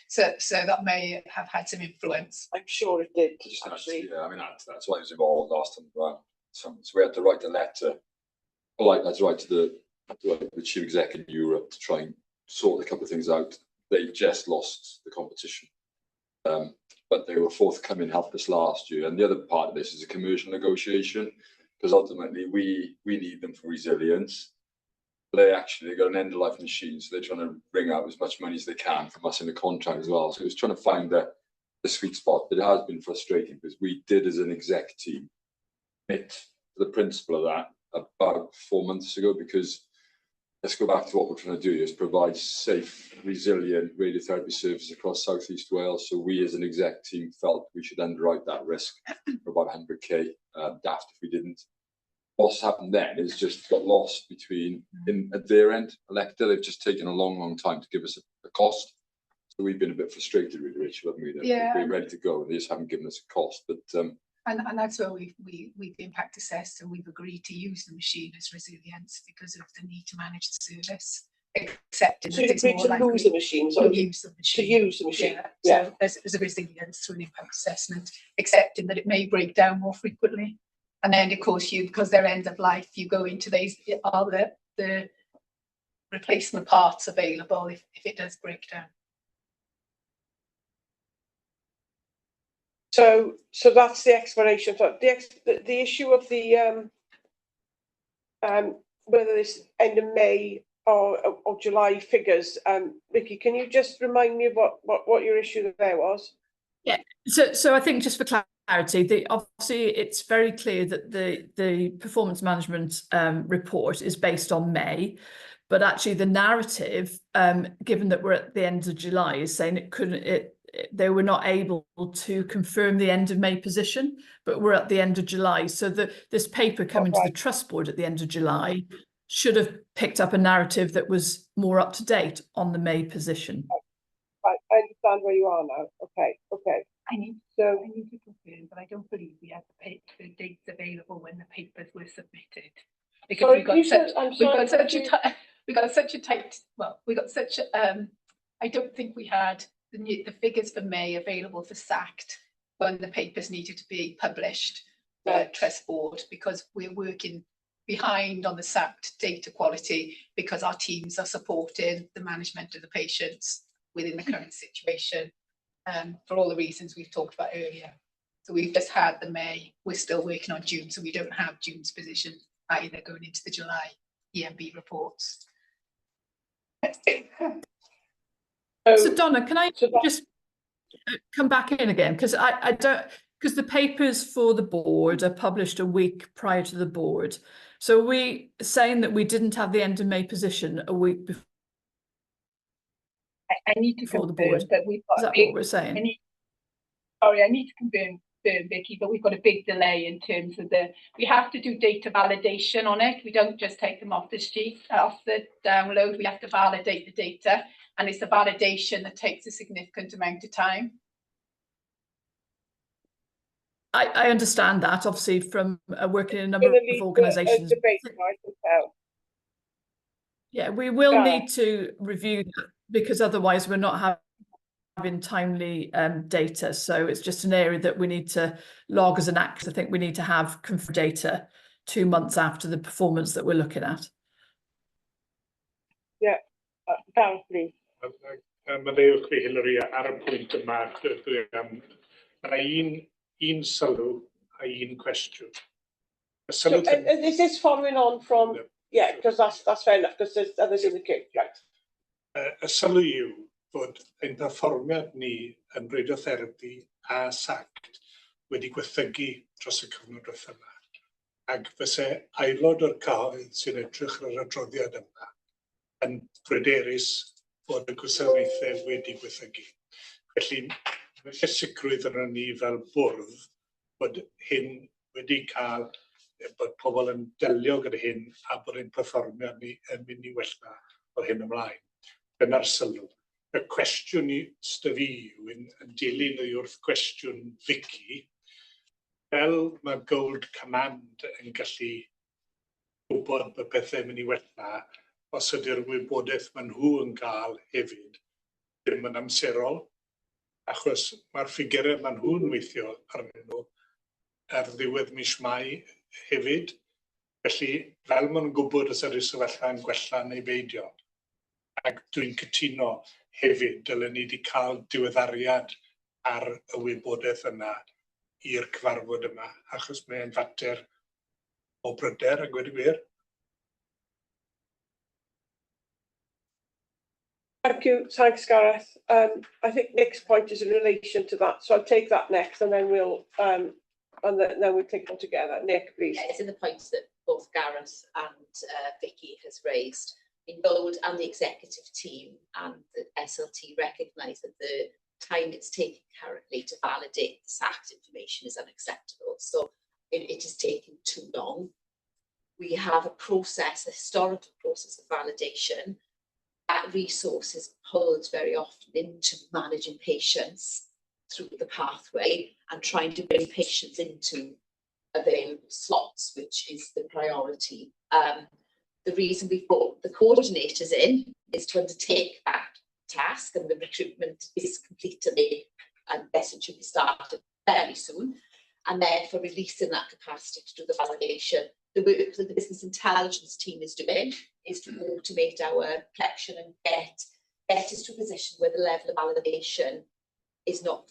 So that may have had some influence. I'm sure it did. Actually, yeah, I mean that's why it was involved last time around. So we had to write a letter, polite letter, right to the chief exec in Europe to try and sort a couple of things out. They just lost the competition, but they were forthcoming, helped us last year. And the other part of this is a commercial negotiation, because ultimately we need them for resilience. They got an end of life machine, so they're trying to wring out as much money as they can from us in the contract as well. So it was trying to find the sweet spot, but it has been frustrating because we did, as an exec team, admit to the principle of that about 4 months ago, because let's go back to what we're trying to do, is provide safe, resilient radiotherapy services across South East Wales. So we as an exec team felt we should underwrite that risk for about 100k, daft if we didn't. What's happened then is just got lost at their end. Electa, they've just taken a long time to give us a cost. So we've been a bit frustrated with Rachel, haven't we? Yeah. We're ready to go. They just haven't given us a cost. But and that's where we've impact assessed, and we've agreed to use the machine as resilience because of the need to manage the service. Accepting So that it's more likely use the machine, to use the machine. To use the machine. Yeah. So there's a resilience through an impact assessment, accepting that it may break down more frequently. And then, of course, because they're end of life, you go into these are the replacement parts available if it does break down. So that's the explanation. So the issue of the whether this end of May or July figures, Vicky, can you just remind me of what your issue there was? Yeah, so I think just for clarity, obviously it's very clear that the performance management report is based on May, but actually the narrative, given that we're at the end of July, is saying they were not able to confirm the end of May position, but we're at the end of July. So this paper coming to the Trust Board at the end of July should have picked up a narrative that was more up to date on the May position. Right, I understand where you are now. Okay. I need to confirm, but I don't believe we had the dates available when the papers were submitted. Because Sorry, we got such a tight, I don't think we had the figures for May available for SACT when the papers needed to be published for Trust Board, because we're working behind on the SACT data quality because our teams are supporting the management of the patients within the current situation, for all the reasons we've talked about earlier. So we've just had the May, we're still working on June, so we don't have June's position either going into the July EMB reports. So Donna, can I just come back in again? Because I don't, because the papers for the board are published a week prior to the board. So are we saying that we didn't have the end of May position a week before? I need to confirm the board that we've got. Is that what we're saying? I need to confirm, Vicky, but we've got a big delay in terms of we have to do data validation on it. We don't just take them off the sheet, off the download. We have to validate the data, and it's the validation that takes a significant amount of time. I understand that, obviously, from working in a number of organisations. Yeah, we will need to review that, because otherwise we're not having timely data. So it's just an area that we need to log as an act. I think we need to have confirmed data 2 months after the performance that we're looking at. Yeah, Gareth, please. Maddeuwch fi Hilary ar y pwynt yma. Mae un sylw a un cwestiwn. So, is this following on from? Yeah, because that's fair enough, because there's others in the queue. Right. Y sylw yw bod ein perfformiad ni yn radiotherapi a SACT wedi gwerthygu dros y cyfnod diwethaf yma. Ac fyse aelod o'r cyhoedd sy'n edrych ar yr adroddiad yma yn bryderus bod y gwasanaethau wedi gwerthygu. Felly, mae sicrwydd arno ni fel bwrdd bod hyn wedi cael, bod pobl yn delio gyda hyn a bod ein perfformiad ni yn mynd i wella o hyn ymlaen. Dyna'r sylw. Y cwestiwn sydd fi yw yn dilyn i wrth cwestiwn Vicky, fel mae Gold Command yn gallu gwybod bod pethau'n mynd i wella, os ydy'r wybodaeth maen nhw yn cael hefyd ddim yn amserol, achos mae'r ffigurau maen nhw'n weithio arnyn nhw ar ddiwedd mis Mai hefyd. Felly, fel maen nhw'n gwybod os ydy'r sefyllfa'n gwella neu beidio. Ac dwi'n cytuno hefyd, dylen ni wedi cael diweddariad ar y wybodaeth yna i'r cyfarfod yma, achos mae'n fater o bryder a gweud y gwir. Thank you, thanks, Gareth. I think Nick's point is in relation to that, so I'll take that next, and then we'll then we'll take them together. Nick, please. Yeah, it's in the points that both Gareth and Vicky has raised. In Gold and the executive team and the SLT recognise that the time it's taking currently to validate the SACT information is unacceptable. So it is taking too long. We have a process, a historical process of validation. That resource is pulled very often into managing patients through the pathway and trying to bring patients into available slots, which is the priority. The reason we brought the coordinators in is to undertake that task, and the recruitment is complete today, and this should be started fairly soon. and therefore releasing that capacity to do the validation. The work that the business intelligence team is doing is to automate our collection and get us to a position where the level of validation is not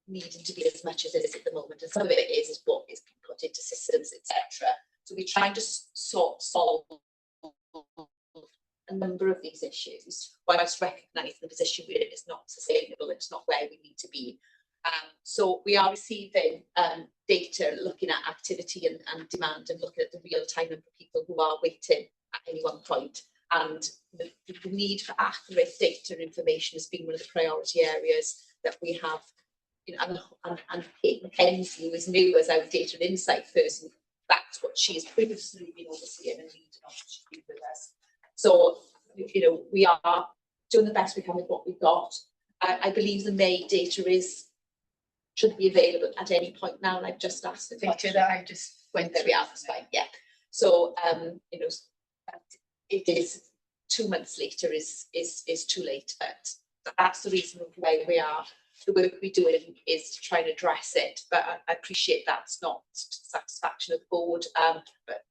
needing to be as much as it is at the moment. And some of it is what is being put into systems, etc. So we're trying to solve a number of these issues whilst recognising the position we're in is not sustainable, it's not where we need to be. So we are receiving data looking at activity and demand, and looking at the real-time number of people who are waiting at any one point. And the need for accurate data and information has been one of the priority areas that we have. You know, and Kate McKenzie, who is new as our data and insight person, that's what she has previously been overseeing and leading on. She's been with us. So, you know, we are doing the best we can with what we've got. I believe the May data should be available at any point now, and I've just asked the data that I just went through. There we are, that's fine, yeah. So, you know, it is 2 months later is too late, but that's the reason why we are. The work we're doing is to try and address it, but I appreciate that's not to the satisfaction of the board, but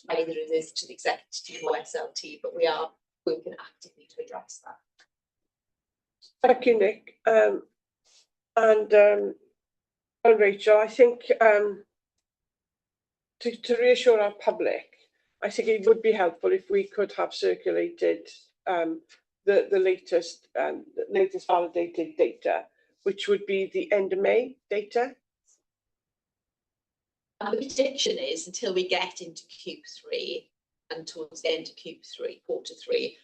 neither it is to the executive team or SLT, but we are working actively to address that. Thank you, Nick. And Rachel, I think to reassure our public, I think it would be helpful if we could have circulated the latest validated data, which would be the end of May data. And the prediction is until we get into Q3 and towards the end of Q3, quarter 3,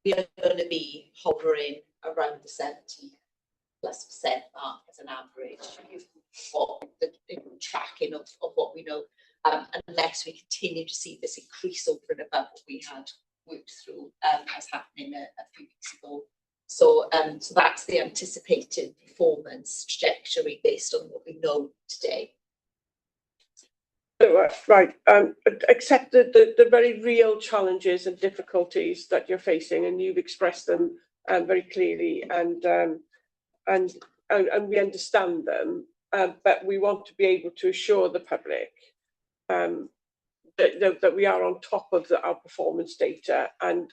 we are going to be hovering around the 70+% mark as an average for the tracking of what we know, unless we continue to see this increase over and above what we had worked through as happening a few weeks ago. So, so that's the anticipated performance trajectory based on what we know today. So, right, accept the very real challenges and difficulties that you're facing, and you've expressed them very clearly, and we understand them, but we want to be able to assure the public that we are on top of our performance data and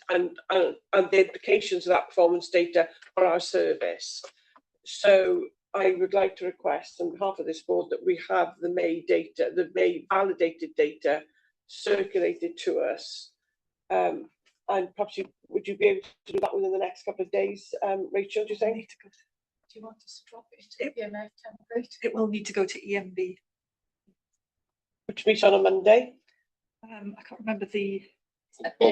the implications of that performance data for our service. So I would like to request on behalf of this board that we have the May data, the May validated data circulated to us. And perhaps would you be able to do that within the next couple of days, Rachel, do you think? Do you want us to drop it to EMF template? It will need to go to EMB. Which meets on a Monday? I can't remember the. We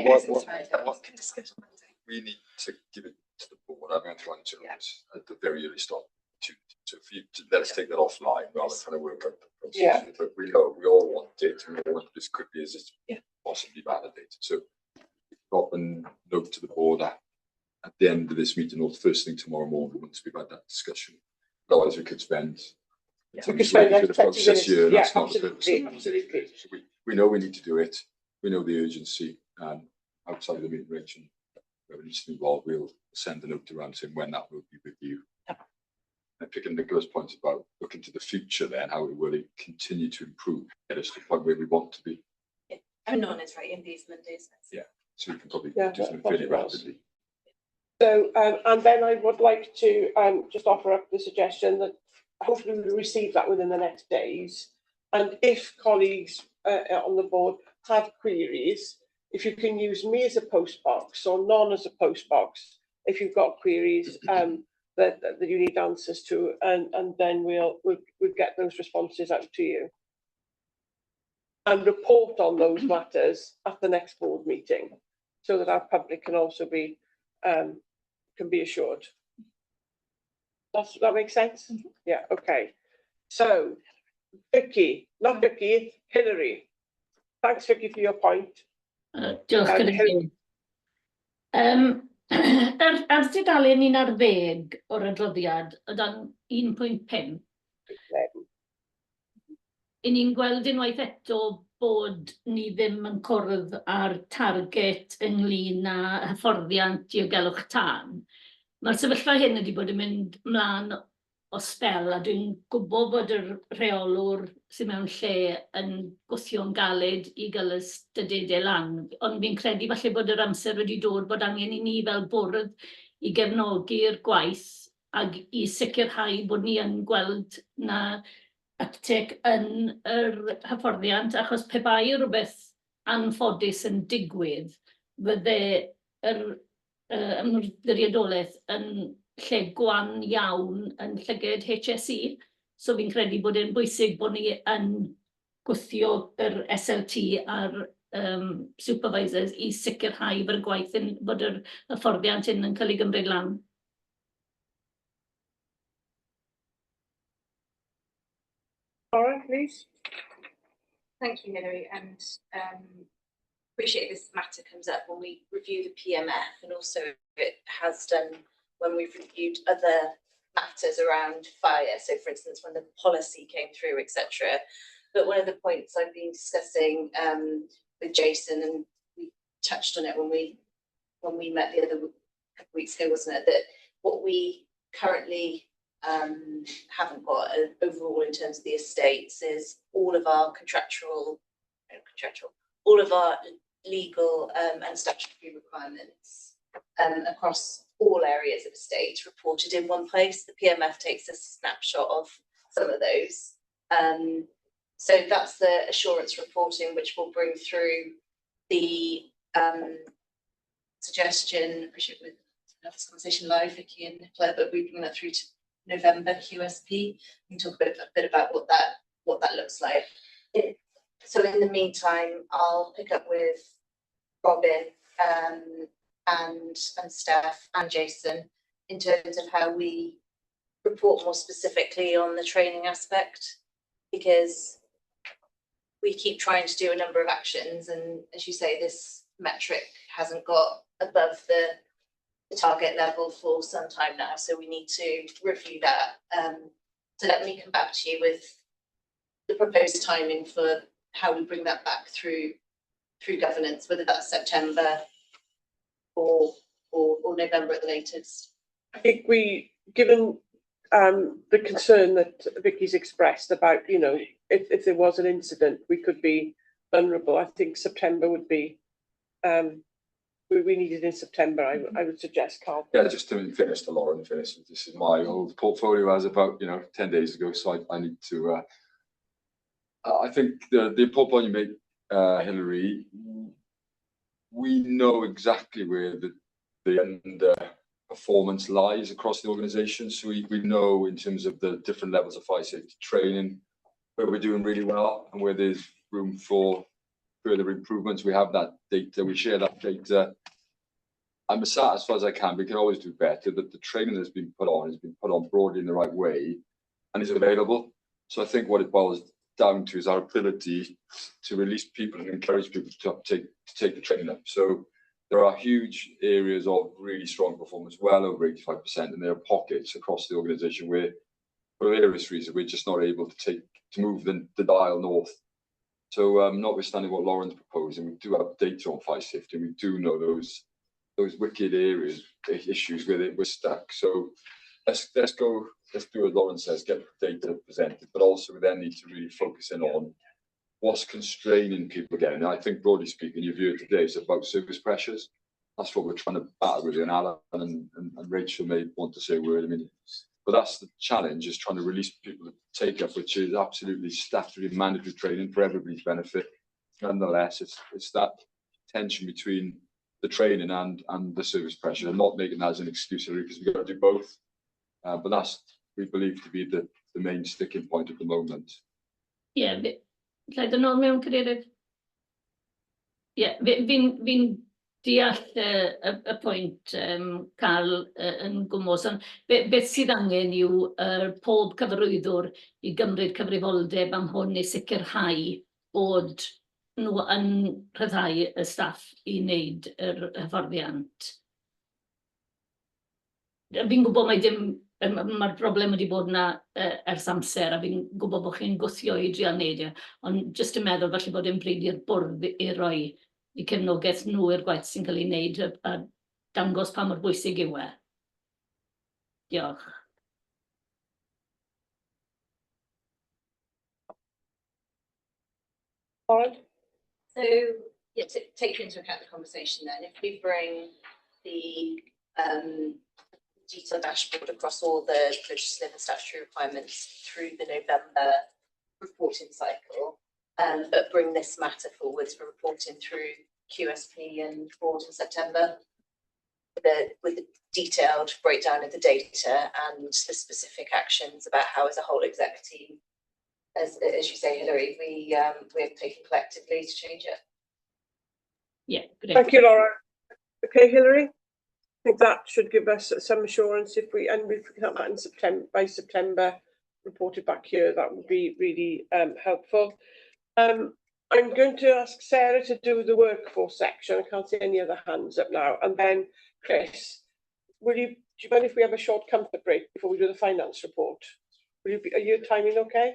need to give it to the board. I'm going to run to this at the very early start. So if you let us take that offline rather than trying to work out the process. Yeah. But we know we all want it, and we want this quickly as it's possibly validated. So drop a note to the board at the end of this meeting or the first thing tomorrow morning once we've had that discussion. Otherwise, we could spend. We could spend the process here. Yeah, absolutely. So we know we need to do it. We know the urgency, and outside of the meeting, Rachel, whoever needs to be involved, we'll send a note around saying when that will be with you. And picking Nicola's point about looking to the future, then how it will continue to improve, get us to the point where we want to be. Yeah, I'm known as right in these Mondays. Yeah, so we can probably do something fairly rapidly. So, and then I would like to just offer up the suggestion that hopefully we'll receive that within the next days. And if colleagues on the board have queries, if you can use me as a post box or Non as a post box, if you've got queries that you need answers to, and then we'll get those responses out to you and report on those matters at the next board meeting, so that our public can also be assured. That makes sense? Mm-hmm. Yeah, okay. So Vicky, not Vicky, Hilary. Thanks, Vicky, for your point. Diolch ar tudalen 11 o'r adroddiad, o dan 1.5, i ni'n gweld unwaith eto bod ni ddim yn cwrdd ar target ynglyn â hyfforddiant diogelwch tân. Mae'r sefyllfa hyn wedi bod yn mynd mlaen o sbel, a dwi'n gwybod bod yr rheolwr sy'n mewn lle yn gwthio'n galed i gael y stydedau lan, ond fi'n credu falle bod yr amser wedi dod bod angen i ni fel bwrdd i gefnogi'r gwaith ac i sicrhau bod ni yn gweld na uptick yn yr hyfforddiant, achos pe bai rhywbeth anffodus yn digwydd, fydde yr ymddiriedolaeth yn lle gwan iawn yn llyged HSE. So fi'n credu bod e'n bwysig bod ni yn gwthio yr SLT a'r supervisors i sicrhau bod y gwaith bod yr hyfforddiant hyn yn cael ei gymryd lan. Laura, please. Thank you, Hilary, and appreciate this matter comes up when we review the PMF, and also it has done when we've reviewed other matters around fire. So, for instance, when the policy came through, etc. But one of the points I've been discussing with Jason, and we touched on it when we met the other couple of weeks ago, wasn't it? That what we currently haven't got overall in terms of the estates is all of our all of our legal and statutory requirements across all areas of estate reported in one place. The PMF takes a snapshot of some of those. So that's the assurance reporting, which will bring through the suggestion. I appreciate we have this conversation live, Vicky and Nicola, but we bring that through to November QSP. We can talk a bit about what that looks like. So in the meantime, I'll pick up with Robin and Steph and Jason in terms of how we report more specifically on the training aspect, because we keep trying to do a number of actions, and as you say, this metric hasn't got above the target level for some time now, so we need to review that. So let me come back to you with the proposed timing for how we bring that back through governance, whether that's September or November at the latest. I think given the concern that Vicky's expressed about, you know, if there was an incident, we could be vulnerable. I think September would be, we need it in September, I would suggest, Carl. Yeah, just to finish the Lauren, this is my old portfolio as about, 10 days ago, so I need to, I think the important point you make, Hilary, we know exactly where the performance lies across the organisation. So we know in terms of the different levels of fire safety training, where we're doing really well and where there's room for further improvements. We have that data, we share that data. I'm as satisfied as I can. We can always do better, that the training that's been put on has been put on broadly in the right way and is available. So I think what it boils down to is our ability to release people and encourage people to take the training up. So there are huge areas of really strong performance, well over 85%, and there are pockets across the organisation where, for various reasons, we're just not able to move the dial north. So notwithstanding what Lauren's proposing, we do have data on fire safety, and we do know those wicked areas, issues where we're stuck. So let's do what Lauren says, get the data presented, but also we then need to really focus in on what's constraining people again. And I think, broadly speaking, your view today is about service pressures. That's what we're trying to battle with, and Alan and Rachel may want to say a word. I mean, but that's the challenge, is trying to release people to take up, which is absolutely statutory and mandatory training for everybody's benefit. Nonetheless, it's that tension between the training and the service pressure, and not making that as an excuse, because we've got to do both. But that's, we believe, to be the main sticking point at the moment. Yeah, Lleid yn ôl mewn cadeirydd. Ie, fi'n deall y pwynt Carl yn gwmws, ond beth sydd angen yw pob cyfarwyddwr i gymryd cyfrifoldeb am hwn i sicrhau bod nhw yn rhyddhau y staff i wneud yr hyfforddiant. Fi'n gwybod mae'r broblem wedi bod yna ers amser, a fi'n gwybod bod chi'n gwthio i drial wneud, ond jyst yn meddwl falle bod e'n bryd i'r bwrdd i roi i cefnogaeth nhw i'r gwaith sy'n cael ei wneud a dangos pa mor bwysig yw e. Diolch. Lauren? So, yeah, take into account the conversation then, if we bring the detailed dashboard across all the legislative and statutory requirements through the November reporting cycle, but bring this matter forwards for reporting through QSP and board in September, with the detailed breakdown of the data and the specific actions about how as a whole exec team, as you say, Hilary, we're taking collectively to change it. Yeah, great. Thank you, Laura. Okay, Hilary? I think that should give us some assurance if we can have that in September, by September, reported back here, that would be really helpful. I'm going to ask Sarah to do the workforce section. I can't see any other hands up now. And then Chris, do you mind if we have a short comfort break before we do the finance report? Are your timing okay?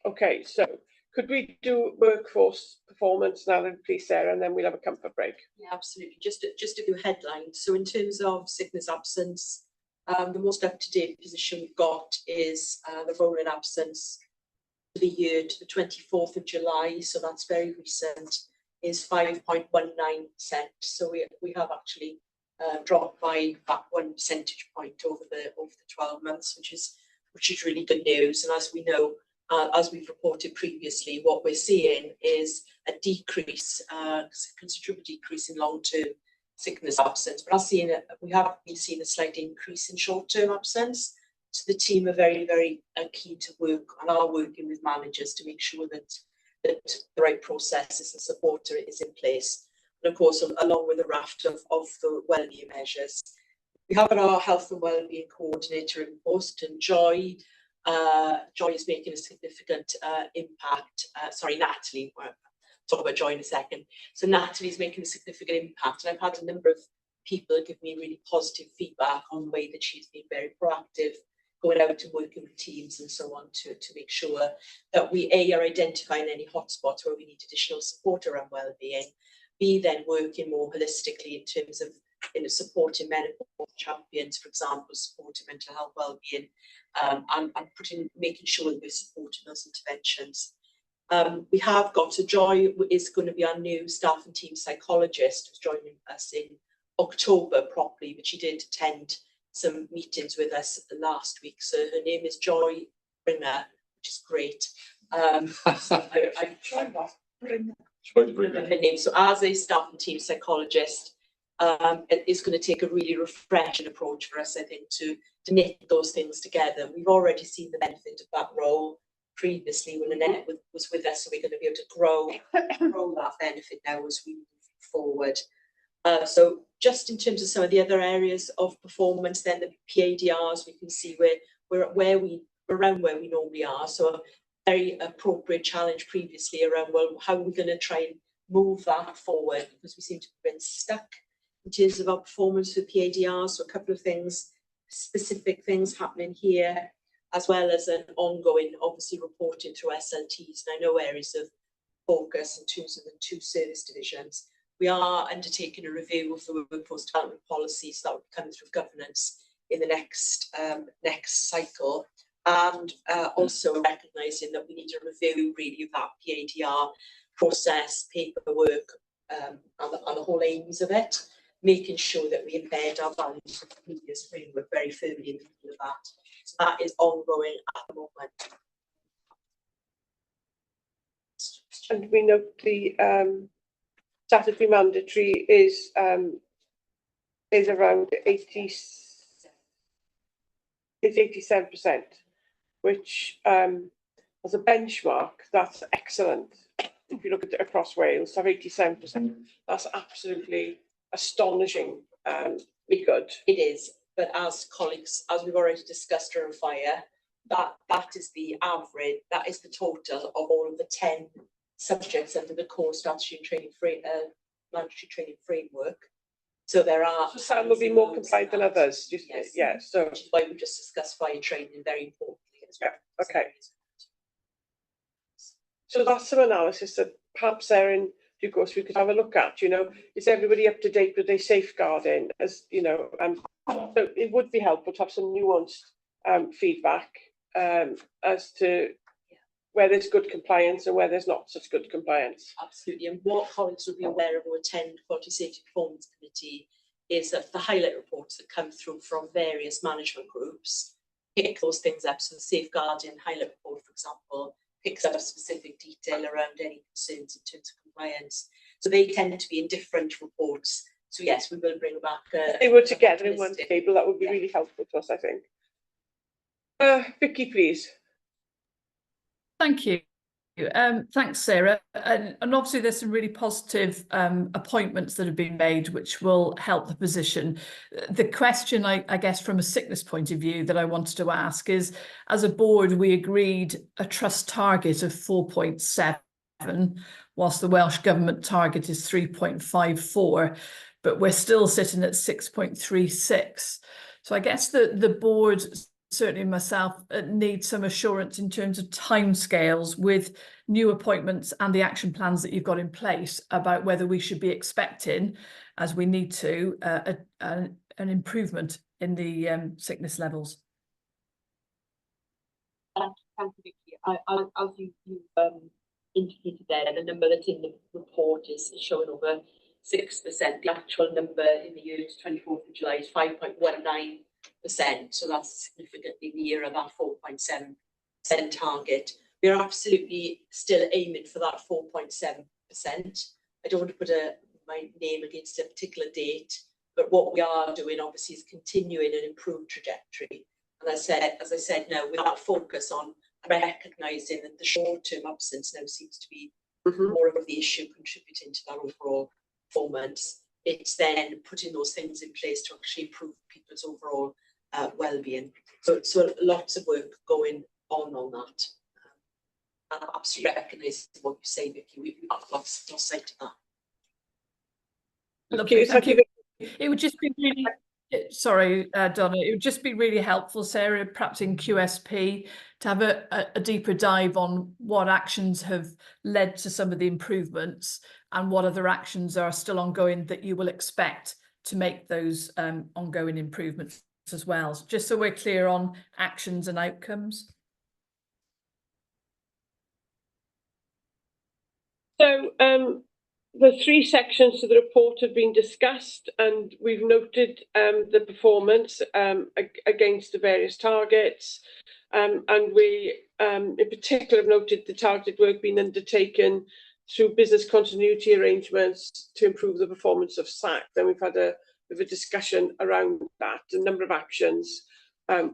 Okay, so could we do workforce performance now then, please, Sarah, and then we'll have a comfort break. Yeah, absolutely. Just a few headlines. So in terms of sickness absence, the most up-to-date position we've got is the rolling absence for the year to the 24th of July. So that's very recent, is 5.19%. So we have actually dropped by about 1 percentage point over the 12 months, which is really good news. And as we know, as we've reported previously, what we're seeing is a decrease, considerable decrease in long-term sickness absence. But we have been seeing a slight increase in short-term absence. So the team are very, very keen to work and are working with managers to make sure that the right processes and support is in place. And of course, along with a raft of the wellbeing measures, we have our health and wellbeing coordinator in post, and Joy is making a significant impact. Natalie, we'll talk about Joy in a second. So Natalie's making a significant impact, and I've had a number of people give me really positive feedback on the way that she's been very proactive, going out and working with teams and so on to make sure that we are identifying any hotspots where we need additional support around wellbeing, B, then working more holistically in terms of supporting menopause champions, for example, supporting mental health wellbeing, and making sure that we're supporting those interventions. We have got Joy is going to be our new staff and team psychologist, who's joining us in October properly, but she did attend some meetings with us last week. So her name is Joy Bringer, which is great. I'm trying that. Her name. So as a staff and team psychologist, it's going to take a really refreshing approach for us, I think, to knit those things together. We've already seen the benefit of that role previously when Annette was with us, so we're going to be able to grow that benefit now as we move forward. So just in terms of some of the other areas of performance, then the PADRs, we can see we're around where we normally are. So a very appropriate challenge previously around, well, how are we going to try and move that forward, because we seem to have been stuck in terms of our performance with PADRs. So a couple of things, specific things happening here, as well as an ongoing, obviously, reporting through SLTs. And I know areas of focus in terms of the 2 service divisions. We are undertaking a review of the workforce development policies that will be coming through governance in the next cycle, and also recognising that we need a review really of that PADR process, paperwork, and the whole aims of it, making sure that we embed our values of the previous framework very firmly in the middle of that. So that is ongoing at the moment. And we note the statutory mandatory is around 87%, which as a benchmark, that's excellent. If you look at it across Wales, to have 87%, that's absolutely astonishing. Be good. It is, but as colleagues, as we've already discussed around fire, that is the average, that is the total of all of the 10 subjects under the core strategy and training mandatory training framework. So there are some will be more compliant than others. Yes. Yeah. So which is why we just discussed fire training very importantly as well. Yeah. Okay. So that's some analysis that perhaps Erin, due course, we could have a look at. You know, is everybody up to date with their safeguarding? As you know, so it would be helpful to have some nuanced feedback as to where there's good compliance and where there's not such good compliance. Absolutely, and what colleagues will be aware of who attend Quality Safety Performance Committee is that the highlight reports that come through from various management groups pick those things up. So the safeguarding highlight report, for example, picks up a specific detail around any concerns in terms of compliance. So they tend to be in different reports. So yes, we will bring back. They were together in one table. That would be really helpful to us, I think. Vicky, please. Thank you. Thanks, Sarah. And obviously there's some really positive appointments that have been made, which will help the position. The question, I guess, from a sickness point of view that I wanted to ask is, as a board, we agreed a trust target of 4.7, whilst the Welsh Government target is 3.54, but we're still sitting at 6.36. So I guess the board, certainly myself, need some assurance in terms of timescales with new appointments and the action plans that you've got in place about whether we should be expecting, as we need to, an improvement in the sickness levels. Thank you, Vicky. As you've indicated there, the number that's in the report is showing over 6%. The actual number in the year to 24th of July is 5.19%. So that's significantly nearer that 4.7% target. We are absolutely still aiming for that 4.7%. I don't want to put my name against a particular date, but what we are doing obviously is continuing an improved trajectory. And as I said, now with that focus on recognising that the short-term absence now seems to be more of the issue contributing to that overall performance. It's then putting those things in place to actually improve people's overall well-being. So lots of work going on that. And I absolutely recognise what you say, Vicky. We've lost sight of that. Lovely, thank you. It would just be really, sorry, Donna, it would just be really helpful, Sarah, perhaps in QSP, to have a deeper dive on what actions have led to some of the improvements and what other actions are still ongoing that you will expect to make those ongoing improvements as well, just so we're clear on actions and outcomes. So the three sections to the report have been discussed, and we've noted the performance against the various targets, and we in particular have noted the targeted work being undertaken through business continuity arrangements to improve the performance of SAC. Then we've had a bit of a discussion around that, a number of actions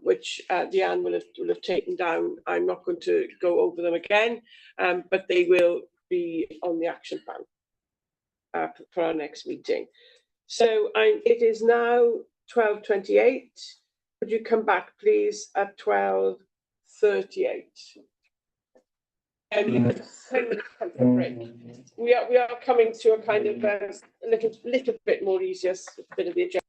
which Deanne will have taken down. I'm not going to go over them again, but they will be on the action plan for our next meeting. So it is now 12:28. Would you come back, please, at 12:38? 10 minutes break. We are coming to a kind of a little bit more easier bit of the agenda.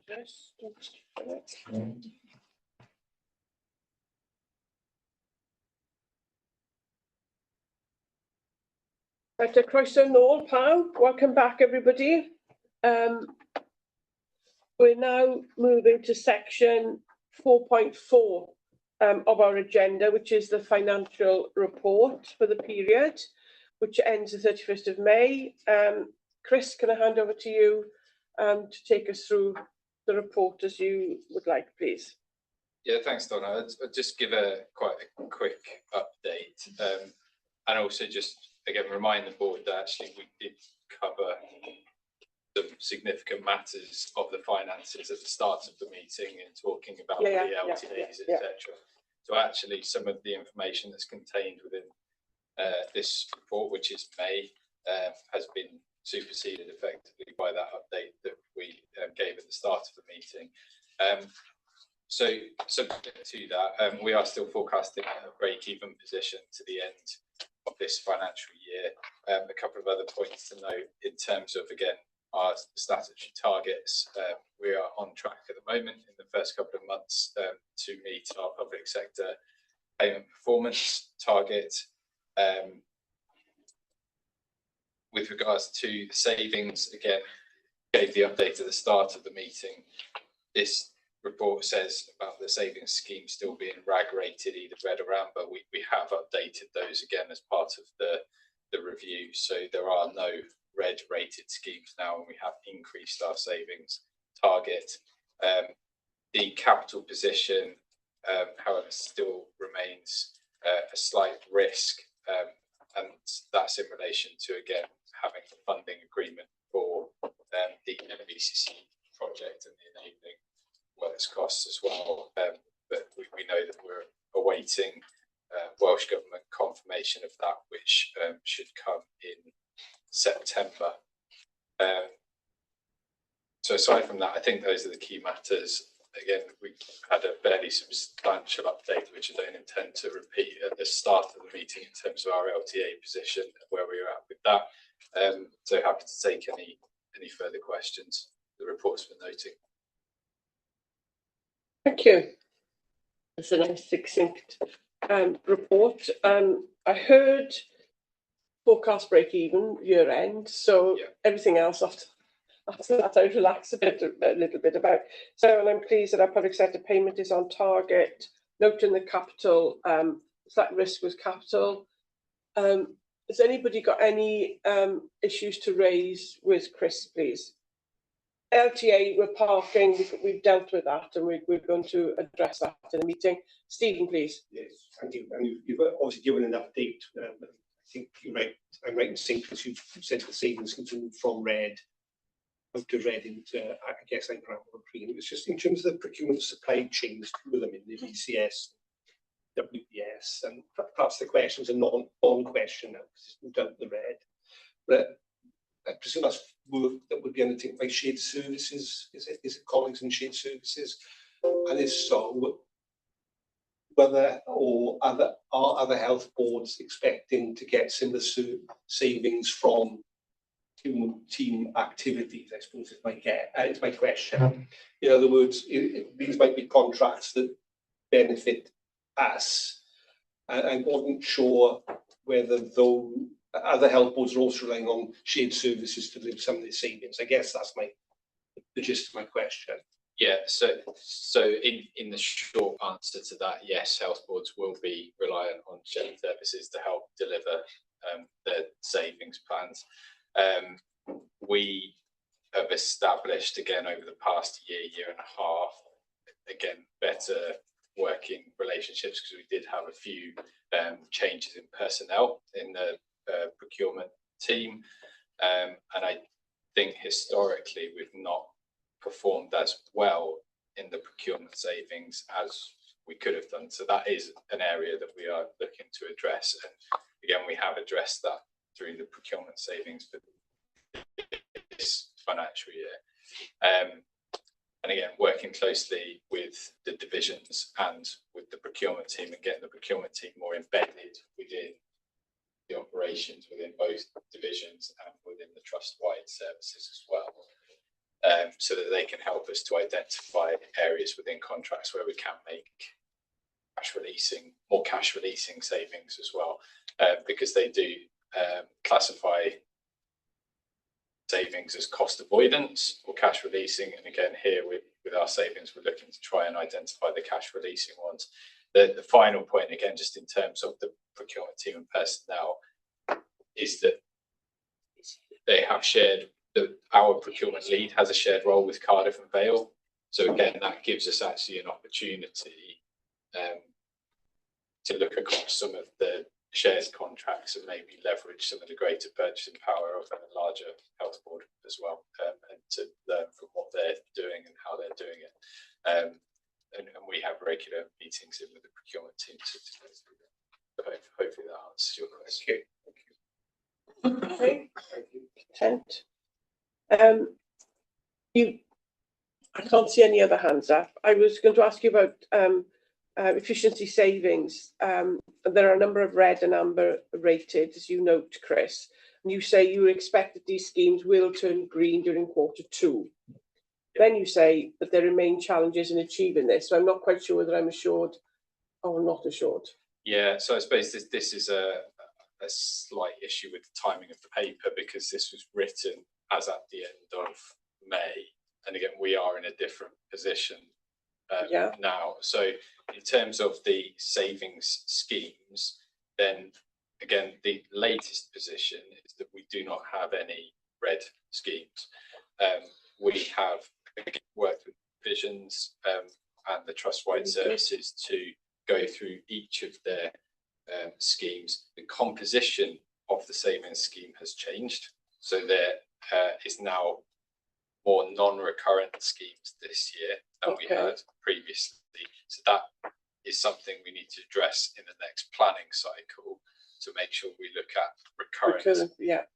Right, a croeso nôl pawb. Welcome back, everybody. We're now moving to section 4.4 of our agenda, which is the financial report for the period, which ends the 31st of May. Chris, can I hand over to you to take us through the report as you would like, please? Yeah, thanks, Donna. I'll just give quite a quick update, and also just again remind the board that actually we did cover some significant matters of the finances at the start of the meeting and talking about the LTAs, etc. So actually, some of the information that's contained within this report, which is May, has been superseded effectively by that update that we gave at the start of the meeting. So subject to that, we are still forecasting a break-even position to the end of this financial year. A couple of other points to note in terms of, again, our statutory targets. We are on track at the moment in the first couple of months to meet our public sector payment performance target. With regards to the savings, again, gave the update at the start of the meeting. This report says about the savings scheme still being RAG rated, either red or amber. We have updated those again as part of the review. So there are no red rated schemes now, and we have increased our savings target. The capital position, however, still remains a slight risk, and that's in relation to, again, having the funding agreement for the NBCC project and the enabling works costs as well. But we know that we're awaiting Welsh Government confirmation of that, which should come in September. So aside from that, I think those are the key matters. Again, we had a fairly substantial update, which I don't intend to repeat at the start of the meeting in terms of our LTA position and where we are at with that. So happy to take any further questions the report's been noting. Thank you. It's a nice succinct report. I heard forecast break even year end, so everything else after that I relax a little bit about. So, and I'm pleased that our public sector payment is on target. Noting the capital, that risk was capital. Has anybody got any issues to raise with Chris, please? LTA, we're parking, we've dealt with that, and we're going to address that in the meeting. Stephen, please. Yes, thank you. And you've obviously given an update. I think you're right. I'm right in saying, because you've said the savings can move from red out to red into, I guess, like brown or green. It was just in terms of the procurement supply chains, two of them in the BCS, WBS, and perhaps the question's a non-question now because it's moved out the red. But I presume that's work that would be undertaken by shared services. Is it colleagues in shared services? And if so, whether or are other health boards expecting to get similar savings from team activities? I suppose it's my question. In other words, these might be contracts that benefit us. I wasn't sure whether though other health boards are also relying on shared services to deliver some of the savings. I guess that's the gist of my question. Yeah, so in the short answer to that, yes, health boards will be reliant on shared services to help deliver their savings plans. We have established, again, over the past year and a half, again, better working relationships, because we did have a few changes in personnel in the procurement team, and I think historically we've not performed as well in the procurement savings as we could have done. So that is an area that we are looking to address, and again, we have addressed that through the procurement savings for this financial year. And again, working closely with the divisions and with the procurement team, and getting the procurement team more embedded within the operations within both divisions and within the trust-wide services as well. so that they can help us to identify areas within contracts where we can make more cash releasing savings as well, because they do classify savings as cost avoidance or cash releasing. And again, here with our savings, we're looking to try and identify the cash releasing ones. The final point, again, just in terms of the procurement team and personnel, is that they have shared, our procurement lead has a shared role with Cardiff and Vale. So again, that gives us actually an opportunity to look across some of the shared contracts and maybe leverage some of the greater purchasing power of a larger health board as well, and to learn from what they're doing and how they're doing it. And we have regular meetings in with the procurement team to go through that. So hopefully that answers your question. Okay. Content. I can't see any other hands up. I was going to ask you about efficiency savings. There are a number of red and amber rated, as you note, Chris. And you say you expect that these schemes will turn green during Q2. Then you say that there remain challenges in achieving this. So I'm not quite sure whether I'm assured or not assured. Yeah, so I suppose this is a slight issue with the timing of the paper, because this was written as at the end of May. And again, we are in a different position now. So in terms of the savings schemes, then again, the latest position is that we do not have any red schemes. We have worked with divisions and the trust-wide services to go through each of their schemes. The composition of the savings scheme has changed. So there is now more non-recurrent schemes this year than we had previously. So that is something we need to address in the next planning cycle to make sure we look at recurrent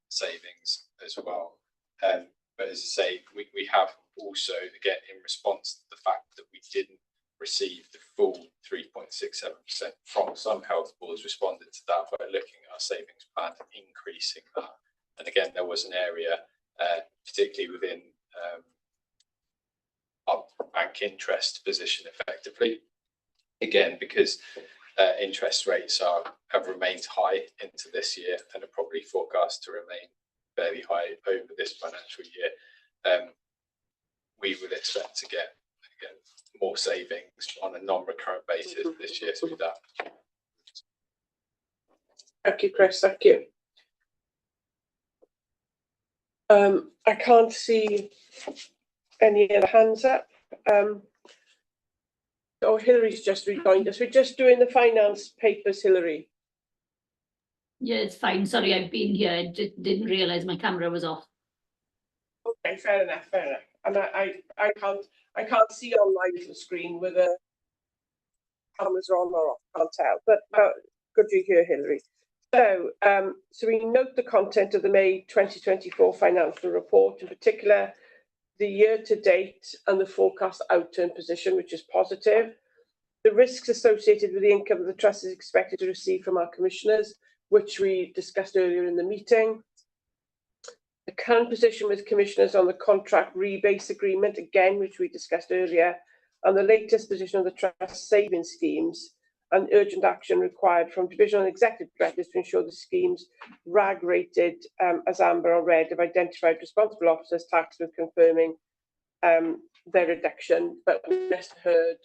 savings as well. But as I say, we have also, again, in response to the fact that we didn't receive the full 3.67% from some health boards, responded to that by looking at our savings plan and increasing that. And again, there was an area, particularly within our bank interest position effectively, again, because interest rates have remained high into this year and are probably forecast to remain fairly high over this financial year. We would expect to get, again, more savings on a non-recurrent basis this year through that. Thank you, Chris. Thank you. I can't see any other hands up. Oh, Hillary's just rejoined us. We're just doing the finance papers, Hillary. Yeah, it's fine. Sorry, I've been here. I just didn't realise my camera was off. Okay, fair enough, fair enough. And I can't see on my little screen whether cameras are on or off. Can't tell. But good to hear, Hillary. So, so we note the content of the May 2024 financial report, in particular the year-to-date and the forecast outturn position, which is positive. The risks associated with the income the trust is expected to receive from our commissioners, which we discussed earlier in the meeting. The current position with commissioners on the contract rebase agreement, again, which we discussed earlier, and the latest position of the trust savings schemes, and urgent action required from divisional and executive directors to ensure the schemes RAG rated as amber or red have identified responsible officers tasked with confirming their reduction, but we just heard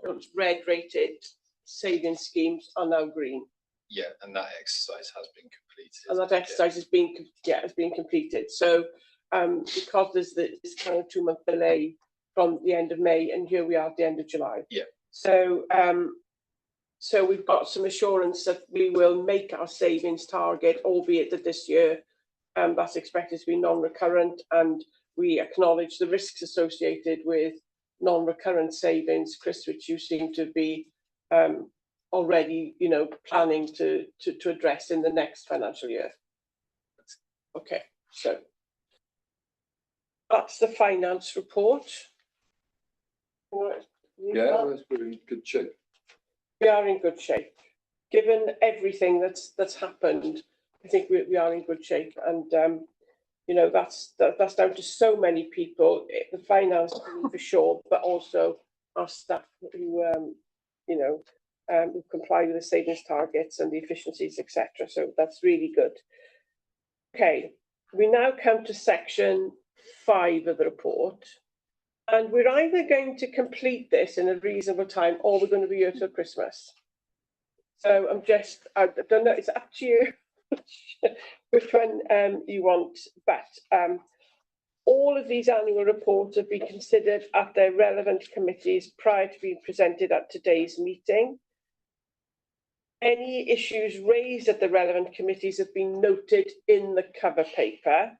those red rated savings schemes are now green. Yeah, and that exercise has been completed. And that exercise has been completed. So because there's this kind of 2-month delay from the end of May, and here we are at the end of July. Yeah. So so we've got some assurance that we will make our savings target, albeit that this year that's expected to be non-recurrent, and we acknowledge the risks associated with non-recurrent savings, Chris, which you seem to be already, planning to address in the next financial year. Okay, so that's the finance report. Yeah, we're in good shape. We are in good shape. Given everything that's happened, I think we are in good shape. And You know, that's down to so many people, the finance team for sure, but also our staff who, you know, who comply with the savings targets and the efficiencies, etc. So that's really good. Okay, we now come to section 5 of the report. And we're either going to complete this in a reasonable time or we're going to be here till Christmas. So I don't know, it's up to you which one you want, but all of these annual reports have been considered at their relevant committees prior to being presented at today's meeting. Any issues raised at the relevant committees have been noted in the cover paper.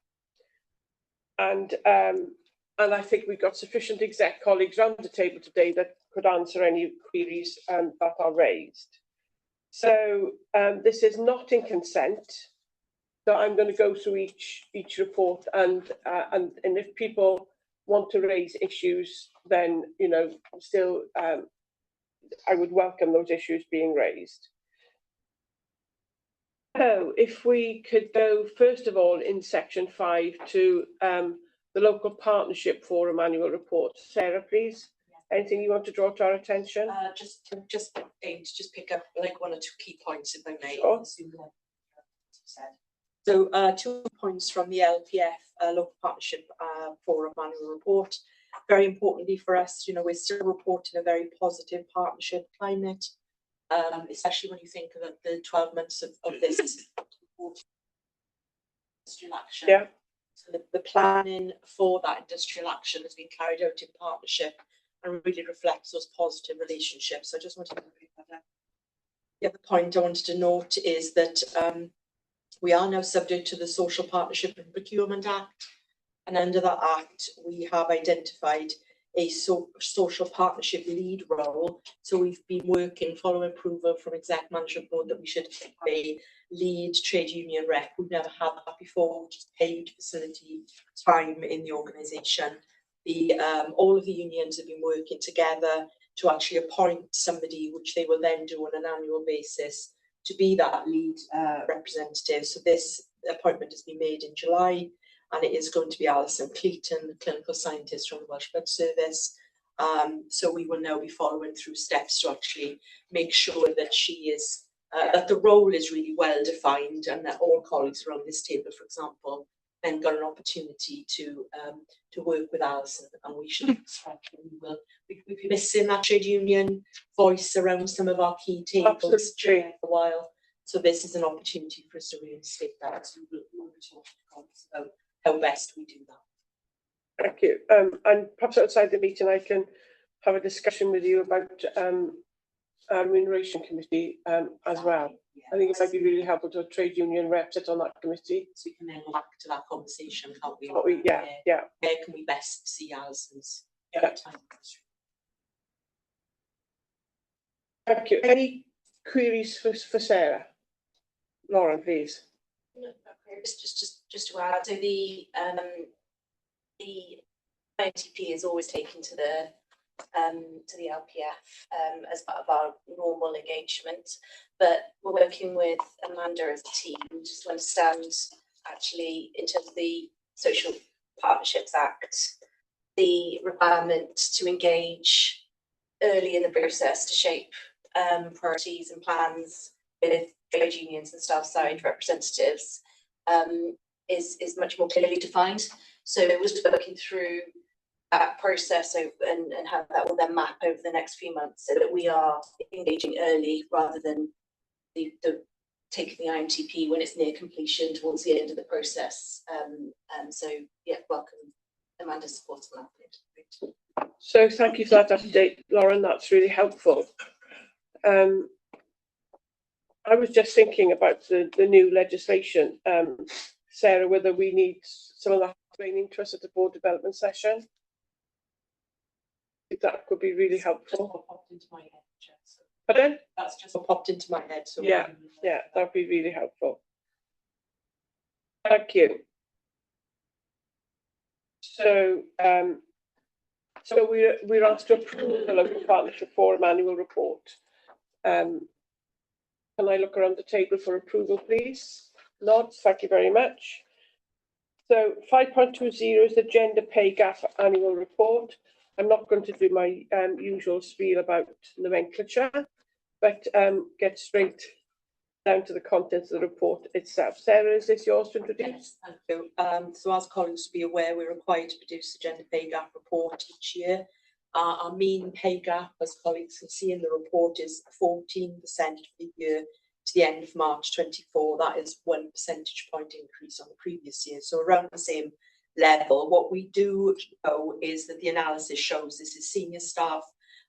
And I think we've got sufficient exec colleagues around the table today that could answer any queries that are raised. So this is not in consent. So I'm going to go through each report and if people want to raise issues, then you know still I would welcome those issues being raised. So if we could go first of all in section 5 to the local partnership forum annual report. Sarah, please. Anything you want to draw to our attention? Just pick up like 1 or 2 key points, if I may. Sure. So 2 points from the LPF local partnership forum annual report. Very importantly for us, you know, we're still reporting a very positive partnership climate, especially when you think of the 12 months of this industrial action. Yeah. So the planning for that industrial action has been carried out in partnership and really reflects those positive relationships. So I just wanted to bring that up. The other point I wanted to note is that we are now subject to the Social Partnership and Procurement Act, and under that act we have identified a social partnership lead role. So we've been working, following approval from Exec Management Board, that we should have a lead trade union rep. We've never had that before, which is paid facility time in the organisation. All of the unions have been working together to actually appoint somebody, which they will then do on an annual basis, to be that lead representative. So this appointment has been made in July, and it is going to be Alison Cleaton, the clinical scientist from the Welsh Blood Service. So we will now be following through steps to actually make sure that she is, that the role is really well defined, and that all colleagues around this table, for example, then got an opportunity to work with Alison, and we should expect that we've been missing that trade union voice around some of our key tables for a while. So this is an opportunity for us to reinstate that. So we'll talk to colleagues about how best we do that. Thank you. And perhaps outside the meeting, I can have a discussion with you about our remuneration committee as well. Yeah. I think it might be really helpful to a trade union rep sit on that committee. So we can then go back to that conversation, can't we? Yeah. Where can we best see Alison's time? Thank you. Any queries for Sarah? Lauren, please. Just to add, so the ITP is always taken to the LPF as part of our normal engagement, but we're working with Amanda as a team just to understand actually in terms of the Social Partnerships Act, the requirement to engage early in the process to shape priorities and plans with trade unions and staff side representatives is much more clearly defined. So it was working through that process and how that will then map over the next few months, so that we are engaging early rather than the taking the IMTP when it's near completion towards the end of the process. So yeah, welcome Amanda's support on that. So thank you for that update, Lauren. That's really helpful. I was just thinking about the new legislation, Sarah, whether we need some of that training to us at the board development session. I think that could be really helpful. What popped into my head, Jess. Pardon? That's just what popped into my head. So yeah, that'd be really helpful. Thank you. So, so we're asked to approve the local partnership forum annual report. Can I look around the table for approval, please? Nod, thank you very much. So 5.20 is the gender pay gap annual report. I'm not going to do my usual spiel about nomenclature, but get straight down to the contents of the report itself. Sarah, is this yours to introduce? Yes, thank you. So as colleagues will be aware, we're required to produce a gender pay gap report each year. Our mean pay gap, as colleagues can see in the report, is 14% for the year to the end of March 24. That is 1 percentage point increase on the previous year, so around the same level. What we do know is that the analysis shows this is senior staff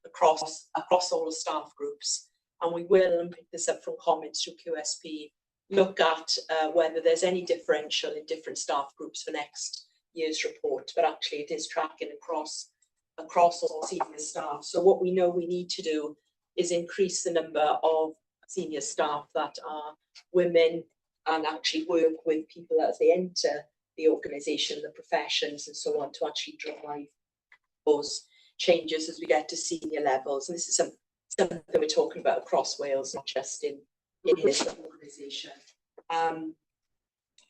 across all the staff groups, and we will, and pick this up from comments from QSP, look at whether there's any differential in different staff groups for next year's report, but actually it is tracking across all senior staff. So what we know we need to do is increase the number of senior staff that are women and actually work with people as they enter the organisation, the professions and so on, to actually drive those changes as we get to senior levels. And this is something we're talking about across Wales, not just in this organisation.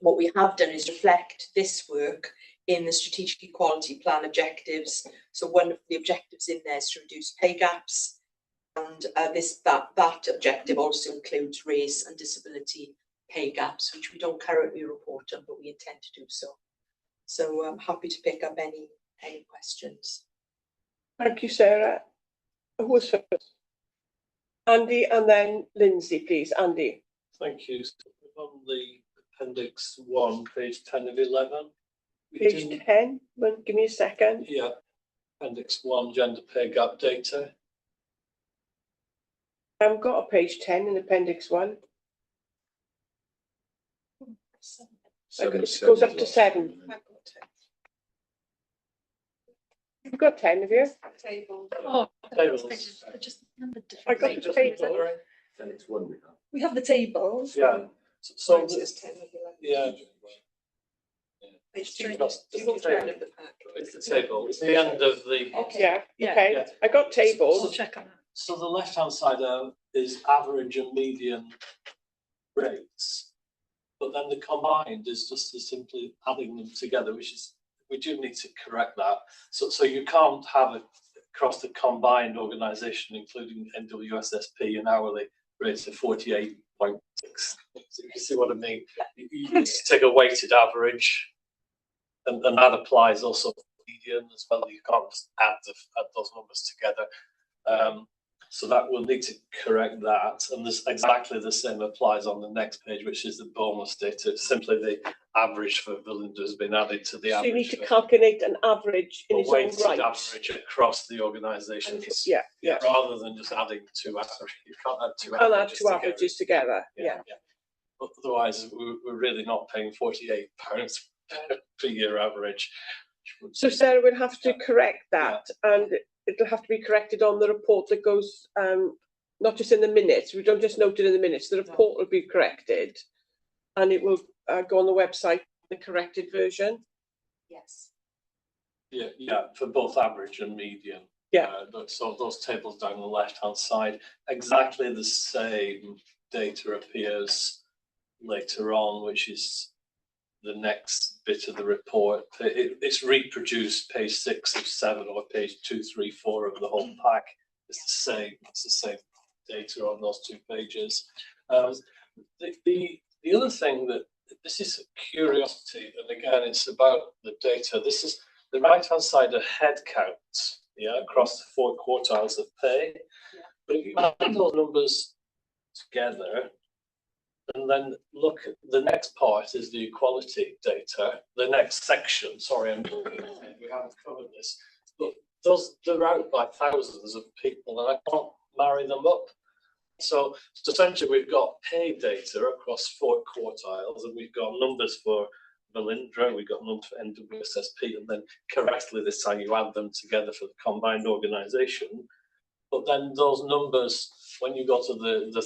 What we have done is reflect this work in the strategic equality plan objectives. So one of the objectives in there is to reduce pay gaps, and that objective also includes race and disability pay gaps, which we don't currently report on, but we intend to do so. So I'm happy to pick up any questions. Thank you, Sarah. Who was first? Andy, and then Lindsay, please. Andy. Thank you. On the appendix 1, page 10 of 11. Page 10, well, give me a second. Yeah, appendix 1, gender pay gap data. I've got a page 10 in appendix 1. It goes up to 7. You've got 10, have you? Oh, Tables. I got the table. we have the tables. Yeah. So yeah. Page 10. It's the table. It's the end of the. Yeah, okay. Yeah. I got tables. I'll check on that. So the left-hand side is average and median rates, but then the combined is just simply adding them together, which is, we do need to correct that. So you can't have it across the combined organisation, including NWSSP, an hourly rate of 48.6. So you see what I mean? You need to take a weighted average, and that applies also to median as well. You can't just add those numbers together. So that we'll need to correct that, and this exactly the same applies on the next page, which is the bonus data. Simply the average for Velindre has been added to the So average. you need to calculate an average in its own weighted right. average across the organisation. Yeah. Rather than just adding two averages. You can't add two I'll add averages two averages together. Yeah. Otherwise, we're really not paying £48 per year average. So Sarah, we'll have to correct that, and it'll have to be corrected on the report that goes, not just in the minutes. We don't just note it in the minutes. The report will be corrected, and it will go on the website, the corrected version. Yes. Yeah, for both average and median. Yeah. So those tables down the left-hand side, exactly the same data appears later on, which is the next bit of the report. It's reproduced page 6 of 7 or page 2, 3, 4 of the whole pack. It's the same data on those 2 pages. The other thing that this is a curiosity, and again it's about the data. This is the right hand side of head count, across the 4 quartiles of pay. But if you add those numbers together, and then look, the next part is the equality data. The next section, sorry, we haven't covered this, but they're out by thousands of people, and I can't marry them up. So essentially, we've got pay data across 4 quartiles, and we've got numbers for Velindre, we've got numbers for NWSSP, and then correctly this time you add them together for the combined organisation. But then those numbers, when you go to the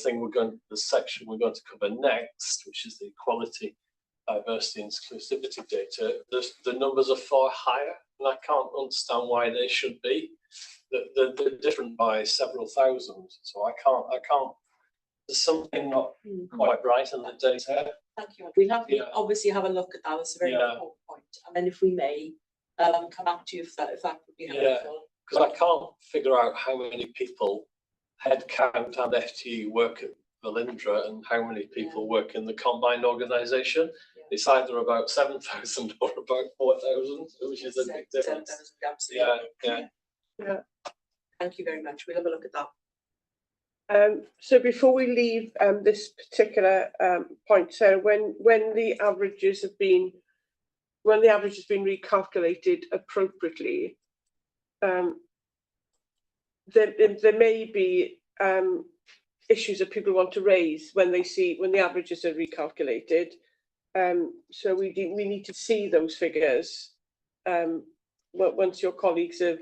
section we're going to cover next, which is the equality, diversity and exclusivity data, the numbers are far higher, and I can't understand why they should be. They're different by several thousand, so I can't. There's something not quite right in the data. Thank you. We'll Yeah. obviously have a look at that. It's a very Yeah. important point. And then if we may, come back to you if that would be Yeah. helpful. Because I can't figure out how many people, head count and FTE, work at Velindre and how many people work in the combined organisation. It's either about 7,000 or about 4,000, which is a big difference. Yeah, yeah. Yeah. Thank you very much. We'll have a look at that. So before we leave this particular point, Sarah, when the averages have been recalculated appropriately, there may be issues that people want to raise when the averages are recalculated. So we need to see those figures once your colleagues have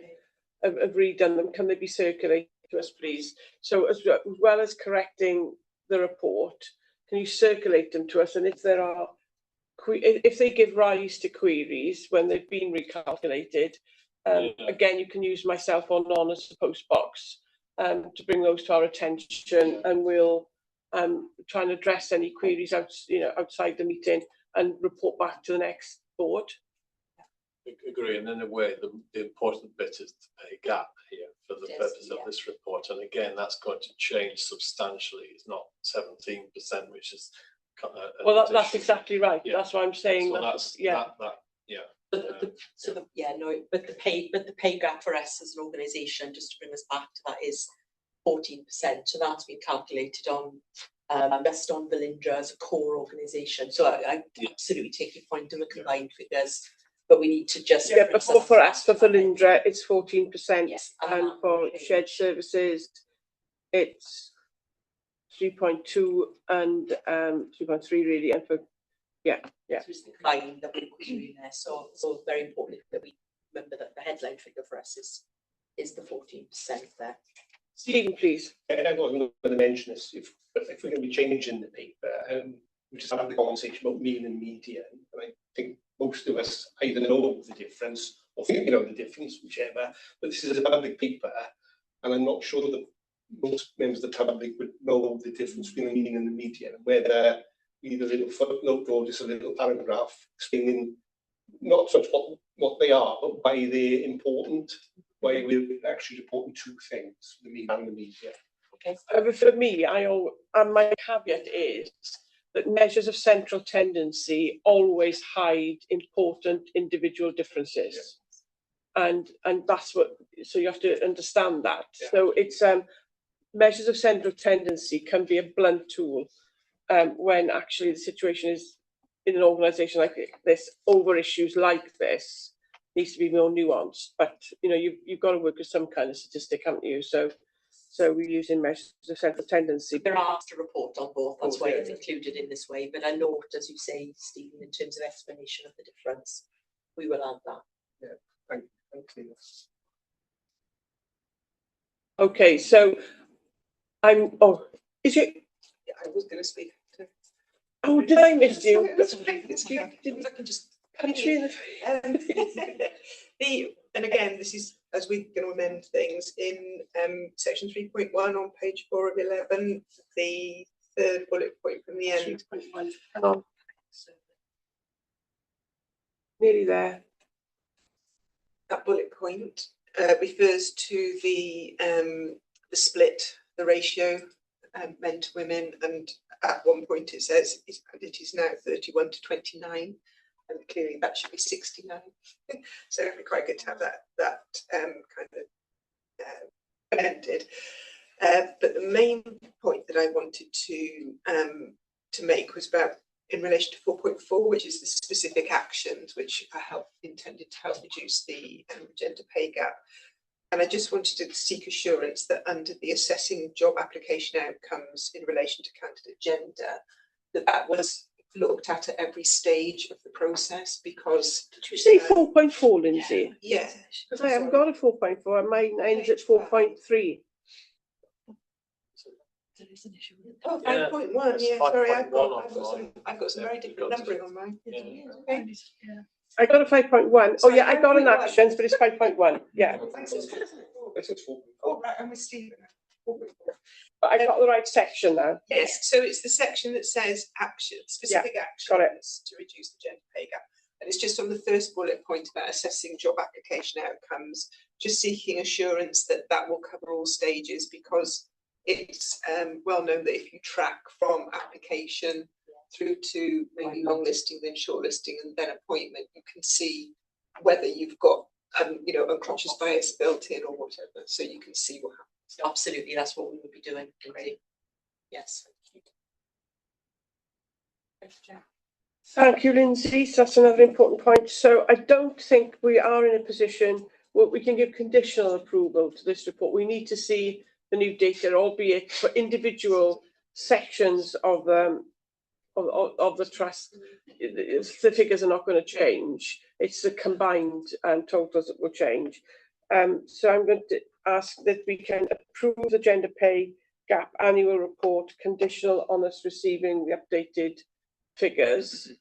redone them. Can they be circulated to us, please? So as well as correcting the report, can you circulate them to us? And if there are, if they give rise to queries when they've been recalculated, again, you can use myself or Non as a post box to bring those to our attention, and we'll try and address any queries outside the meeting and report back to the next board. Agree, and in a way, the important bit is the pay gap here for the purpose of this report. And again, that's going to change substantially. It's not 17%, which is well, that's exactly right. Yeah. That's what I'm saying. So that's But the pay gap for us as an organisation, just to bring us back to that, is 14%. So that's been calculated on based on Velindre as a core organisation. So I absolutely take your point on the combined figures, but we need to just but for us, for Velindre, it's 14%, yes, and for shared services, it's 3.2 and 3.3 really, and for So it's the combined that we're doing there. So very important that we remember that the headline figure for us is the 14% there. Stephen, please. And I was going to mention this, if we're going to be changing the paper, we just have the conversation about mean and median. And I think most of us either know the difference or think the difference, whichever. But this is a public paper, and I'm not sure that most members of the public would know the difference between the mean and the median, whether either a little footnote or just a little paragraph explaining not so much what they are, but why they're important, why we're actually reporting two things, the mean and the median. Okay. For me, and my caveat is that measures of central tendency always hide important individual differences. And that's what, so you have to understand that. Yeah. So it's measures of central tendency can be a blunt tool when actually the situation is in an organisation like this, over issues like this, needs to be more nuanced. But you've got to work with some kind of statistic, haven't you? So we're using measures of central tendency. They're asked to report on both. That's why it's included in this way. But a note, as you say, Stephen, in terms of explanation of the difference, we will add that. Yeah, thank you. Okay, so is it? Yeah, I was going to speak. Oh, did I miss you? I can just punch you in and again, this is as we're going to amend things in section 3.1 on page 4 of 11, the third bullet point from the end. 3.1. Hang on. Nearly there. That bullet point refers to the split, the ratio, men to women, and at one point it says it is now 31 to 29, and clearly that should be 69. So it'd be quite good to have that kind of amended. But the main point that I wanted to make was about in relation to 4.4, which is the specific actions which are intended to help reduce the gender pay gap. And I just wanted to seek assurance that under the assessing job application outcomes in relation to candidate gender, that was looked at every stage of the process, because... Did you say 4.4, Lindsay? Yeah. Because I haven't got a 4.4, and mine ends at 4.3. Oh, 5.1, yeah, sorry, I've got some very different numbering on mine. Okay. I got a 5.1. Oh yeah, I got an actions, but it's 5.1. Yeah. Oh, right, I'm with Stephen. But I got the right section now. Yes, so it's the section that says action, specific got it. actions to reduce the gender pay gap. And it's just on the first bullet point about assessing job application outcomes, just seeking assurance that that will cover all stages, because it's well known that if you track from application through to maybe long listing, then shortlisting, and then appointment, you can see whether you've got you know, unconscious bias built in or whatever, so you can see what happens. Absolutely, that's what we would be doing. Great. Yes. Thank you, Lindsay. So that's another important point. So I don't think we are in a position where we can give conditional approval to this report. We need to see the new data, albeit for individual sections of the trust. The figures are not going to change. It's the combined totals that will change. So I'm going to ask that we can approve the gender pay gap annual report conditional on us receiving the updated figures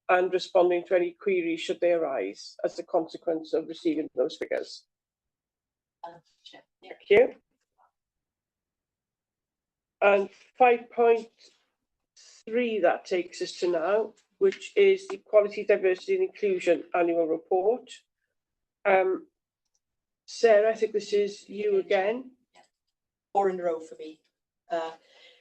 and responding to any queries should they arise as a consequence of receiving those figures. Thank you. And 5.3 that takes us to now, which is the Equality, Diversity and Inclusion annual report. Sarah, I think this is you again. 4 in a row for me.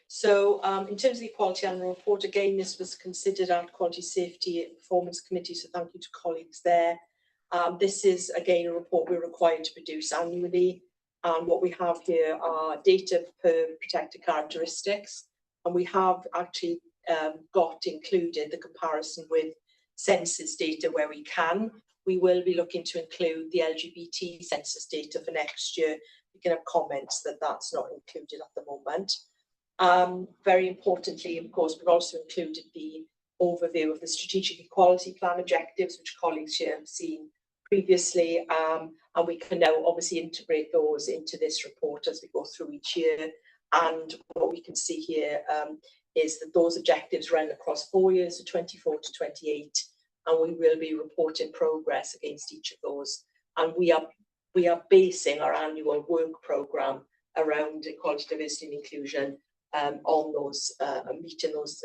So in terms of the Equality Annual Report, again, this was considered at Quality, Safety and Performance Committee, so thank you to colleagues there. This is, again, a report we're required to produce annually. And what we have here are data per protected characteristics. And we have actually got included the comparison with census data where we can. We will be looking to include the LGBT census data for next year. We can have comments that that's not included at the moment. Very importantly, of course, we've also included the overview of the Strategic Equality Plan objectives, which colleagues here have seen previously, and we can now obviously integrate those into this report as we go through each year. And what we can see here is that those objectives run across 4 years, so 24 to 28, and we will be reporting progress against each of those. And we are basing our annual work programme around equality, diversity and inclusion on those meeting those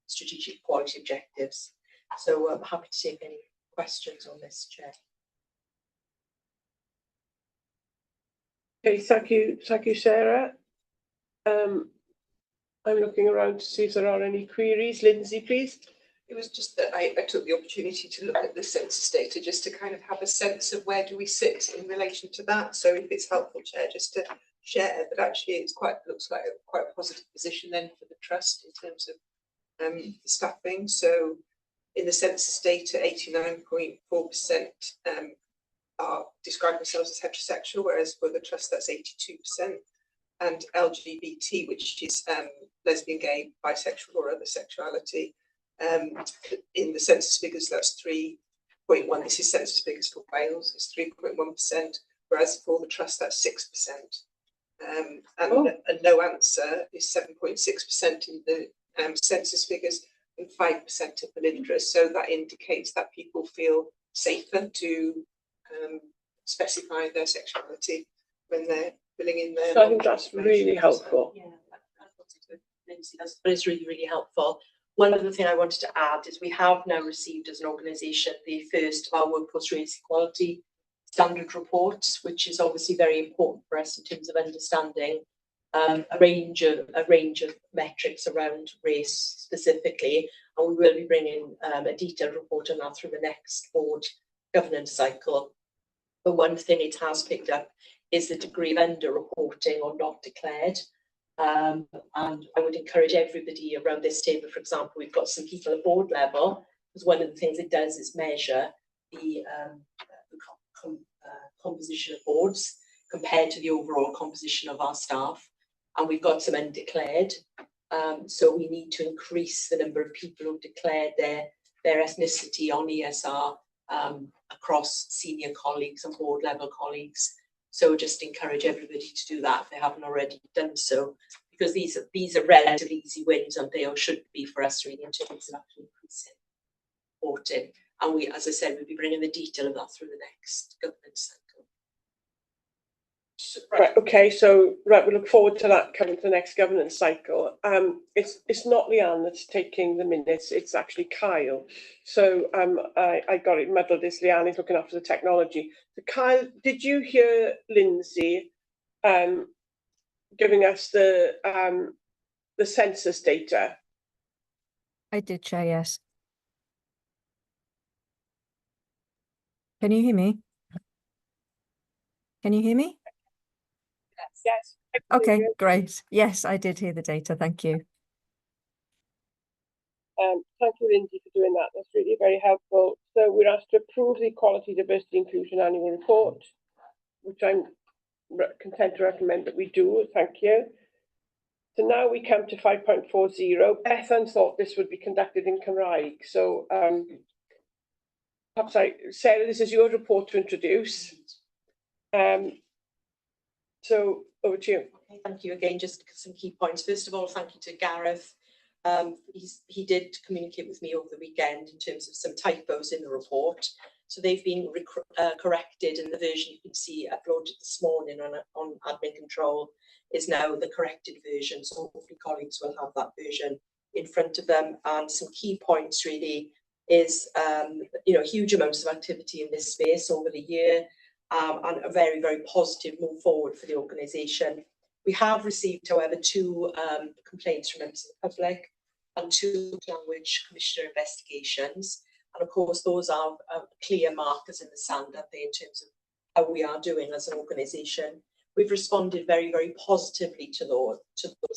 strategic equality objectives. So I'm happy to take any questions on this, Chair. Okay, thank you, Sarah. I'm looking around to see if there are any queries. Lindsay, please. It was just that I took the opportunity to look at the census data just to kind of have a sense of where do we sit in relation to that. So if it's helpful, Chair, just to share, but actually it's looks like a quite positive position then for the trust in terms of the staffing. So in the census data, 89.4% are describe themselves as heterosexual, whereas for the trust that's 82%. And LGBT, which is lesbian, gay, bisexual or other sexuality, in the census figures that's 3.1. This is census figures for Wales, it's 3.1%, whereas for the trust that's 6%. And a no answer is 7.6% in the census figures and 5% of Velindre. So that indicates that people feel safer to specify their sexuality when they're filling in their. So I think that's really helpful. Yeah, but it's really, really helpful. One other thing I wanted to add is we have now received as an organisation the first of our workforce race equality standard reports, which is obviously very important for us in terms of understanding a range of metrics around race specifically, and we will be bringing a detailed report on that through the next board governance cycle. But one thing it has picked up is the degree of under-reporting or not declared. And I would encourage everybody around this table, for example, we've got some people at board level, because one of the things it does is measure the composition of boards compared to the overall composition of our staff. And we've got some undeclared. So we need to increase the number of people who've declared their ethnicity on ESR across senior colleagues and board level colleagues. So just encourage everybody to do that if they haven't already done so, because these are relatively easy wins, and they should be for us really in terms of actually increasing reporting. And we, as I said, we'll be bringing the detail of that through the next governance cycle. Right, okay, so right, we look forward to that coming to the next governance cycle. It's not Leanne that's taking the minutes, it's actually Kyle. So I got it muddled, it's Leanne is looking after the technology. So Kyle, did you hear Lindsay giving us the census data? I did, Chair, yes. Can you hear me? Can you hear me? Yes. Okay, great. Yes, I did hear the data. Thank you. Thank you, Lindsay, for doing that. That's really very helpful. So we're asked to approve the Equality, Diversity, Inclusion Annual Report, which I'm content to recommend that we do. Thank you. So now we come to 5.40. Bethan thought this would be conducted in Cymraeg. So perhaps Sarah, this is your report to introduce. So over to you. Okay, thank you again. Just some key points. First of all, thank you to Gareth. He did communicate with me over the weekend in terms of some typos in the report. So they've been corrected, and the version you can see uploaded this morning on admin control is now the corrected version. So hopefully colleagues will have that version in front of them. And some key points really is, huge amounts of activity in this space over the year, and a very, very positive move forward for the organisation. We have received, however, 2 complaints from members of the public and 2 language commissioner investigations. And of course, those are clear markers in the sand, aren't they, in terms of how we are doing as an organisation. We've responded very, very positively to those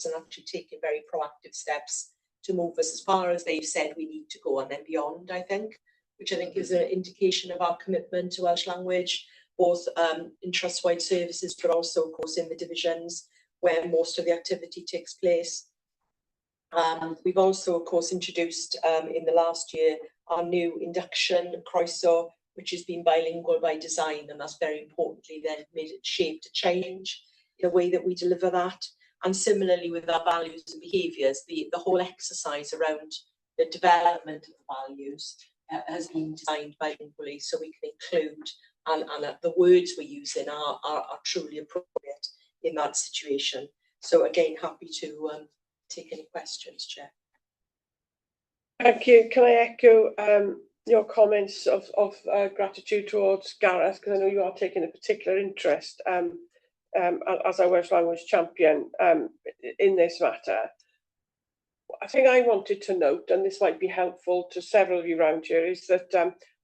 and actually taken very proactive steps to move us as far as they've said we need to go and then beyond, I think, which I think is an indication of our commitment to Welsh language, both in trust-wide services, but also, of course, in the divisions where most of the activity takes place. We've also, of course, introduced in the last year our new induction, Croeso, which has been bilingual by design, and that's very importantly then made it shape to change in a way that we deliver that. And similarly with our values and behaviours, the whole exercise around the development of the values has been designed bilingually, so we can include and the words we're using are truly appropriate in that situation. So again, happy to take any questions, Chair. Thank you. Can I echo your comments of gratitude towards Gareth, because I know you are taking a particular interest as a Welsh language champion in this matter. I think I wanted to note, and this might be helpful to several of you around here, is that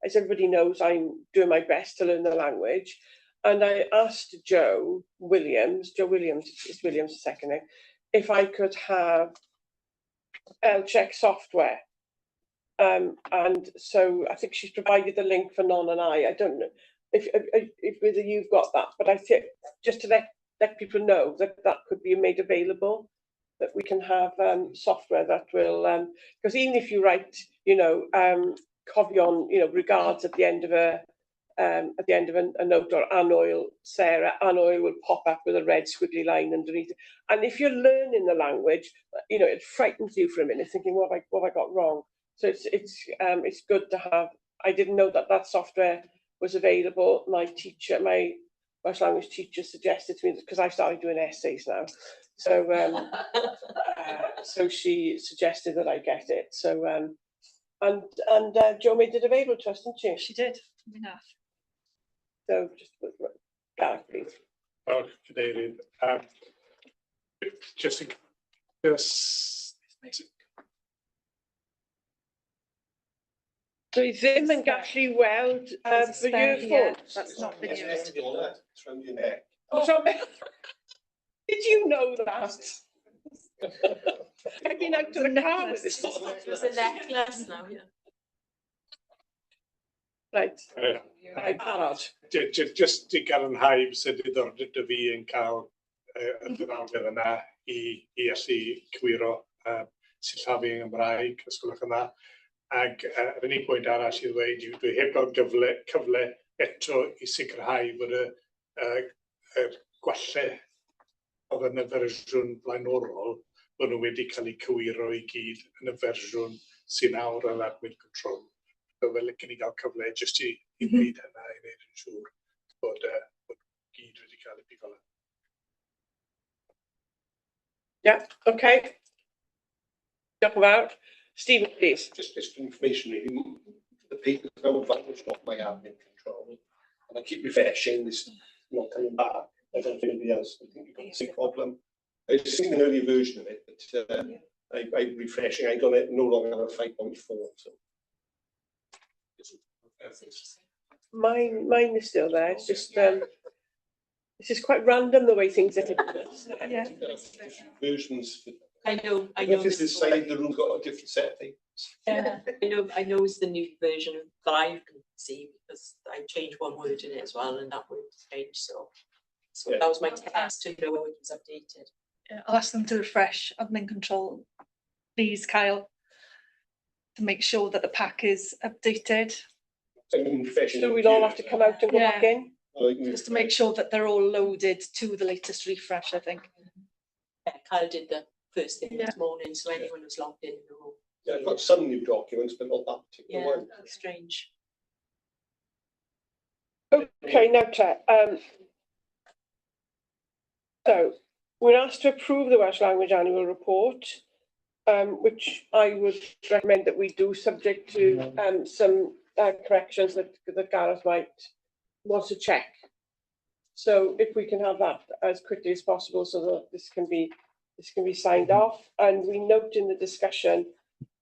as everybody knows, I'm doing my best to learn the language. And I asked Joe Williams the second name, if I could have check software. And so I think she's provided the link for Non and I don't know if whether you've got that, but I think just to let people know that that could be made available, that we can have software that will, because even if you write, cofion, regards at the end of a note, or Anoil Sarah, Anoil will pop up with a red squiggly line underneath it. And if you're learning the language, it frightens you for a minute, thinking, what have I got wrong? So it's good to have. I didn't know that software was available. My Welsh language teacher suggested to me, because I started doing essays now. So so she suggested that I get it. So and Jo made it available to us, didn't she? She did. Enough. So just Gareth, please. Oh, Cadeirydd. So i ddim yn gallu weld fy earphones. That's not video. It's from your neck. Oh, so, did you know that? I've been out to the car with this. It's a necklace now, yeah. Right. Right, barod. Just i gadarnhau sydd diddordeb dy fi yn cael y ddiddordeb yna i allu cywiro sillafu yn Gymraeg, os gwelwch yn dda. Ac yr unig pwynt arall i ddweud yw dwi heb gael cyfle eto i sicrhau bod y gwalle oedd yn y fersiwn blaenorol, bod nhw wedi cael eu cywiro i gyd yn y fersiwn sy'n nawr yn admin control. So fel licen i gael cyfle jyst i wneud hynna, i wneud yn siŵr bod gyd wedi cael eu bifol. Yeah, okay. Diolch yn fawr. Stephen, please. Just for information, really, the papers now advantage of my admin control. And I keep refreshing this, not coming back. I don't think anybody else, I think you've got the same problem. I've seen an earlier version of it, but I'm refreshing. I got it no longer have a 5.4. So. Mine is still there. It's just it's just quite random the way things are. Yeah. Versions. I know. If this side of the room got a different set of papers. Yeah, I know it's the new version that I can see because I changed one word in it as well, and that word changed. So Yeah. that was my test to know it was updated. Yeah, I'll ask them to refresh admin control, please, Kyle, to make sure that the pack is updated. So we'll all have to come out and go back in? Just to make sure that they're all loaded to the latest refresh, I think. Yeah, Kyle did the first thing this morning, so anyone who's logged in will. Yeah, I've got some new documents, but not that particular Yeah, one. that's strange. Okay, now, so we're asked to approve the Welsh Language Annual Report, which I would recommend that we do, subject to some corrections that Gareth might want to check. So if we can have that as quickly as possible, so that this can be signed off. And we note in the discussion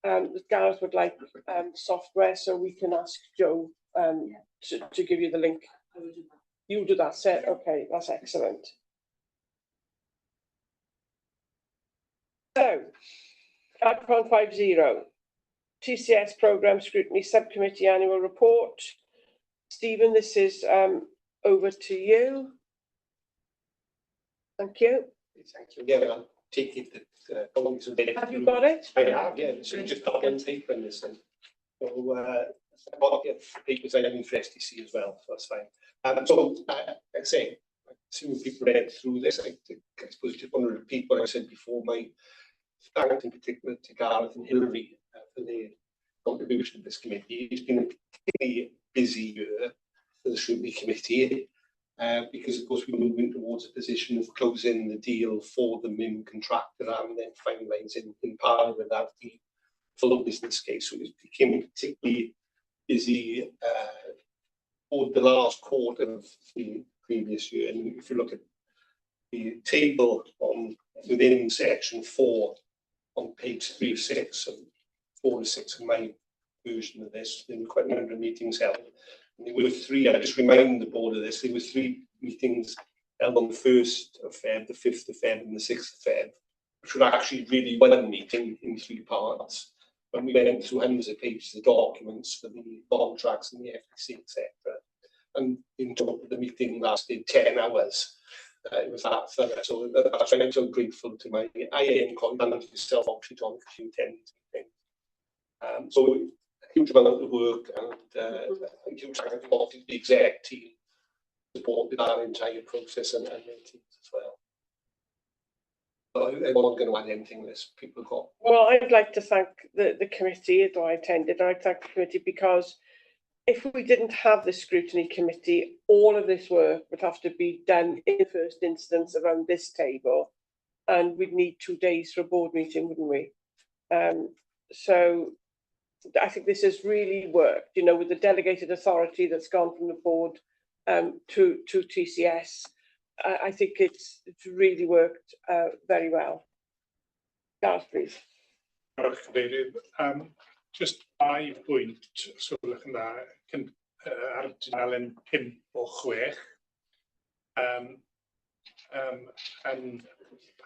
that Gareth would like software, so we can ask Joe to give you the link. You do that, Seth. Okay, that's excellent. So, 5.50, TCS Programme Scrutiny Subcommittee Annual Report. Stephen, this is over to you. Thank you. Thank you. Yeah, I'll take it that colleagues have been. Have you got it? I have, yeah. So just got one paper in this thing. So I've got papers I have interest to see as well, so that's fine. So like I say, assuming people read through this, I suppose I just want to repeat what I said before. My thanks in particular to Gareth and Hilary for their contribution to this committee. It's been a particularly busy year for the Scrutiny Committee. Because of course we're moving towards a position of closing the deal for the MIM contractor and then finalising in parallel with that the full business case. So it became particularly busy for the last quarter of the previous year. And if you look at the table within section 4 on page 3 of 6 and 4 of 6 of my version of this, there were quite a number of meetings held. There were 3, I just remind the board of this, there were 3 meetings held on the 1st of Feb, the 5th of Feb and the 6th of Feb, which were actually really one meeting in 3 parts. When we went through hundreds of pages of documents for the contracts and the FTC, etc. And in total, the meeting lasted 10 hours. It was that thorough. So that's why I'm so grateful to my IAM colleague and to yourself, obviously, John, because you attended the meeting. So a huge amount of work and a huge thank you to the exec team supported our entire process and their teams as well. So everyone's going to add anything to this, people have got. Well, I'd like to thank the committee that I attended. I'd thank the committee because if we didn't have the scrutiny committee, all of this work would have to be done in the first instance around this table, and we'd need 2 days for a board meeting, wouldn't we? So I think this has really worked, you know, with the delegated authority that's gone from the board to TCS. I think it's really worked very well. Gareth, please. Just 5 pwynt, so lwch yn dda, ar dudalen 5 o 6, yn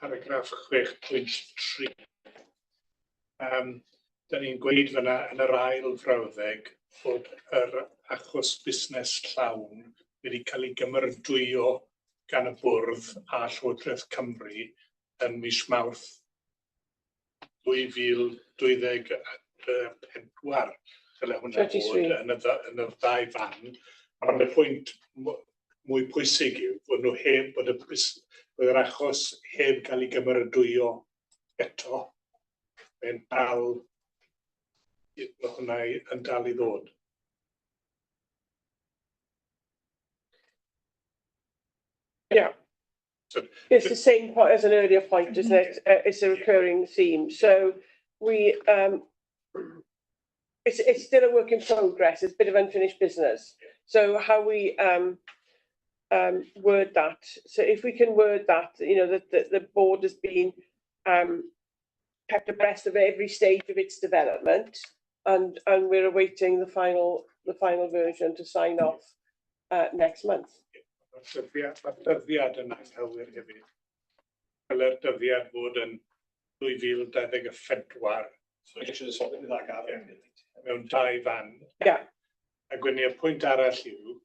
paragraff 6.3. Da ni'n gweud fyna yn yr ail frawddeg bod yr achos busnes llawn wedi cael ei gymrydwyo gan y bwrdd a Llywodraeth Cymru yn mis Mawrth 2024. Dyle hwnna fod yn y ddau fan. Ond y pwynt mwy pwysig yw bod nhw heb, bod yr achos heb cael ei gymrydwyo eto. Mae'n dal, mae hwnna yn dal I ddod. Yeah. It's the same point as an earlier point, isn't it? It's a recurring theme. So we, it's still a work in progress. It's a bit of unfinished business. So how we word that. So if we can word that, you know, that the board has been kept abreast of every stage of its development, and we're awaiting the final version to sign off next month. Dyddiad yn anghywir hefyd. Byle'r dyddiad fod yn 2024. So I should have sorted with that Gavin. Mewn 2 fan. Yeah. Ac wedyn i'r pwynt arall yw,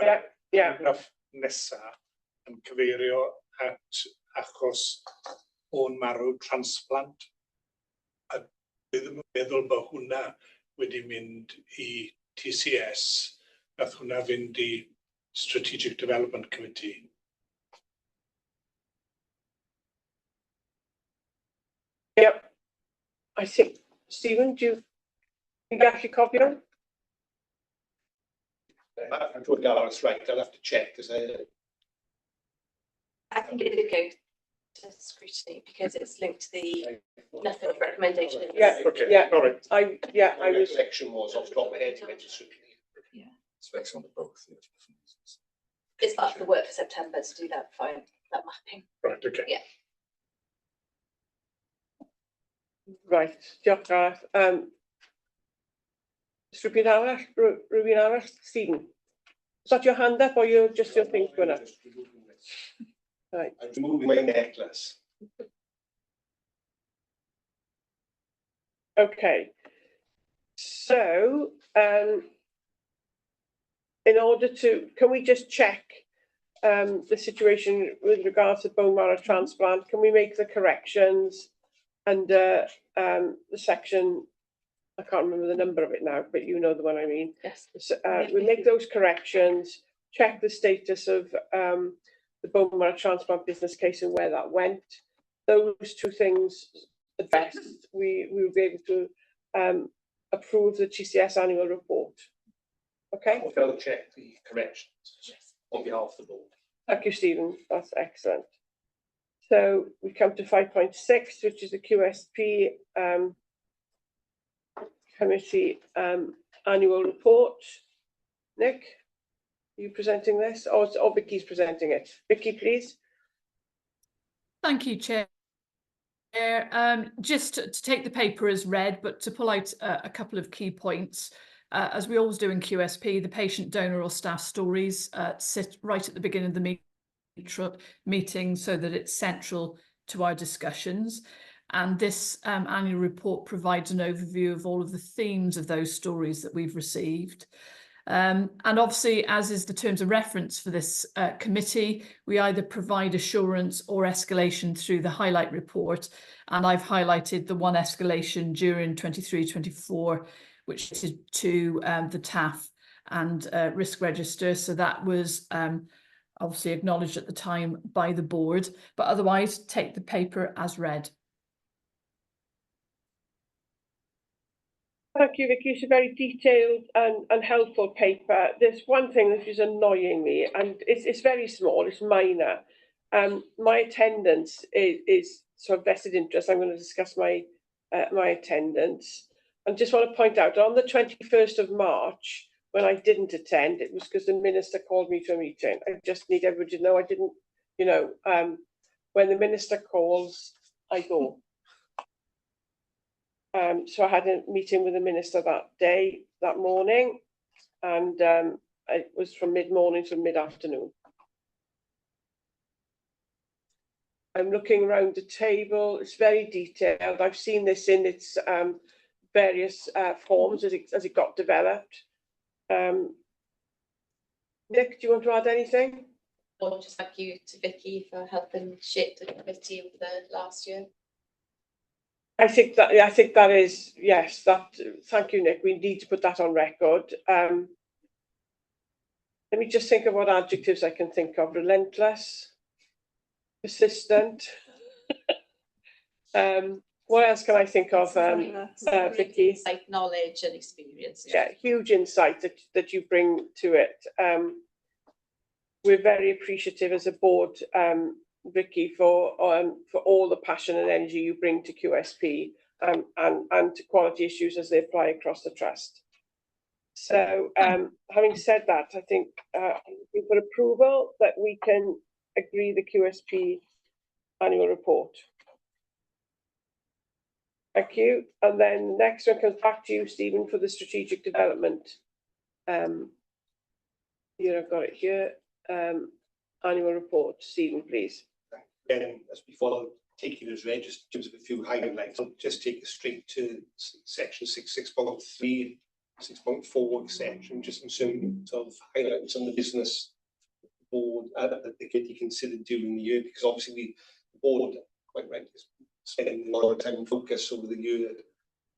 Yeah. paragraff nesa yn cyfeirio at achos o'n marw transplant. A dwi ddim yn meddwl bod hwnna wedi mynd I TCS, nath hwnna fynd I Strategic Development Committee. Yep. I think, Stephen, do you gallu cofio? I'm sure Gareth's right. I'll have to check because I think it did go to scrutiny because it's linked to the nothing recommendation. Yeah, Okay, yeah. all right. I was. Section was off the top of my head. Specs on the both. It's part of the work for September to do that mapping. Right, okay. Yeah. Right, diolch Gareth. Rhywun arall, Stephen. Is that your hand up or you just your thing going up? Right. I'm removing my necklace. Okay. So, in order to, can we just check the situation with regards to bone marrow transplant? Can we make the corrections under the section? I can't remember the number of it now, but you know the one I mean. Yes. So, we make those corrections, check the status of the bone marrow transplant business case and where that went. Those 2 things addressed, we will be able to approve the TCS annual report. Okay. I'll check the corrections on behalf of the board. Thank you, Stephen. That's excellent. So we come to 5.6, which is the QSP committee annual report. Nick, are you presenting this, or Vicky's presenting it? Vicky, please. Thank you, Chair. Just to take the paper as read, but to pull out a couple of key points. As we always do in QSP, the patient, donor or staff stories sit right at the beginning of the meeting so that it's central to our discussions. And this annual report provides an overview of all of the themes of those stories that we've received. And obviously, as is the terms of reference for this committee, we either provide assurance or escalation through the highlight report. And I've highlighted the one escalation during 23-24, which is to the TAF and risk register. So that was obviously acknowledged at the time by the board, but otherwise take the paper as read. Thank you, Vicky. It's a very detailed and helpful paper. There's one thing that is annoying me, and it's very small, it's minor. My attendance is sort of vested interest. I'm going to discuss my attendance. And just want to point out, on the 21st of March, when I didn't attend, it was because the minister called me to a meeting. I just need everybody to know I didn't, you know, when the minister calls, I go. So I had a meeting with the minister that morning, and it was from mid-morning to mid-afternoon. I'm looking around the table. It's very detailed. I've seen this in its various forms as it got developed. Nick, do you want to add anything? Or just thank you to Vicky for helping shape the committee over the last year. I think that is, yes, thank you, Nick. We need to put that on record. Let me just think of what adjectives I can think of. Relentless, persistent. What else can I think of, Vicky? Insight, knowledge and experience. Yeah, huge insight that you bring to it. we're very appreciative as a board, Vicky, for all the passion and energy you bring to QSP and to quality issues as they apply across the trust. So having said that, I think we've got approval that we can agree the QSP annual report. Thank you. And then the next one comes back to you, Stephen, for the strategic development. Here, I've got it here. Annual report. Stephen, please. Again, as before, I'll take it as read, just in terms of a few highlights. I'll just take us straight to section 6.3, 6.4 section, just in terms of highlighting some of the business board that the committee considered during the year, because obviously the board, quite right, is spending a lot of time and focus over the year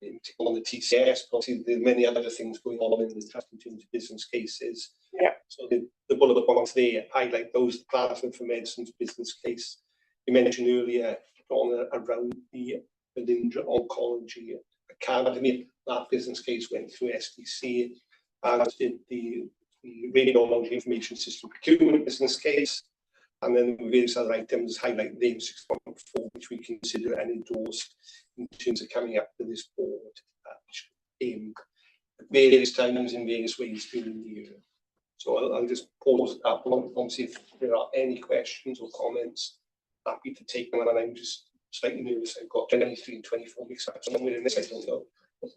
in particular on the TCS, but obviously there are many other things going on in the trust in terms of business cases. Yeah. So the bullet points there highlight those, the Plasma for Medicine's business case. You mentioned earlier on around the Velindre Oncology Academy. That business case went through SDC, as did the Radiology Information System Procurement business case. And then the various other items highlight the 6.4, which we consider and endorsed in terms of coming up to this board, which came at various times in various ways during the year. So I'll just pause at that point and see if there are any questions or comments. Happy to take them, and I'm just slightly nervous. I've got 23 and 24 weeks up somewhere in this, I don't know.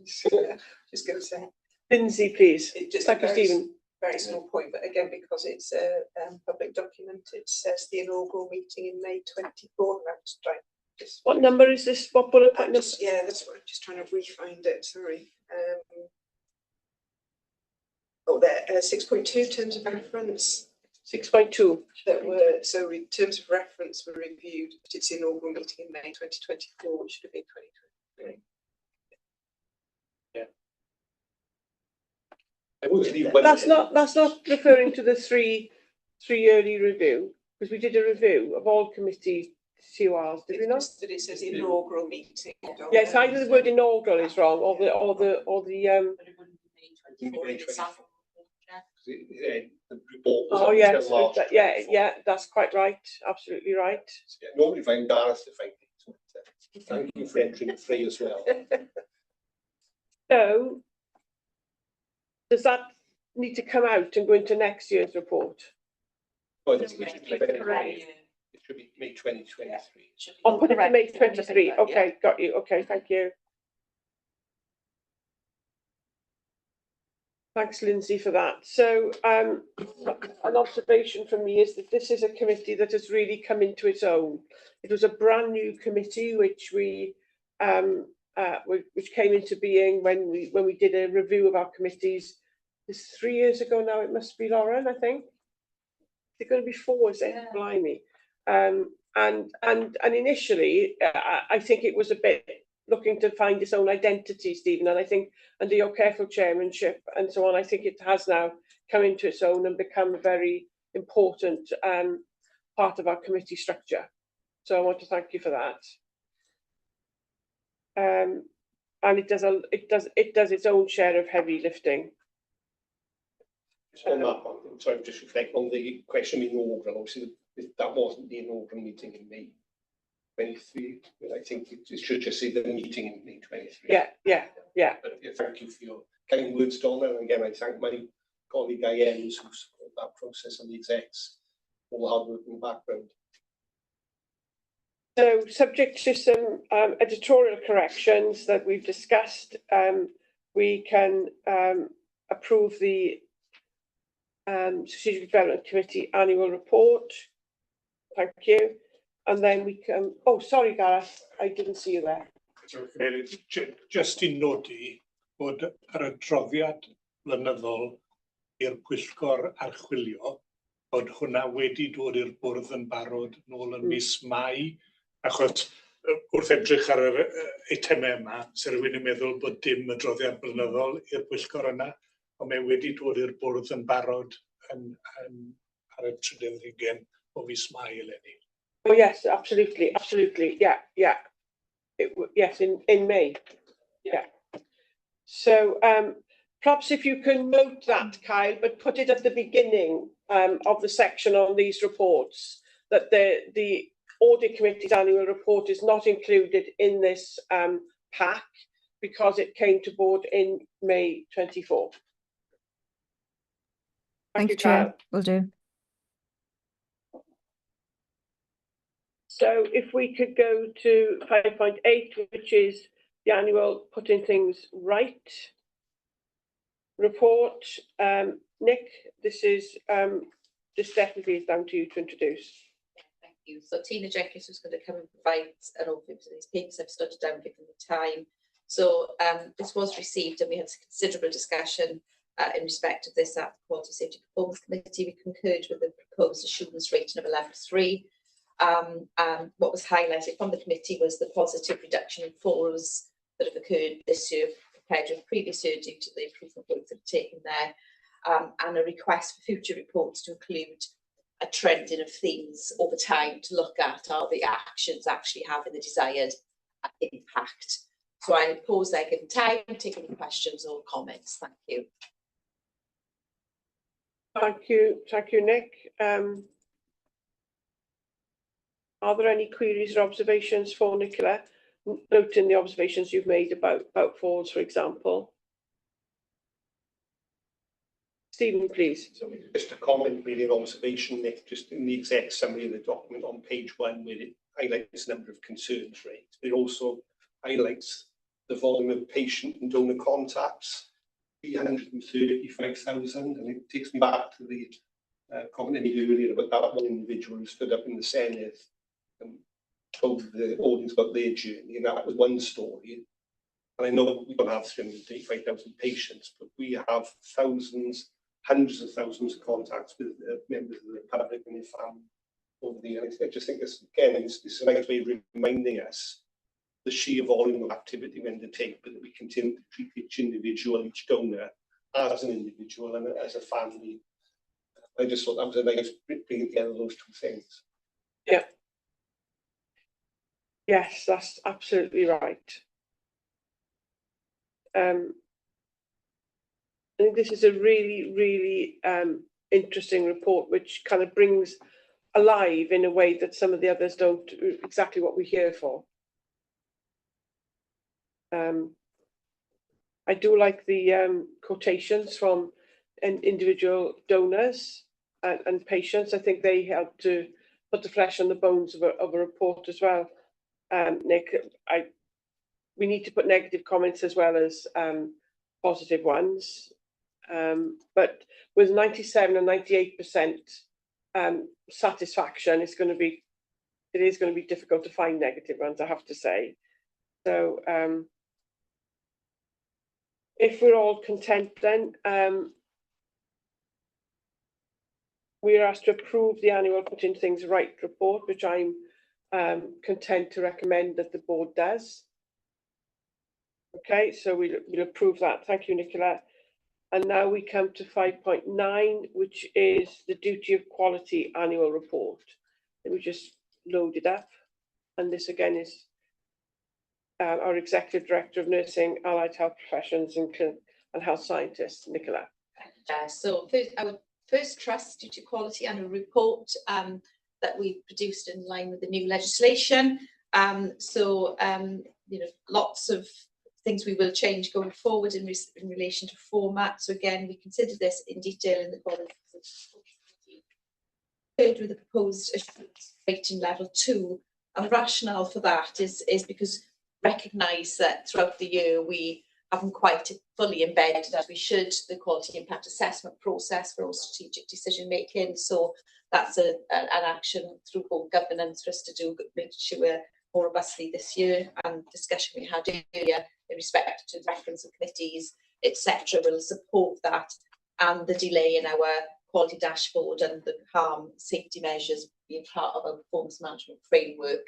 Just going to say. Lindsay, please. Just Thank you, Stephen. Very small point, but again, because it's a public document, it says the inaugural meeting in May 24. And I'm just trying. What number is this? What bullet point? Yeah, that's what I'm just trying to re-find it. Sorry. Oh, there. 6.2 terms of reference. 6.2. That were so terms of reference were reviewed, but it's inaugural meeting in May 2024, which should have been 2023. That's not referring to the three yearly review, because we did a review of all committee CORs, did we not? That it says inaugural meeting. Yes, either the word inaugural is wrong, or the Oh yes, yeah, that's quite right. Absolutely right. Yeah, normally if I'm embarrassed to find things. Thank you for entering the fray as well. So, does that need to come out and go into next year's report? Oh, it should be May 2023. I'll put it to May 23. Okay, got you. Okay, thank you. Thanks, Lindsay, for that. So an observation from me is that this is a committee that has really come into its own. It was a brand new committee which we which came into being when we did a review of our committees. It's 3 years ago now. It must be, Lauren, I think. It's going to be 4, is it? Yeah. Blimey. And initially, I think it was a bit looking to find its own identity, Stephen, and I think under your careful chairmanship and so on, I think it has now come into its own and become a very important part of our committee structure. So I want to thank you for that. And it does its own share of heavy lifting. On that one, sorry, just reflect on the question inaugural. Obviously, that wasn't the inaugural meeting in May 23, but I think it should just say the meeting in May 23. Yeah. But thank you for your kind words, Donna. And again, I thank my colleague IM who supported that process and the execs, all the hard work in the background. So, subject to some editorial corrections that we've discussed, we can approve the Strategic Development Committee annual report. Thank you. And then we can, oh, sorry, Gareth, I didn't see you there. Just i nodi bod yr adroddiad blynyddol i'r Pwyllgor Archwilio, bod hwnna wedi dod i'r bwrdd yn barod nôl yn mis Mai, achos wrth edrych ar yr eitemau yma, sy'n rhywun yn meddwl bod dim adroddiad blynyddol i'r Pwyllgor yna, ond mae wedi dod i'r bwrdd yn barod ar y 30 o fis Mai eleni. Oh yes, absolutely, yeah. Yes, in May, yeah. So Perhaps if you can note that, Kyle, but put it at the beginning of the section on these reports, that the Audit Committee's annual report is not included in this pack because it came to board in May 24. Thank you, Chair. Will do. So if we could go to 5.8, which is the annual Putting Things Right report. Nick, this definitely is down to you to introduce. Thank you. So Tina Jenkins was going to come and provide an overview of these papers. I've studied down given the time. So this was received and we had considerable discussion in respect of this at the Quality Safety Performance Committee. We concurred with the proposed assurance rating of a level 3. What was highlighted from the committee was the positive reduction in falls that have occurred this year compared with previous year due to the improvement work that have taken there, and a request for future reports to include a trending of themes over time to look at are the actions actually having the desired impact. So I pause there, given time, take any questions or comments. Thank you. Thank you, Nick. Are there any queries or observations for Nicola, noting the observations you've made about falls, for example? Stephen, please. So just a comment, really, an observation, Nick, just in the exec summary of the document on page 1, where it highlights the number of concerns rates. It also highlights the volume of patient and donor contacts, 335,000, and it takes me back to the comment I made earlier about that one individual who stood up in the Senedd and told the audience about their journey, and that was one story. And I know we don't have 335,000 patients, but we have thousands, hundreds of thousands of contacts with members of the public and their family over the years. I just think this, again, it's a nice way of reminding us the sheer volume of activity we undertake, but that we continue to treat each individual, each donor, as an individual and as a family. I just thought that was a nice bringing together those two things. Yeah. Yes, that's absolutely right. I think this is a really, really interesting report, which kind of brings alive in a way that some of the others don't exactly what we're here for. I do like the quotations from individual donors and patients. I think they help to put the flesh on the bones of a report as well. Nick, we need to put negative comments as well as positive ones. But with 97 and 98% satisfaction, it is going to be difficult to find negative ones, I have to say. So if we're all content, then we are asked to approve the annual Putting Things Right report, which I'm content to recommend that the board does. Okay, so we'll approve that. Thank you, Nicola. And now we come to 5.9, which is the Duty of Quality annual report. Let me just load it up. And this again is our Executive Director of Nursing, Allied Health Professions and Health Scientists, Nicola. So our first Trust Duty of Quality annual report that we produced in line with the new legislation. You know, lots of things we will change going forward in relation to format. So again, we consider this in detail in the quality with the proposed rating level 2. And the rationale for that is because recognise that throughout the year we haven't quite fully embedded as we should the quality impact assessment process for all strategic decision making. So that's an action through board governance for us to do, make sure we're more robustly this year, and discussion we had earlier in respect to reference of committees, etc., will support that, and the delay in our quality dashboard and the harm safety measures being part of our performance management framework.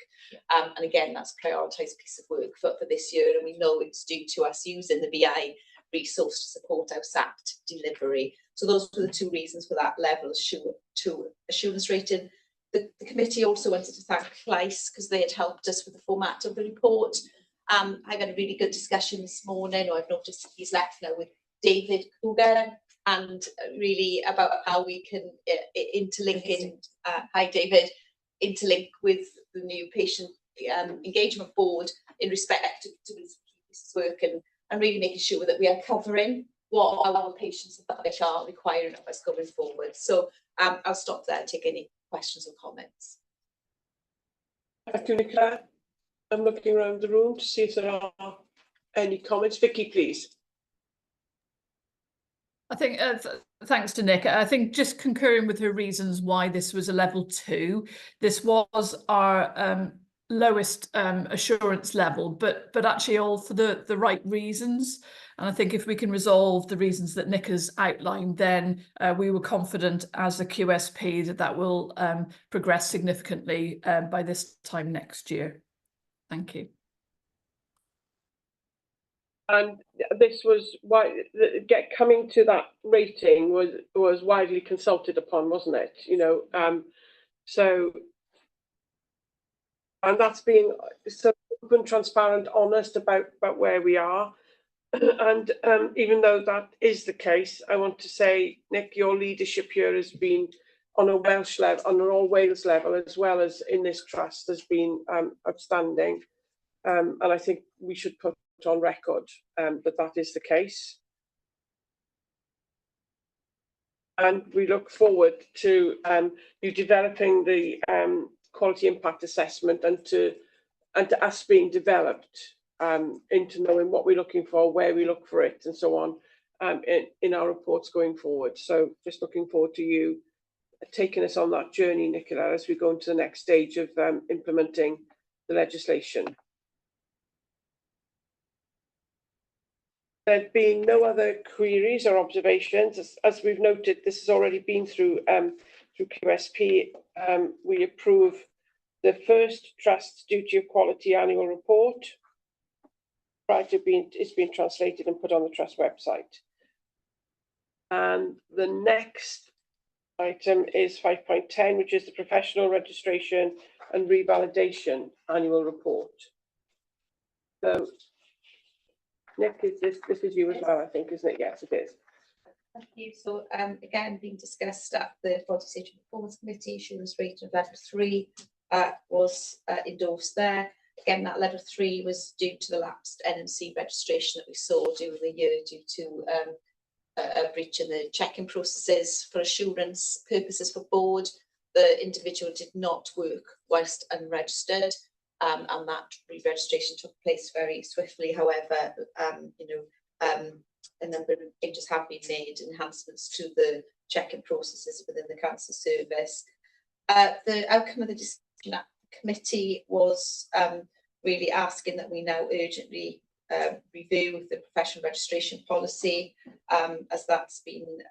And again, that's a prioritised piece of work for this year, and we know it's due to us using the BI resource to support our SACT delivery. So those were the two reasons for that level 2 assurance rating. The committee also wanted to thank Clice because they had helped us with the format of the report. I've had a really good discussion this morning, or I've noticed he's left now with David Cougar, and really about how we can interlink in, hi David, interlink with the new patient engagement board in respect to this work, and really making sure that we are covering what our patients are requiring of us going forward. So I'll stop there and take any questions or comments. Thank you, Nicola. I'm looking around the room to see if there are any comments. Vicky, please. I think, thanks to Nick, I think just concurring with her reasons why this was a level 2, this was our lowest assurance level, but actually all for the right reasons. And I think if we can resolve the reasons that Nick has outlined, then we were confident as a QSP that will progress significantly by this time next year. Thank you. And this was why coming to that rating was widely consulted upon, wasn't it? You know, so, and that's being so open, transparent, honest about where we are. And even though that is the case, I want to say, Nick, your leadership here has been on a Welsh level, on an all Wales level, as well as in this trust, has been outstanding. And I think we should put on record that is the case. And we look forward to you developing the quality impact assessment and to us being developed into knowing what we're looking for, where we look for it, and so on in our reports going forward. So just looking forward to you taking us on that journey, Nicola, as we go into the next stage of implementing the legislation. There being no other queries or observations, as we've noted, this has already been through QSP. We approve the first Trust Duty of Quality annual report. Prior to it's been translated and put on the Trust website. And the next item is 5.10, which is the Professional Registration and Revalidation annual report. So, Nick, this is you as well, I think, isn't it? Yes, it is. Thank you. So again, being discussed at the Quality Safety and Performance Committee, assurance rating of level 3 was endorsed there. Again, that level 3 was due to the lapsed NMC registration that we saw during the year due to a breach in the check-in processes. For assurance purposes for board, the individual did not work whilst unregistered. And that re-registration took place very swiftly. However, a number of changes have been made, enhancements to the check-in processes within the council service. The outcome of the discussion at the committee was really asking that we now urgently review the professional registration policy, as that's been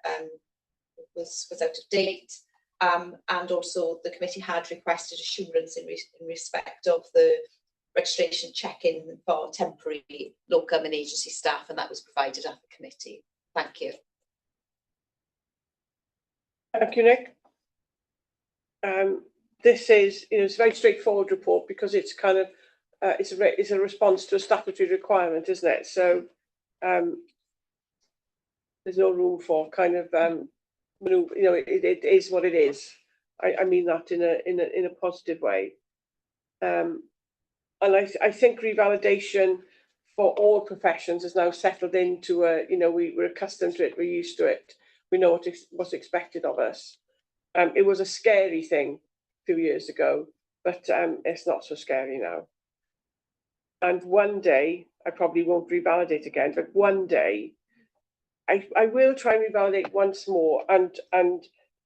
was out of date. And also the committee had requested assurance in respect of the registration check-in for temporary locum and agency staff, and that was provided at the committee. Thank you. Thank you, Nick. This is, it's a very straightforward report because it's kind of it's a response to a statutory requirement, isn't it? So there's no room for kind of it is what it is. I mean that in a positive way. And I think revalidation for all professions is now settled into we're accustomed to it, we're used to it, we know what's expected of us. It was a scary thing 2 years ago, but it's not so scary now. And one day, I probably won't revalidate again, but one day I will try and revalidate once more and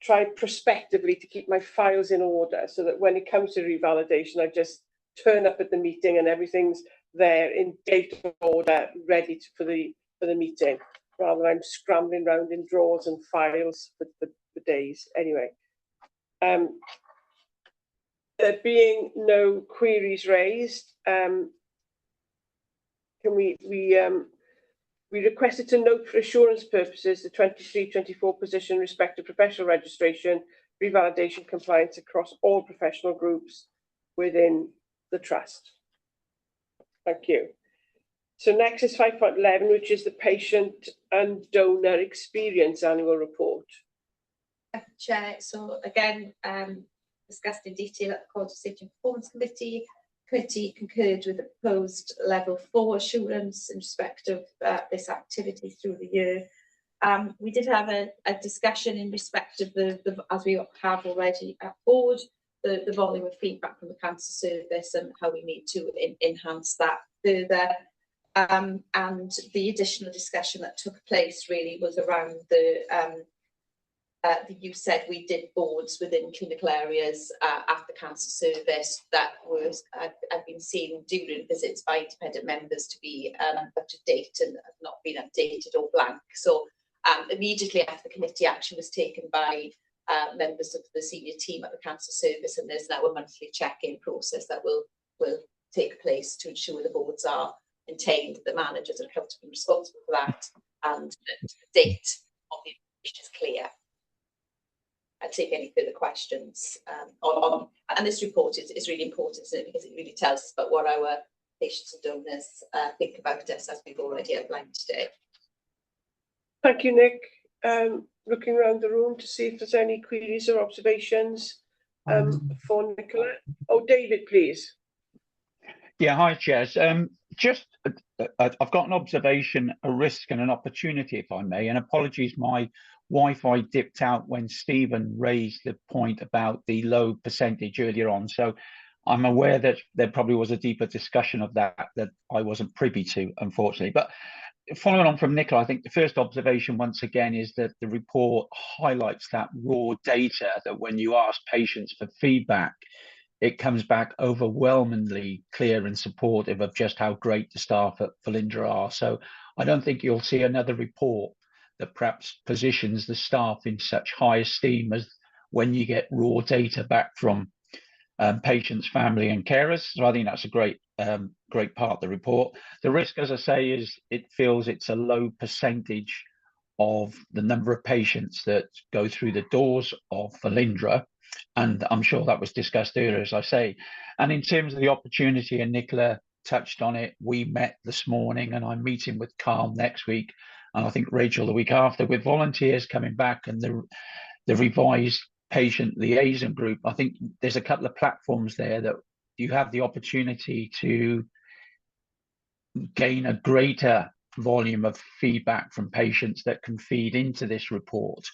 try prospectively to keep my files in order so that when it comes to revalidation, I just turn up at the meeting and everything's there in date order, ready for the meeting, rather than I'm scrambling around in drawers and files for days. Anyway, there being no queries raised, can we requested to note for assurance purposes the 23-24 position in respect to professional registration, revalidation compliance across all professional groups within the trust. Thank you. So next is 5.11, which is the patient and donor experience annual report. Chair, so again, discussed in detail at the Quality Safety and Performance Committee. Committee concurred with the proposed level 4 assurance in respect of this activity through the year. We did have a discussion in respect of as we have already at board, the volume of feedback from the Cancer Service and how we need to enhance that further. And the additional discussion that took place really was around you said we did boards within clinical areas at the Cancer Service that have been seen during visits by independent members to be up to date and have not been updated or blank. So immediately after the committee, action was taken by members of the senior team at the Cancer Service, and there's now a monthly check-in process that will take place to ensure the boards are maintained, the managers are accountable and responsible for that, and the date of the information is clear. I'd take any further questions and this report is really important, isn't it? Because it really tells us about what our patients and donors think about us, as we've already outlined today. Thank you, Nick. Looking around the room to see if there's any queries or observations for Nicola. Oh, David, please. Yeah, hi, Chairs. Just, I've got an observation, a risk and an opportunity, if I may, and apologies, my Wi-Fi dipped out when Stephen raised the point about the low percentage earlier on. So I'm aware that there probably was a deeper discussion of that I wasn't privy to, unfortunately. But following on from Nicola, I think the first observation once again is that the report highlights that raw data that when you ask patients for feedback, it comes back overwhelmingly clear and supportive of just how great the staff at Velindre are. So I don't think you'll see another report that perhaps positions the staff in such high esteem as when you get raw data back from patients, family and carers. So I think that's a great part of the report. The risk, as I say, is it feels it's a low percentage of the number of patients that go through the doors of Velindre. And I'm sure that was discussed earlier, as I say. And in terms of the opportunity, and Nicola touched on it, we met this morning and I'm meeting with Carl next week. And I think Rachel the week after, with volunteers coming back and the revised patient liaison group. I think there's a couple of platforms there that you have the opportunity to gain a greater volume of feedback from patients that can feed into this report.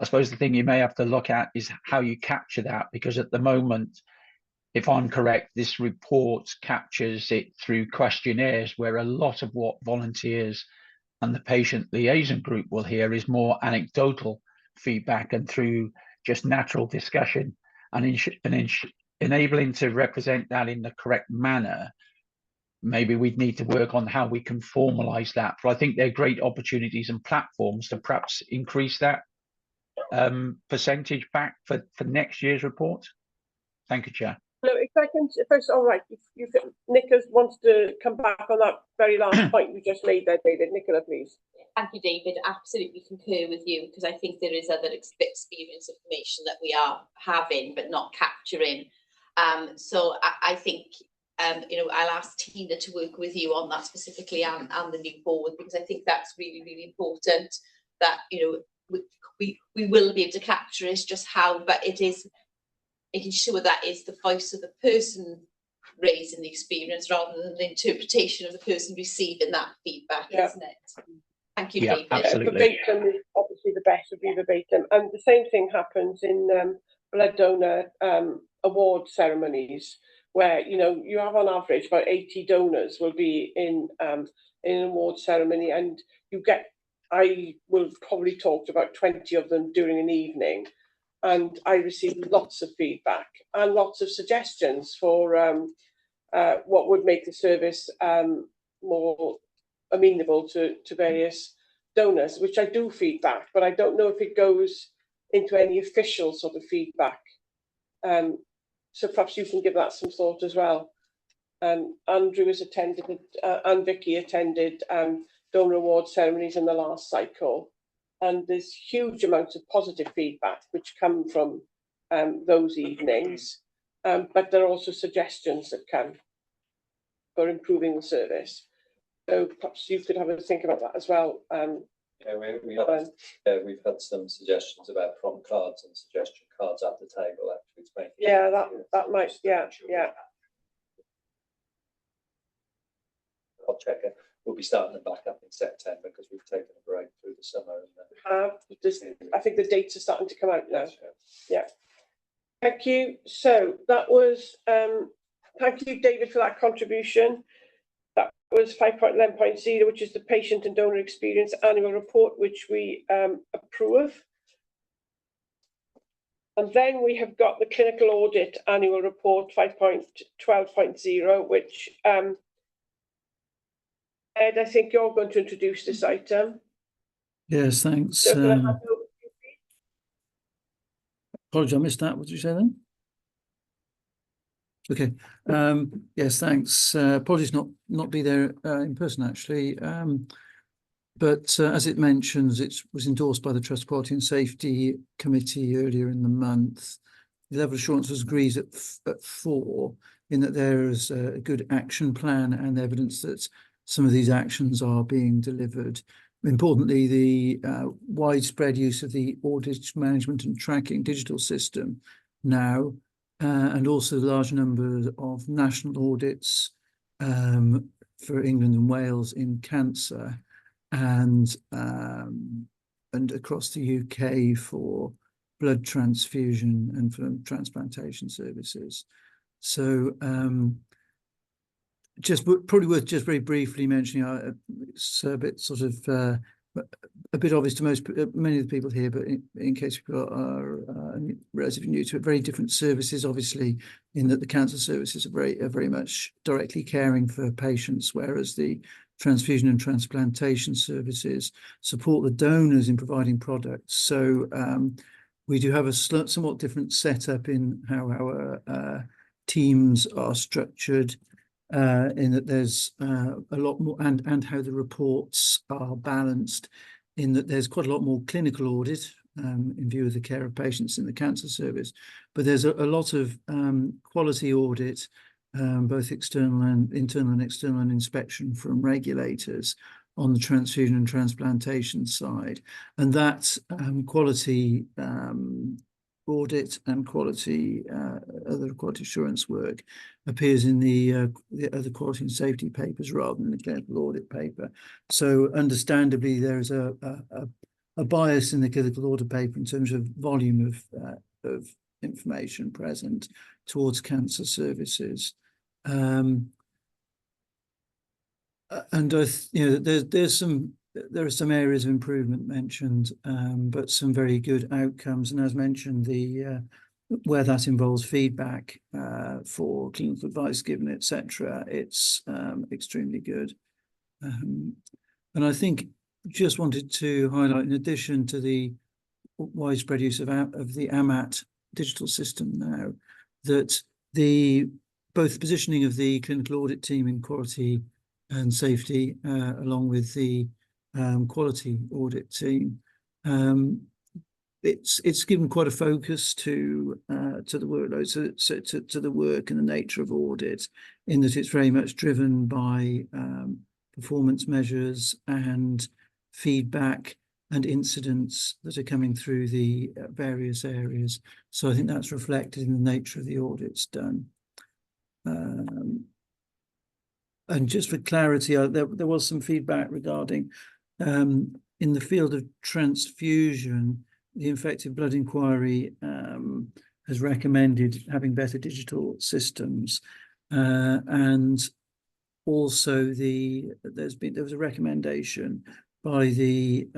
I suppose the thing you may have to look at is how you capture that, because at the moment, if I'm correct, this report captures it through questionnaires, where a lot of what volunteers and the patient liaison group will hear is more anecdotal feedback and through just natural discussion, and enabling to represent that in the correct manner. Maybe we'd need to work on how we can formalize that, but I think they're great opportunities and platforms to perhaps increase that percentage back for next year's report. Thank you, Chair. No, if I can, first, all right, Nicola wants to come back on that very last point you just made there, David. Nicola, please. Thank you, David. Absolutely concur with you, because I think there is other experience information that we are having but not capturing. So I think I'll ask Tina to work with you on that specifically and the new board, because I think that's really, really important that we will be able to capture it, just how, but it is making sure that is the voice of the person raising the experience rather than the interpretation of the person receiving that feedback, isn't it? Thank you, David. Absolutely. Verbatim is obviously the best, would be verbatim. And the same thing happens in blood donor award ceremonies, where you have on average about 80 donors will be in an award ceremony, and I will probably talk to about 20 of them during an evening, and I received lots of feedback and lots of suggestions for what would make the service more amenable to various donors, which I do feedback, but I don't know if it goes into any official sort of feedback. So perhaps you can give that some thought as well. Andrew has attended and Vicky attended donor award ceremonies in the last cycle, and there's huge amounts of positive feedback which come from those evenings, but there are also suggestions that come for improving the service. So perhaps you could have a think about that as well. Yeah, we've had some suggestions about prompt cards and suggestion cards at the table actually to make it. Yeah, that might, yeah. I'll check it. We'll be starting them back up in September because we've taken a break through the summer. I think the dates are starting to come out now. Yeah. Thank you. So that was, thank you, David, for that contribution. That was 5.11.0, which is the patient and donor experience annual report, which we approve. And then we have got the clinical audit annual report 5.12.0, which Ed, I think you're going to introduce this item. Yes, thanks. So can I have Apologies, I missed that. What did you say then? Okay. Yes, thanks. Apologies not be there in person actually. But as it mentions, it was endorsed by the Trust Quality and Safety Committee earlier in the month. The level of assurance was agreed at 4, in that there is a good action plan and evidence that some of these actions are being delivered. Importantly, the widespread use of the audit management and tracking digital system now, and also the large number of national audits for England and Wales in cancer, and across the UK for blood transfusion and for transplantation services. So just probably worth just very briefly mentioning, it's a bit sort of a bit obvious to many of the people here, but in case people are relatively new to it, very different services, obviously, in that the cancer services are very much directly caring for patients, whereas the transfusion and transplantation services support the donors in providing products. So we do have a somewhat different setup in how our teams are structured, in that there's a lot more, and how the reports are balanced, in that there's quite a lot more clinical audit in view of the care of patients in the cancer service, but there's a lot of quality audit, both external and internal and external, and inspection from regulators on the transfusion and transplantation side. And that quality audit and quality other quality assurance work appears in the other quality and safety papers rather than the clinical audit paper. So understandably, there's a bias in the clinical audit paper in terms of volume of information present towards cancer services. And there are some areas of improvement mentioned, but some very good outcomes. And as mentioned, where that involves feedback for clinical advice given, etc., it's extremely good. And I think just wanted to highlight, in addition to the widespread use of the AMAT digital system now, that both the positioning of the clinical audit team in quality and safety, along with the quality audit team, it's given quite a focus to the workload, so to the work and the nature of audit, in that it's very much driven by performance measures and feedback and incidents that are coming through the various areas. So I think that's reflected in the nature of the audits done. And just for clarity, there was some feedback regarding in the field of transfusion, the Infected Blood Inquiry has recommended having better digital systems, and also there was a recommendation by the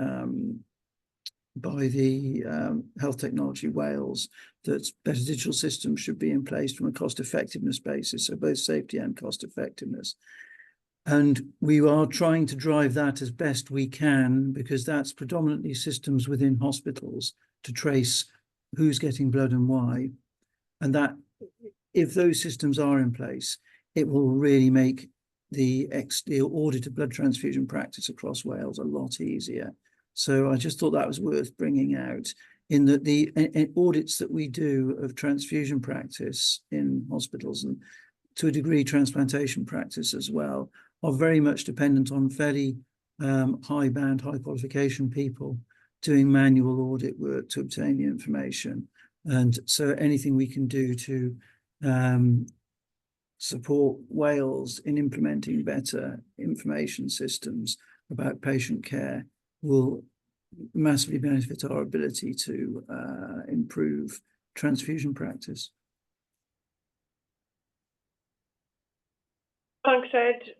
Health Technology Wales that better digital systems should be in place from a cost effectiveness basis, so both safety and cost effectiveness. And we are trying to drive that as best we can, because that's predominantly systems within hospitals to trace who's getting blood and why. And that, if those systems are in place, it will really make the audit of blood transfusion practice across Wales a lot easier. So I just thought that was worth bringing out, in that the audits that we do of transfusion practice in hospitals, and to a degree transplantation practice as well, are very much dependent on fairly high band, high qualification people doing manual audit work to obtain the information. And so anything we can do to support Wales in implementing better information systems about patient care will massively benefit our ability to improve transfusion practice. Thanks, Ed.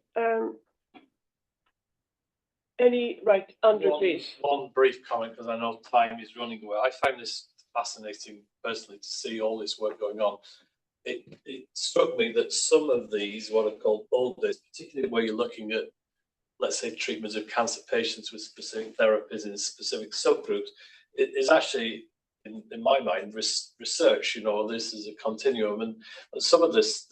Andrew, please. One brief comment, because I know time is running away. I find this fascinating personally to see all this work going on. It struck me that some of these, what are called audits, particularly where you're looking at, let's say, treatments of cancer patients with specific therapies in specific subgroups, it is actually, in my mind, research. You know, this is a continuum, and some of this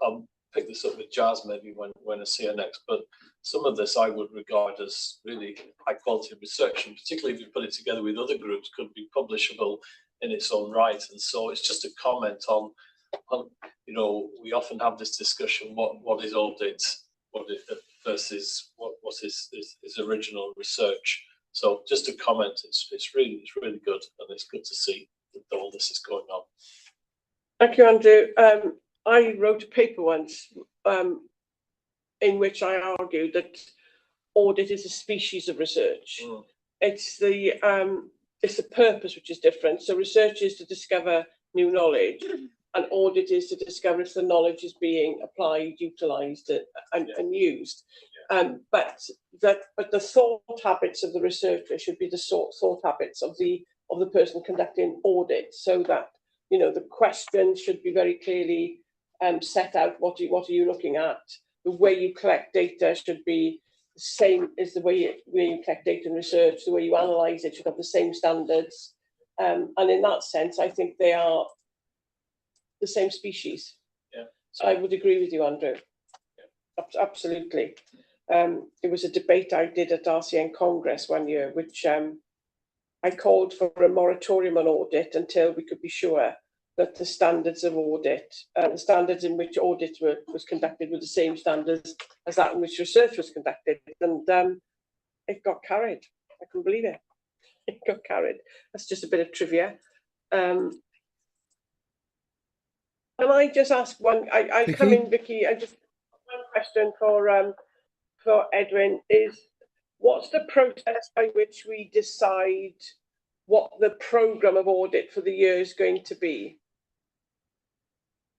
I'll pick this up with Jazz maybe when I see her next, but some of this I would regard as really high quality research, and particularly if you put it together with other groups, could be publishable in its own right. And so it's just a comment on you know, we often have this discussion, what is audit, versus what is original research. So just a comment, it's really good, and it's good to see that all this is going on. Thank you, Andrew. I wrote a paper once in which I argued that audit is a species of research. It's the purpose which is different. So research is to discover new knowledge, and audit is to discover if the knowledge is being applied, utilised, and used. But the thought habits of the researcher should be the thought habits of the person conducting audit, so that, you know, the questions should be very clearly set out. What are you looking at? The way you collect data should be the same as the way you collect data in research. The way you analyse it should have the same standards. And in that sense, I think they are the same species. Yeah. So I would agree with you, Andrew. Yeah. Absolutely. It was a debate I did at RCN Congress one year, which I called for a moratorium on audit until we could be sure that the standards of audit, the standards in which audit was conducted were the same standards as that in which research was conducted. And it got carried. I couldn't believe it. It got carried. That's just a bit of trivia. Can I just ask one? I'll come in, Vicky. I just one question for Edwin is, what's the process by which we decide what the programme of audit for the year is going to be?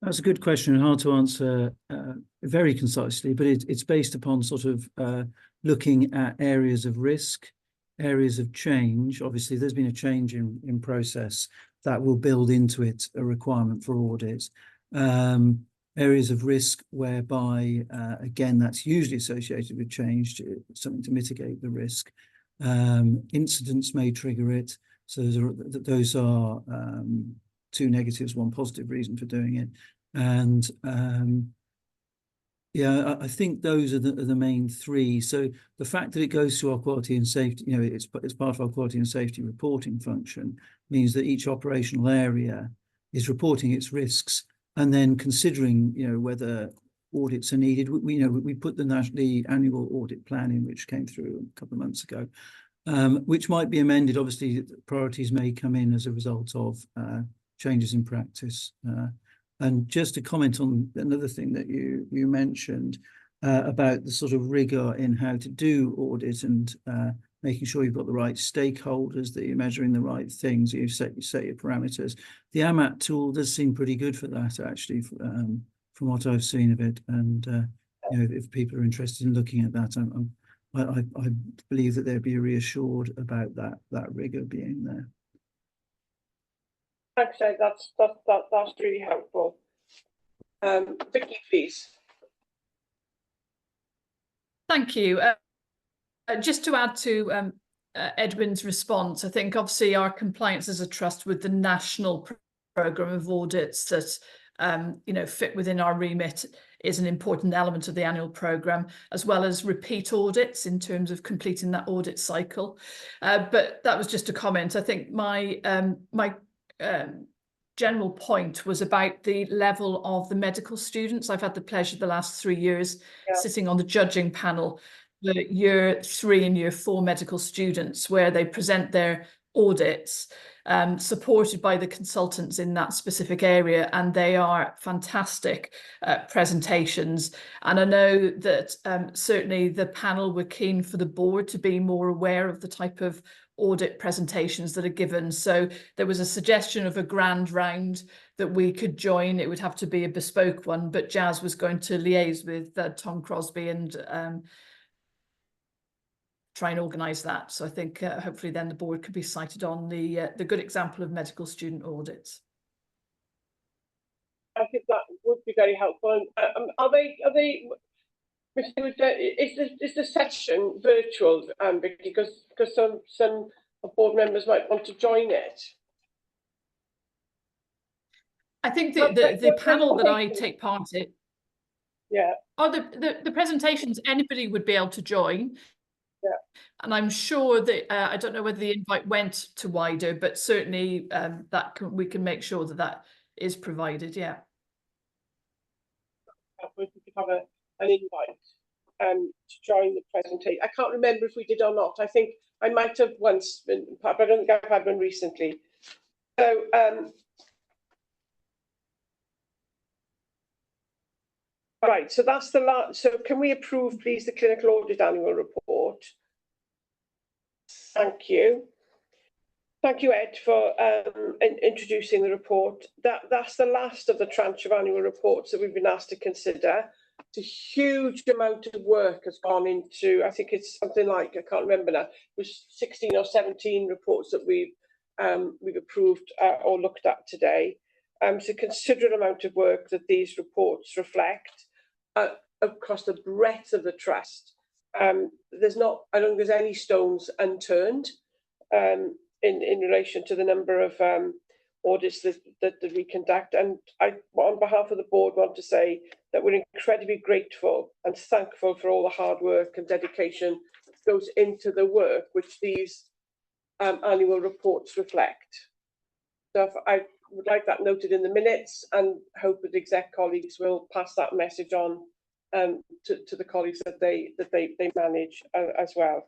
That's a good question, and hard to answer very concisely, but it's based upon sort of looking at areas of risk, areas of change. Obviously, there's been a change in process that will build into it a requirement for audit. Areas of risk whereby, again, that's usually associated with change, something to mitigate the risk. Incidents may trigger it. So those are two negatives, one positive reason for doing it. And yeah, I think those are the main three. So the fact that it goes through our quality and safety, you know, it's part of our quality and safety reporting function, means that each operational area is reporting its risks and then considering, you know, whether audits are needed. We put the annual audit plan in, which came through a couple of months ago, which might be amended. Obviously, priorities may come in as a result of changes in practice. And just to comment on another thing that you mentioned about the sort of rigor in how to do audit and making sure you've got the right stakeholders, that you're measuring the right things, you set your parameters. The AMAT tool does seem pretty good for that, actually, from what I've seen of it. And you know, if people are interested in looking at that, I believe that they'll be reassured about that rigor being there. Thanks, Ed. That's really helpful. Vicky, please. Thank you. Just to add to Edwin's response, I think obviously our compliance as a trust with the national programme of audits that you know, fit within our remit is an important element of the annual programme, as well as repeat audits in terms of completing that audit cycle. But that was just a comment. I think my general point was about the level of the medical students. I've had the pleasure the last 3 years sitting on the judging panel, the year 3 and year 4 medical students, where they present their audits, supported by the consultants in that specific area, and they are fantastic presentations. And I know that certainly the panel were keen for the board to be more aware of the type of audit presentations that are given. So there was a suggestion of a grand round that we could join. It would have to be a bespoke one, but Jazz was going to liaise with Tom Crosby and try and organise that. So I think hopefully then the board could be cited on the good example of medical student audits. I think that would be very helpful. Are they? Is the session virtual, Vicky? Because some board members might want to join it. I think the panel that I take part in. Yeah. Oh, the presentations, anybody would be able to join. Yeah. And I'm sure that I don't know whether the invite went to wider, but certainly we can make sure that is provided. Yeah. We could have an invite to join the presentation. I can't remember if we did or not. I think I might have once been, but I don't think I've had one recently. So right, so that's the last. So can we approve, please, the clinical audit annual report? Thank you. Thank you, Ed, for introducing the report. That's the last of the tranche of annual reports that we've been asked to consider. It's a huge amount of work has gone into, I think it's something like, I can't remember now, it was 16 or 17 reports that we've approved or looked at today. It's a considerable amount of work that these reports reflect across the breadth of the trust. I don't think there's any stones unturned in relation to the number of audits that we conduct. And I, on behalf of the board, want to say that we're incredibly grateful and thankful for all the hard work and dedication that goes into the work which these annual reports reflect. So I would like that noted in the minutes, and hope that exec colleagues will pass that message on to the colleagues that they manage as well.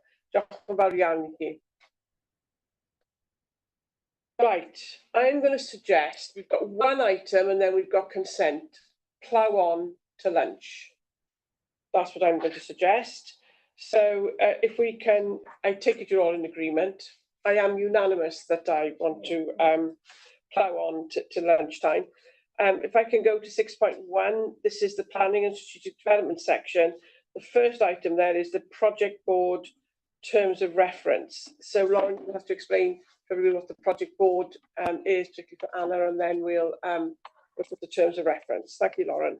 Right, I'm going to suggest we've got one item and then we've got consent. Plough on to lunch. That's what I'm going to suggest. So if we can, I take it you're all in agreement. I am unanimous that I want to plough on to lunchtime. If I can go to 6.1, this is the planning and strategic development section. The first item there is the project board terms of reference. So Lauren will have to explain for everybody what the project board is, particularly for Anna, and then we'll look at the terms of reference. Thank you, Lauren.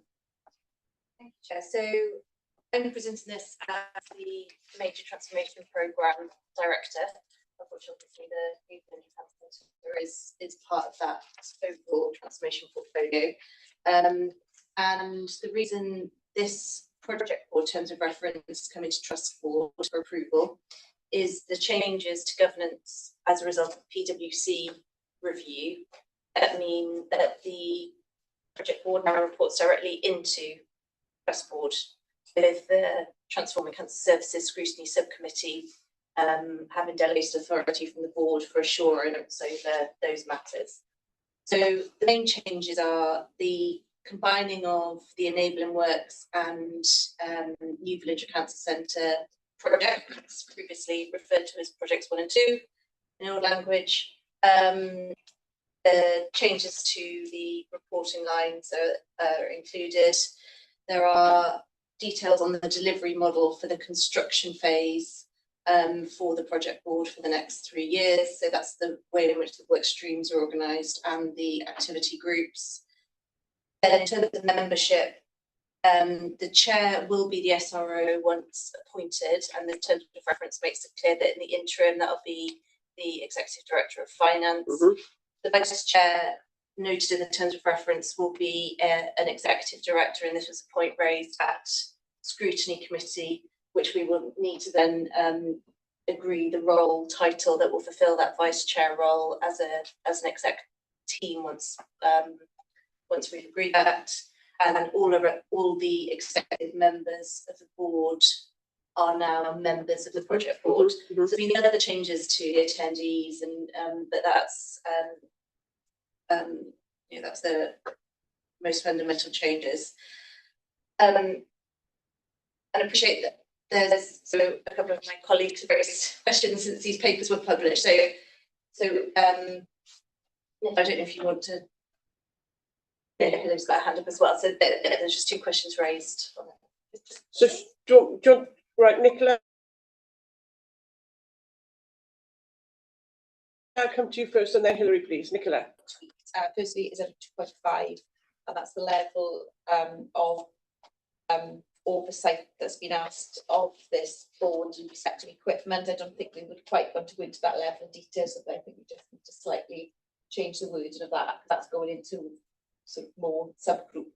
Thank you, Chair. So I'm presenting this as the Major Transformation Programme Director, of which obviously the New Velindre Health Centre is part of that overall transformation portfolio. And the reason this project board terms of reference come into trust board for approval is the changes to governance as a result of PwC review that mean that the project board now reports directly into trust board, with the Transforming Cancer Services Scrutiny Subcommittee having delegated authority from the board for assurance over those matters. So the main changes are the combining of the enabling works and New Velindre Cancer Centre projects, previously referred to as projects 1 and 2 in old language. The changes to the reporting lines are included. There are details on the delivery model for the construction phase for the project board for the next 3 years. So that's the way in which the work streams are organised and the activity groups. And in terms of membership, the chair will be the SRO once appointed, and the terms of reference makes it clear that in the interim that'll be the Executive Director of Finance. The Vice Chair, noted in the terms of reference, will be an Executive Director, and this was a point raised at Scrutiny Committee, which we will need to then agree the role title that will fulfil that Vice Chair role as an Exec team once we've agreed that, and all the executive members of the board are now members of the project board. So there's been other changes to the attendees, and but that's that's the most fundamental changes. And I appreciate that there's a couple of my colleagues have raised questions since these papers were published. So I don't know if you want to. Nickola's got a hand up as well. So there's just 2 questions raised. So do you right, Nicola? I'll come to you first, and then Hilary, please. Nicola. Firstly, is at 2.5, and that's the level of oversight that's been asked of this board in respect of equipment. I don't think we would quite want to go into that level of detail, so I think we just need to slightly change the wording of that. That's going into sort of more subgroup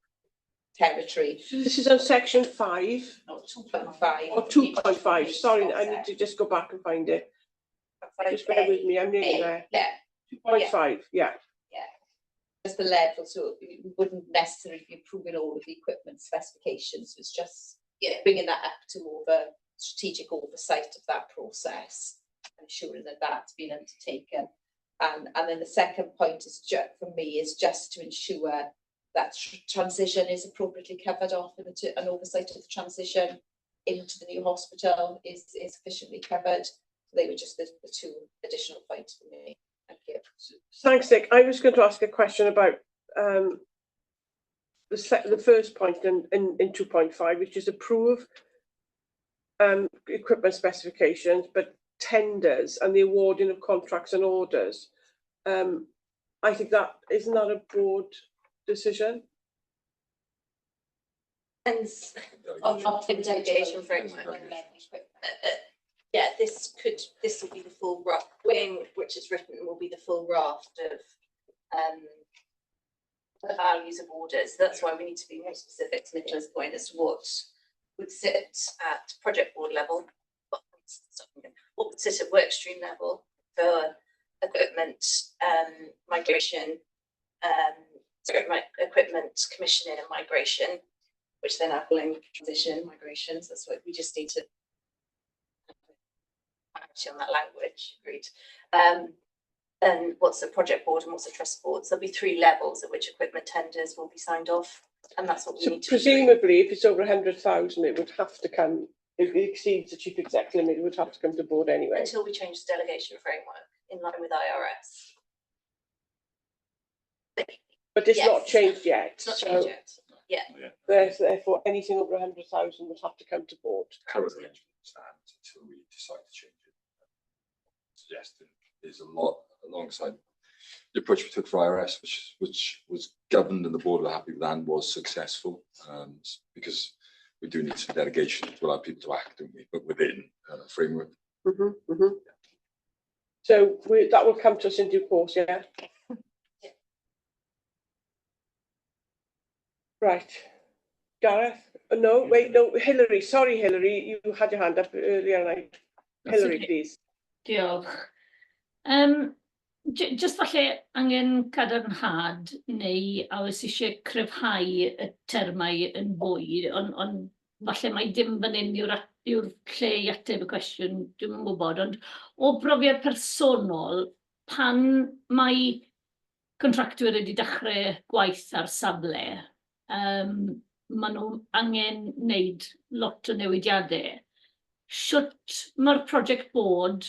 territory. So this is on section 5. Not 2.5. Or 2.5. Sorry, I need to just go back and find it. Just bear with me. I'm nearly there. Yeah. 2.5. Yeah. Just the level, so we wouldn't necessarily be approving all of the equipment specifications. It's just bringing that up to more of a strategic oversight of that process, ensuring that that's been undertaken. And then the second point is for me is just to ensure that transition is appropriately covered off, and an oversight of the transition into the new hospital is sufficiently covered. So they were just the 2 additional points for me. Thank you. Thanks, Nick. I was going to ask a question about the first point in 2.5, which is approve equipment specifications, but tenders and the awarding of contracts and orders. I think that isn't that a broad decision? Depends on the delegation framework. Yeah, this will be the full raft. Which is written will be the full raft of the values of orders. That's why we need to be more specific to Nicola's point as to what would sit at project board level, what would sit at work stream level for equipment migration, equipment commissioning and migration, which then are calling transition migrations. That's what we just need to on that language. Agreed. Then what's the project board and what's the trust board? So there'll be 3 levels at which equipment tenders will be signed off, and that's what we need to. Presumably, if it's over 100,000, it would have to come. If it exceeds the chief exec limit, it would have to come to board anyway. Until we change the delegation framework in line with IRS. But it's not changed yet. It's not changed yet. Yeah. Therefore, anything over 100,000 would have to come to board. Current arrangement stands until we decide to change it. Suggesting is a lot alongside the approach we took for IRS, which was governed and the board were happy with and was successful, because we do need some delegation to allow people to act, don't we? But within a framework. So that will come to us in due course, yeah. Right, Gareth. No, wait, no, Hilary. Sorry, Hilary, you had your hand up earlier. Hilary, please. Diolch. Just falle angen cadarnhad neu a oes eisiau cryfhau y termau yn fwy, ond falle mai dim fan hyn yw'r lle i ateb y cwestiwn, dwi'n yn gwybod, ond o brofiad personol, pan mae contractwyr wedi dechrau gwaith ar safle, maen nhw angen wneud lot o newidiadau. Sut mae'r project board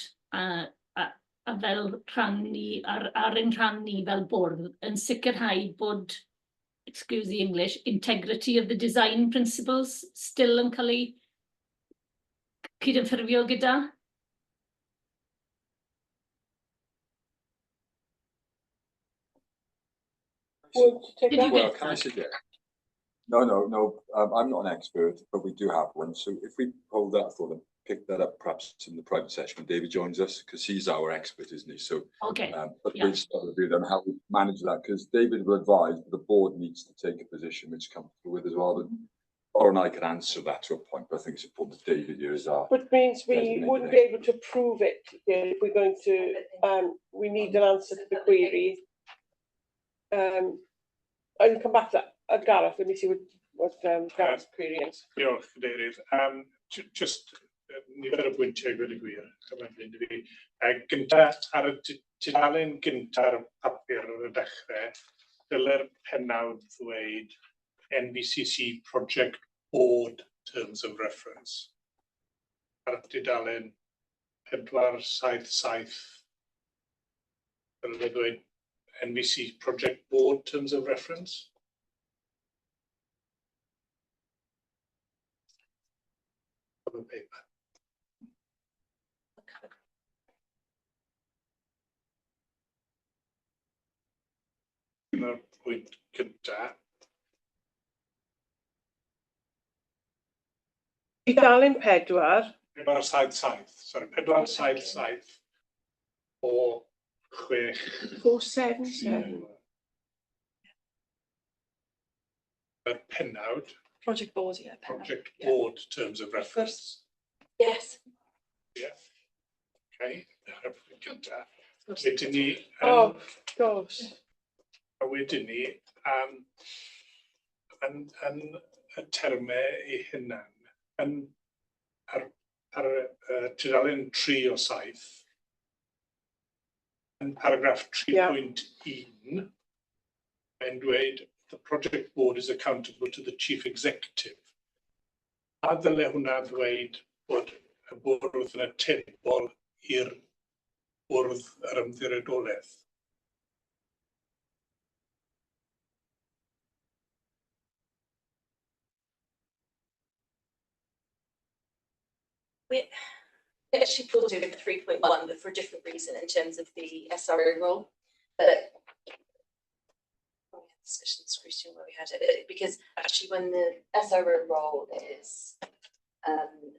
a fel rhan ni, ar ein rhan ni fel bwrdd, yn sicrhau bod, excuse the English, integrity of the design principles still yn cael ei cydymffurfio gyda? Well, can I suggest? No, I'm not an expert, but we do have one. So if we hold that thought and pick that up perhaps in the private session when David joins us, because he's our expert, isn't he? So okay. But we'll start with then how we manage that, because David will advise, but the board needs to take a position which comes with as well. Or and I can answer that to a point, but I think it's important that David here is our. Which means we wouldn't be able to prove it if we're going to. We need an answer to the query. I can come back to that. Gareth, let me see what Gareth's query is. Diolch, Cadeirydd. Just nifer o bwyntiau gwed y gwir. Gynta ar y tudalen gynta'r papur ar y dechrau, dyle'r pennawd ddweud NBCC Project Board Terms of Reference. Ar y tudalen 477, dyle'r ddweud NBC Project Board Terms of Reference. On the paper. Dyna'r pwynt cynta. Tudalen 4. 477 o 6. 477. Y pennawd. Project Board, yeah. Project Board Terms of Reference. Yes. Yeah. Okay. Dyna'r pwynt cynta. Wedyn ni... Oh, gosh. A wedyn ni, yn y termau eu hunan, ar tudalen 3 o 7, yn paragraff 3.1, mae'n dweud, the project board is accountable to the chief executive. A ddyle hwnna ddweud bod y bwrdd yn atebol i'r bwrdd yr ymddirodolaeth. We actually pulled over 3.1, but for a different reason in terms of the SRO role. But discussion scrutiny where we had it, because actually when the SRO role is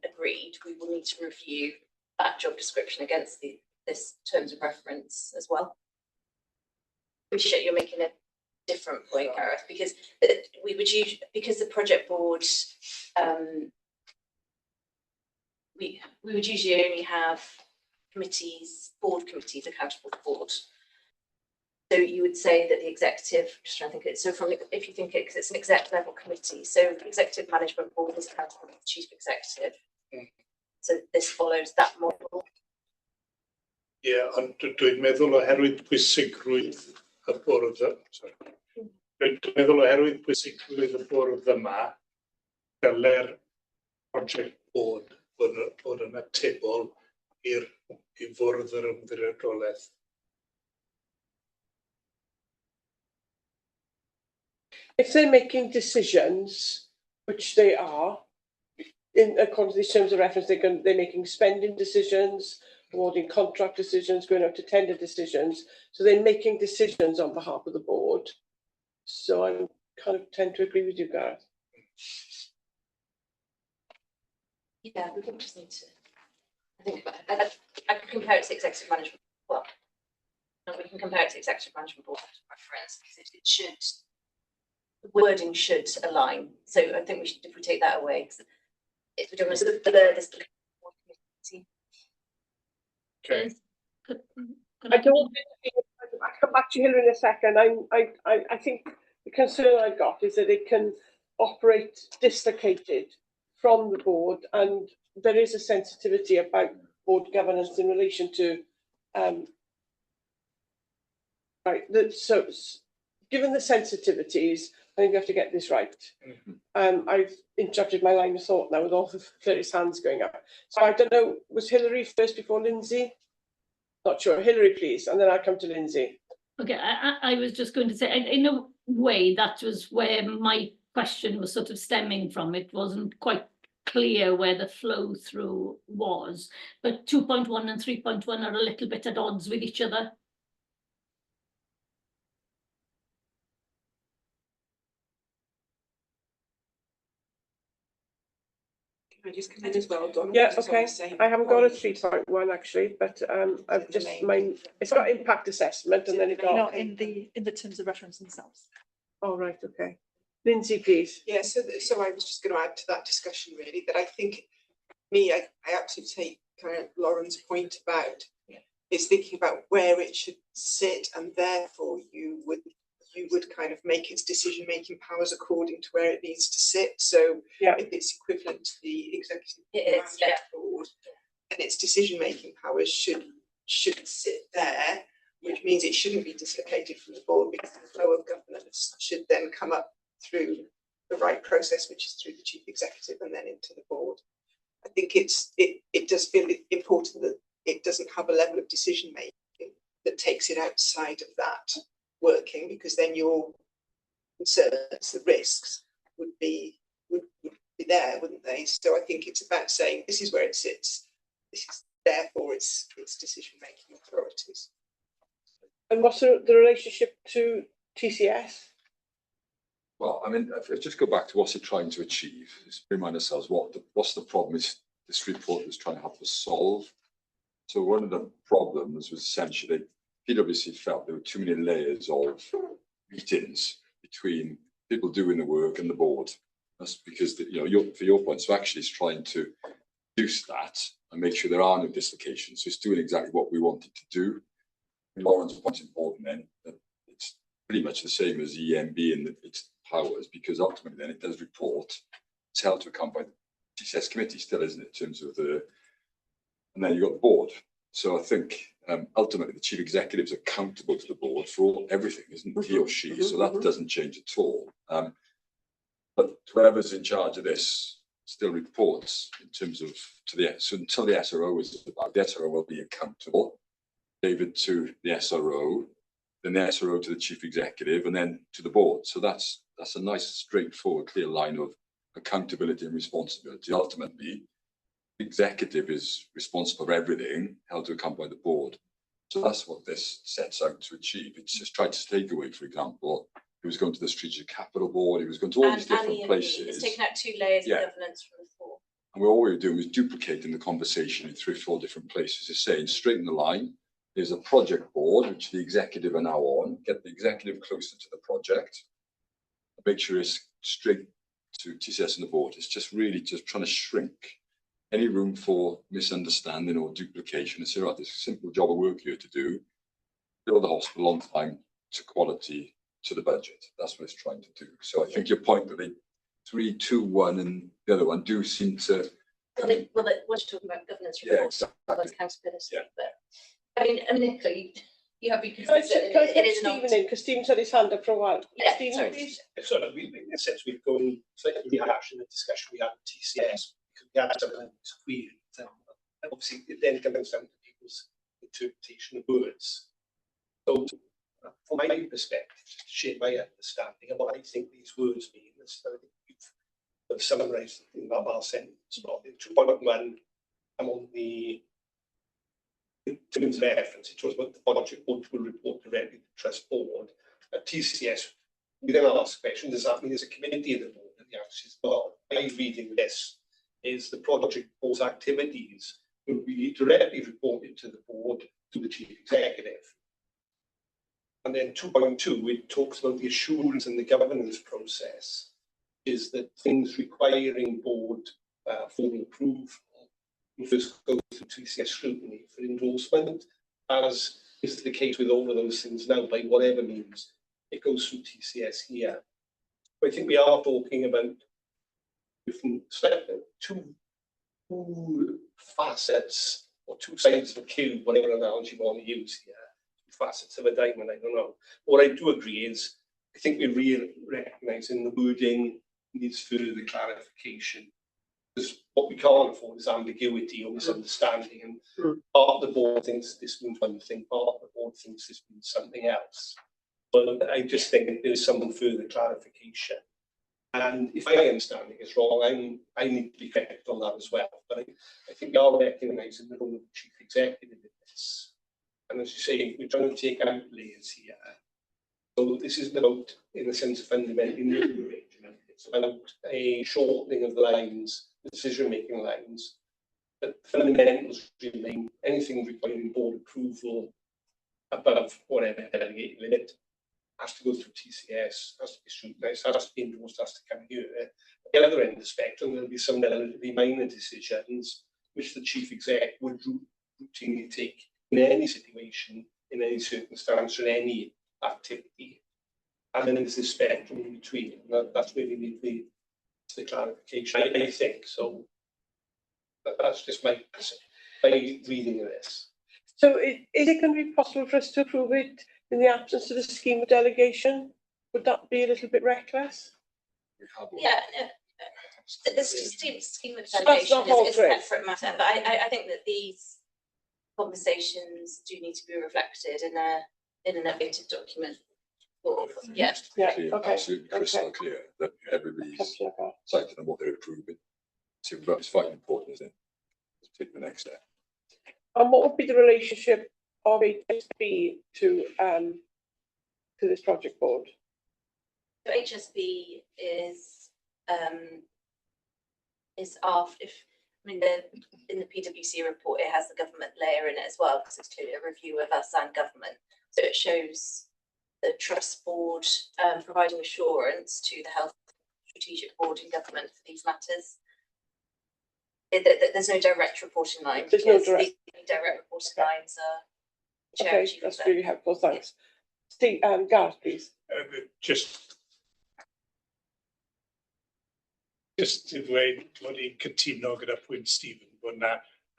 agreed, we will need to review that job description against this terms of reference as well. Appreciate you're making a different point, Gareth, because we would use, because the project board we would usually only have committees, board committees accountable to the board. So you would say that the executive, just trying to think it, so from, if you think it, because it's an exec level committee, so the executive management board is accountable to the chief executive. So this follows that model. Yeah, ond dwi'n meddwl oherwydd pwysigrwydd y bwrdd, dwi'n meddwl oherwydd pwysigrwydd y bwrdd yma, dyle'r project board bod yn atebol i fwrdd yr ymddirodolaeth. If they're making decisions, which they are, in according to these terms of reference, they're making spending decisions, awarding contract decisions, going out to tender decisions. So they're making decisions on behalf of the board. So I kind of tend to agree with you, Gareth. Yeah, we can just need to think about it. I can compare it to executive management. Well, no, we can compare it to executive management board reference because it should, the wording should align. So I think we should, if we take that away, if we don't want to blur this. Okay. I come back to Hilary in a second. I think the concern I've got is that it can operate dislocated from the board, and there is a sensitivity about board governance in relation to so given the sensitivities, I think we have to get this right. I've interrupted my line of thought now with all of Clary's hands going up. So I don't know, was Hilary first before Lindsay? Not sure. Hilary, please, and then I'll come to Lindsay. Okay, I was just going to say, in a way, that was where my question was sort of stemming from. It wasn't quite clear where the flow through was, but 2.1 and 3.1 are a little bit at odds with each other. Can I just come in as well, Donna? Yeah, okay. I haven't got a 3.1 actually, but I've just it's got impact assessment and then it got Not in the terms of reference themselves. Oh right, okay. Lindsay, please. Yeah, so I was just going to add to that discussion really, that I think I actually take kind of Lauren's point about is thinking about where it should sit, and therefore you we would kind of make its decision-making powers according to where it needs to sit. So if it's equivalent to the executive board, and its decision-making powers should sit there, which means it shouldn't be dislocated from the board, because the flow of governance should then come up through the right process, which is through the chief executive and then into the board. I think it does feel important that it doesn't have a level of decision making that takes it outside of that working, because then your concerns, the risks would be there, wouldn't they? So I think it's about saying this is where it sits. This is therefore its decision making authorities. And what's the relationship to TCS? Well, I mean, if I just go back to what's it trying to achieve, just remind ourselves what's the problem is this report is trying to help us solve. So one of the problems was essentially PwC felt there were too many layers of meetings between people doing the work and the board. That's because for your point, so actually it's trying to reduce that and make sure there are no dislocations. So it's doing exactly what we wanted to do. Lauren's point's important then, that it's pretty much the same as EMB and its powers, because ultimately then it does report, it's held to account by the TCS committee still, isn't it, in terms of and then you've got the board. So I think ultimately the chief executive is accountable to the board for everything, isn't he or she? So that doesn't change at all. But whoever's in charge of this still reports in terms of so until the SRO is about, the SRO will be accountable. David to the SRO, then the SRO to the chief executive, and then to the board. So that's a nice, straightforward, clear line of accountability and responsibility. Ultimately, the executive is responsible for everything, held to account by the board. So that's what this sets out to achieve. It's just tried to take away, for example, he was going to the strategic capital board, he was going to all these different places. It's taken out 2 layers of governance from the 4. And all we were doing was duplicating the conversation in 3 or 4 different places. It's saying, straighten the line. There's a project board, which the executive are now on. Get the executive closer to the project. Make sure it's straight to TCS and the board. It's just really just trying to shrink any room for misunderstanding or duplication and say, right, there's a simple job of work here to do. Build the hospital on time, to quality, to the budget. That's what it's trying to do. So I think your point that the 3, 2, 1 and the other one do seem to... Well, what you're talking about governance reports, exactly. Accountability. But I mean, Nicola, you have been Can I get Stephen in, because Stephen's had his hand up for a while. Yeah, Stephen, please. So in a sense, we've gone slightly rehashing the discussion we had with TCS, because we had some of these queries. Obviously, it then comes down to people's interpretation of words. So, from my perspective, just to share my understanding of what I think these words mean, I think you've summarised in that last sentence. In 2.1, I'm on the terms of reference. It talks about the budget board will report directly to the trust board. At TCS, we then ask the question, does that mean there's a committee of the board? And the answer is, well, my reading this is the project board's activities will be directly reported to the board, to the chief executive. And then 2.2, it talks about the assurance and the governance process, is that things requiring board formal approval will first go through TCS scrutiny for endorsement, as is the case with all of those things now, by whatever means, it goes through TCS here. But I think we are talking about different two facets, or 2 sides of a cube, whatever analogy you want to use here. Facets of a diamond, I don't know. What I do agree is, I think we really recognise in the wording needs further clarification. Because what we can't afford is ambiguity or misunderstanding. And part of the board thinks this means one thing, part of the board thinks this means something else. But I just think there's some further clarification. And if my understanding is wrong, I need to be corrected on that as well. But I think we are recognising the role of the chief executive in this. And as you say, we're trying to take out layers here. So this isn't about, in a sense, fundamentally new arrangement. It's about a shortening of the lines, decision-making lines. But fundamentals remain. Anything requiring board approval above whatever delegated limit has to go through TCS, has to be scrutinised, has to be endorsed, has to come here. At the other end of the spectrum, there'll be some relatively minor decisions which the chief exec would routinely take in any situation, in any circumstance, or any activity. and then there's this spectrum in between. That's where we need the clarification, I think. So that's just my reading of this. So is it going to be possible for us to approve it in the absence of a scheme of delegation? Would that be a little bit reckless? Yeah, the scheme of So that's delegation not is a altering. separate matter, but I think that these conversations do need to be reflected in an updated document. Yeah. Clear, absolutely crystal clear that everybody's citing on what they're approving. So that's quite important, isn't it? Let's take the next step. And what would be the relationship of HSB to this project board? So HSB is after, in the PwC report, it has the government layer in it as well, because it's clearly a review of us and government. So it shows the trust board providing assurance to the health strategic board in government for these matters. There's no direct reporting line. There's no direct. The direct reporting lines are. Okay, that's really helpful. Thanks. Steve, Gareth, please. Just i ddweud bod i'n cytuno gyda pwynt Stephen bod yna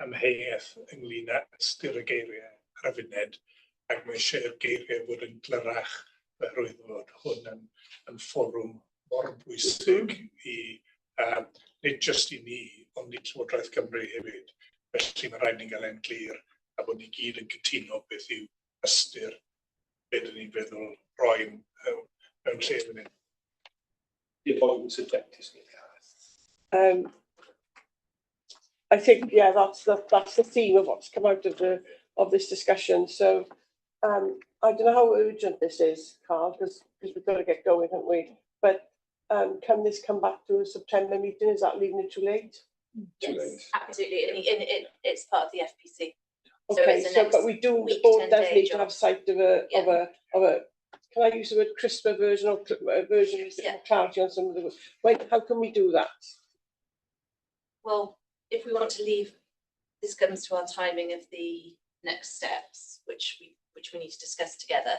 amheuaeth ynglyn â ystyr y geiriau ar y funud, ac mae eisiau'r geiriau fod yn gyrrach oherwydd bod hwn yn fforwm mor bwysig i nid jyst i ni, ond i Llywodraeth Cymru hefyd. Felly mae rhaid ni'n gael e'n glir a bod ni gyd yn cytuno beth yw ystyr be dyn ni'n feddwl roi mewn lle fan hyn. The appointments of deputies. I think, yeah, that's the theme of what's come out of this discussion. So I don't know how urgent this is, Carl, because we've got to get going, haven't we? But can this come back to a September meeting? Is that leaving it too late? Yes, absolutely, and it's part of the FPC. Okay, so but we do. The board does need to have sight of a. Can I use the word crisper version or version with more clarity on some of the words? How can we do that? Well, if we want to leave, this comes to our timing of the next steps, which we need to discuss together.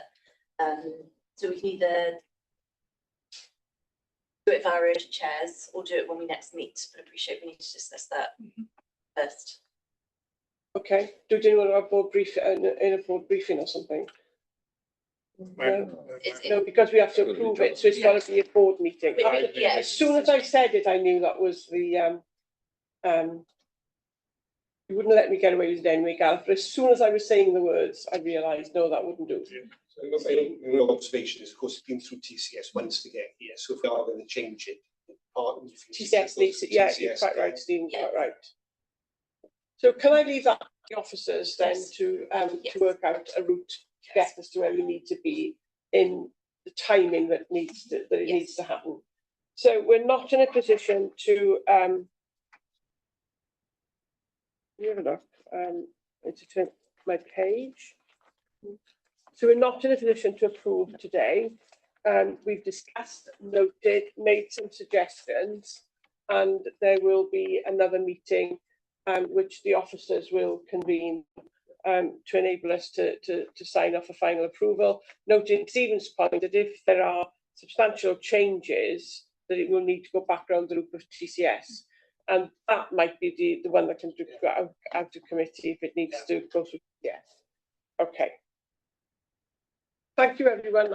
So we can either do it via urgent chairs or do it when we next meet, but I appreciate we need to discuss that first. Okay, do you want a board brief in a board briefing or something? No, because we have to approve it, so it's got to be a board meeting. As soon as I said it, I knew that was the you wouldn't let me get away with it anyway, Gareth, but as soon as I was saying the words, I realised, no, that wouldn't do. So my observation is, of course, it's been through TCS once to get here, so if we are going to change it, TCS needs it, yeah, you're quite right, Stephen, quite right. So can I leave that to the officers then to work out a route to get us to where we need to be in the timing that needs to happen. So we're not in a position to to turn my page. So we're not in a position to approve today. We've discussed, noted, made some suggestions, and there will be another meeting which the officers will convene to enable us to sign off a final approval. Noting Stephen's point that if there are substantial changes, that it will need to go back around the loop of TCS. And that might be the one that can go out of committee if it needs to go through TCS. Okay. Thank you, everyone.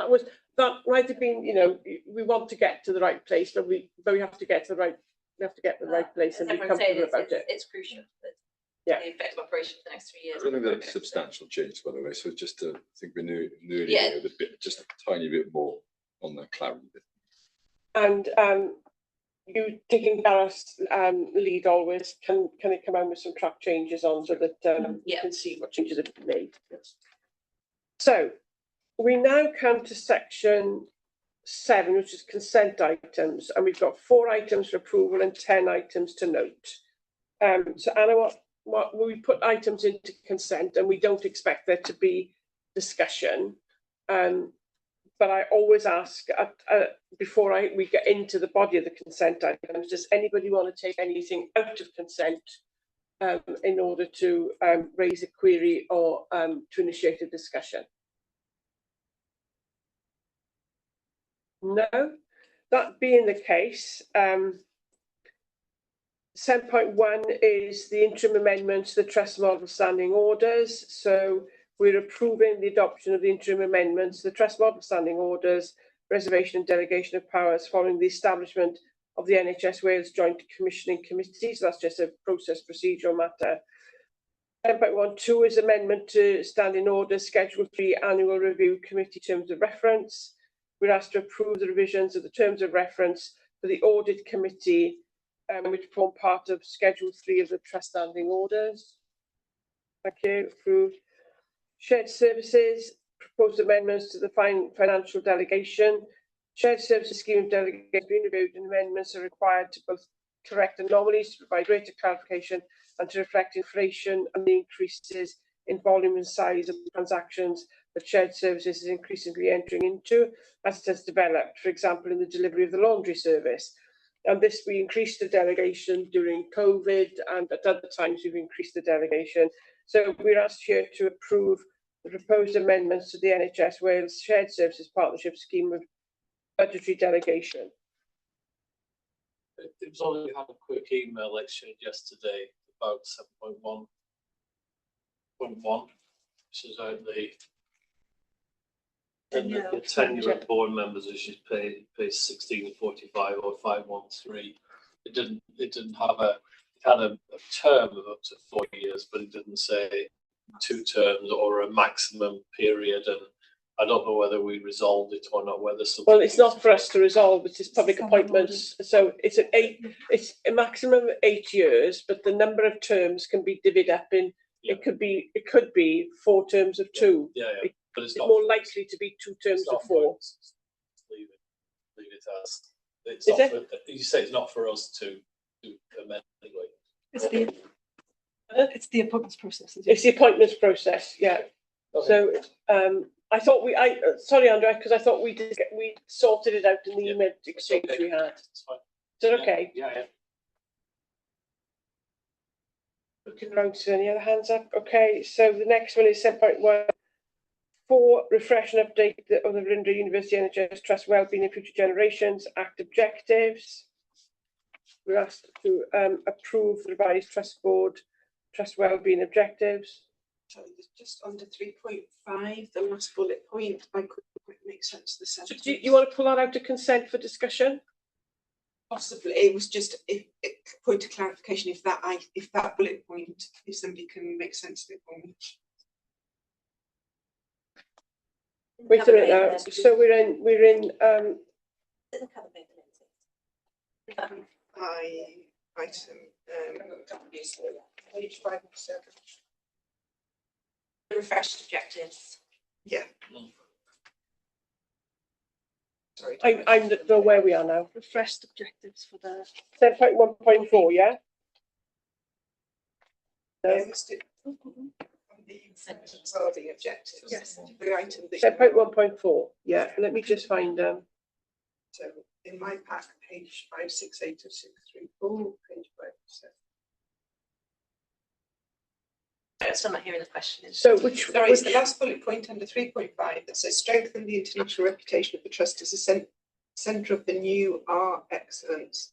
That might have been, we want to get to the right place, but we have to get to the right place and be comfortable about it. It's crucial. Yeah. The effective operation for the next 3 years. I don't think that's substantial change, by the way. So just to think we're nearly just a tiny bit more on the clarity. And you taking Gareth's lead always, can it come out with some track changes on so that you can see what changes have been made? Yes. So we now come to section 7, which is consent items, and we've got 4 items for approval and 10 items to note. So Anna, what we put items into consent, and we don't expect there to be discussion. But I always ask before we get into the body of the consent items, does anybody want to take anything out of consent in order to raise a query or to initiate a discussion? No, that being the case, 7.1 is the interim amendment to the trust model standing orders. So we're approving the adoption of the interim amendments to the trust model standing orders, reservation and delegation of powers following the establishment of the NHS Wales Joint Commissioning Committee. So that's just a process procedural matter. 10.12 is amendment to standing orders, Schedule 3 Annual Review Committee Terms of Reference. We're asked to approve the revisions of the terms of reference for the Audit Committee, which form part of Schedule 3 of the Trust Standing Orders. Thank you. Approved. Shared Services, proposed amendments to the financial delegation. Shared Services Scheme of Delegation has been reviewed and amendments are required to both correct anomalies, to provide greater clarification and to reflect inflation and the increases in volume and size of transactions that shared services is increasingly entering into as it has developed, for example, in the delivery of the laundry service. And this, we increased the delegation during COVID, and at other times we've increased the delegation. So we're asked here to approve the proposed amendments to the NHS Wales Shared Services Partnership Scheme of budgetary delegation. It was only, we had a quick email exchange yesterday about 7.1.1, which is out the tenure of board members, which is page 1645 or 513. It didn't have it had a term of up to 4 years, but it didn't say 2 terms or a maximum period. And I don't know whether we resolved it or not. Whether well, it's not for us to resolve. It is public appointments, so it's it's a maximum of 8 years, but the number of terms can be divvied up in. Yeah. It could be 4 terms of 2. Yeah. But it's not more likely to be 2 terms of 4. Leave it as. It's not for, you say it's not for us to amend anyway. It's the appointments process. It's the appointments process, yeah. Okay. So I thought sorry, Andrea, because I thought we sorted it out in the email exchange we had. It's fine. Is that okay? Yeah. Looking around to any other hands up. Okay, so the next one is 7.1. 4, refresh and update of the Velindre University NHS Trust Wellbeing in Future Generations Act objectives. We're asked to approve the revised Trust Board Trust Wellbeing objectives. Sorry, just under 3.5, the last bullet point, I couldn't quite make sense of the sentence. So do you want to pull that out to consent for discussion? Possibly. It was just a point of clarification if that bullet point, if somebody can make sense of it for me. Wait a minute now. So we're in item page 5 and 7. The refreshed objectives. Yeah. Sorry. I don't know where we are now. Refreshed objectives for the 7.1.4, yeah? No. The objectives. Yes. The item. 7.1.4. Yeah. Let me just find So in my pack, page 568 of 634, page 567. I'm still not hearing the question. So it's the last bullet point under 3.5 that says strengthen the international reputation of the trust as a centre of the new art excellence,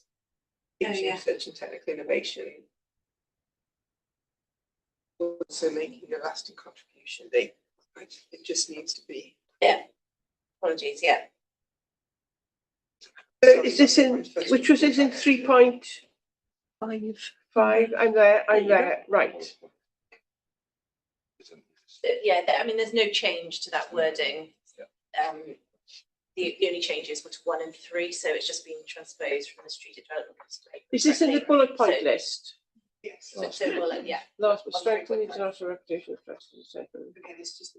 teaching, research and technical innovation. Also making a lasting contribution. It just needs to be. Yeah. Apologies. Yeah. Is this in which was this in 3.5? I'm there. Right. Yeah, I mean, there's no change to that wording. The only changes were to 1 and 3, so it's just been transposed from the Strategic Development. Is this in the bullet point list? Yes. Yeah. Last but strengthen the international reputation of trust. Again, it's just.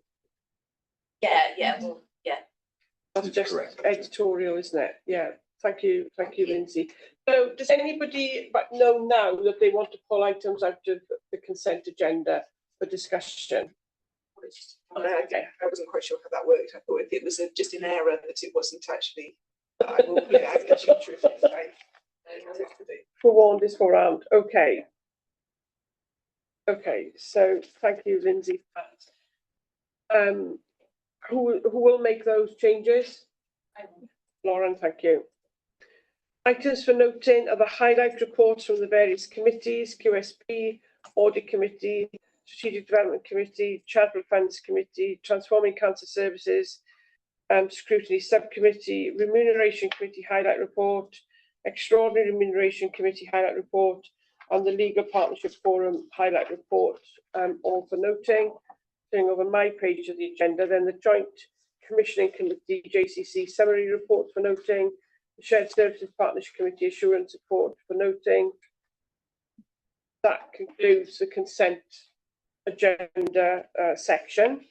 That's just editorial, isn't it? Yeah. Thank you, Lindsay. So, does anybody know now that they want to pull items out of the consent agenda for discussion? Okay, I wasn't quite sure how that worked. I thought if it was just an error that it wasn't actually. Forewarned is forearmed. Okay. Okay, so thank you, Lindsay, for that. Who will make those changes? Lauren, thank you. Items for noting are the highlight reports from the various committees, QSP, Audit Committee, Strategic Development Committee, Charitable Funds Committee, Transforming Cancer Services, Scrutiny Subcommittee, Remuneration Committee highlight report, Extraordinary Remuneration Committee highlight report, and the Legal Partnership Forum highlight report, all for noting. Turning over my page of the agenda, then the Joint Commissioning Committee, JCC summary report for noting, the Shared Services Partnership Committee assurance report for noting. That concludes the consent agenda section.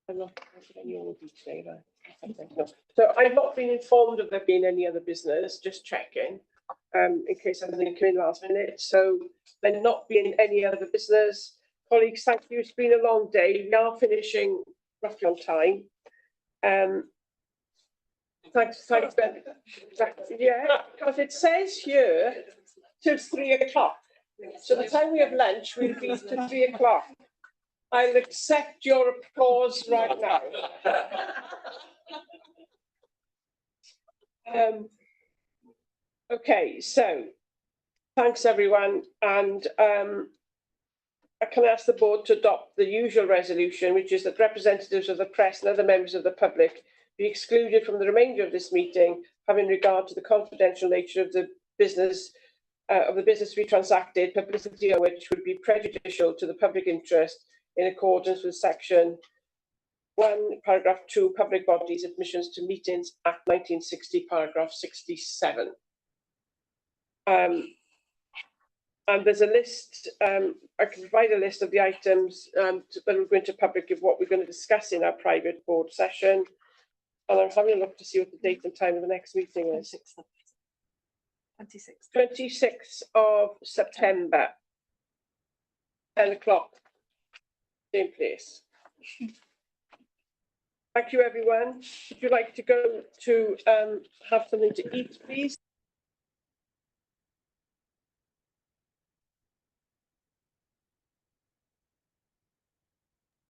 I'm not any more detail. No. So I've not been informed of there being any other business, just checking, in case anything came in last minute. So there not being any other business. Colleagues, thank you. It's been a long day. We are finishing roughly on time. Thanks, Ben. Yeah, because it says here till 3 o'clock. So the time we have lunch will be to 3 o'clock. I'll accept your applause right now. Okay, so thanks everyone, and I can ask the board to adopt the usual resolution, which is that representatives of the press and other members of the public be excluded from the remainder of this meeting, having regard to the confidential nature of the business to be transacted, publicity of which would be prejudicial to the public interest in accordance with section 1, paragraph 2, public bodies admissions to meetings Act 1960, paragraph 67. And there's a list, I can provide a list of the items that we're going to public of what we're going to discuss in our private board session. And I'm having a look to see what the date and time of the next meeting is. 26th of September, 10 o'clock, same place. Thank you, everyone. Would you like to go to have something to eat, please?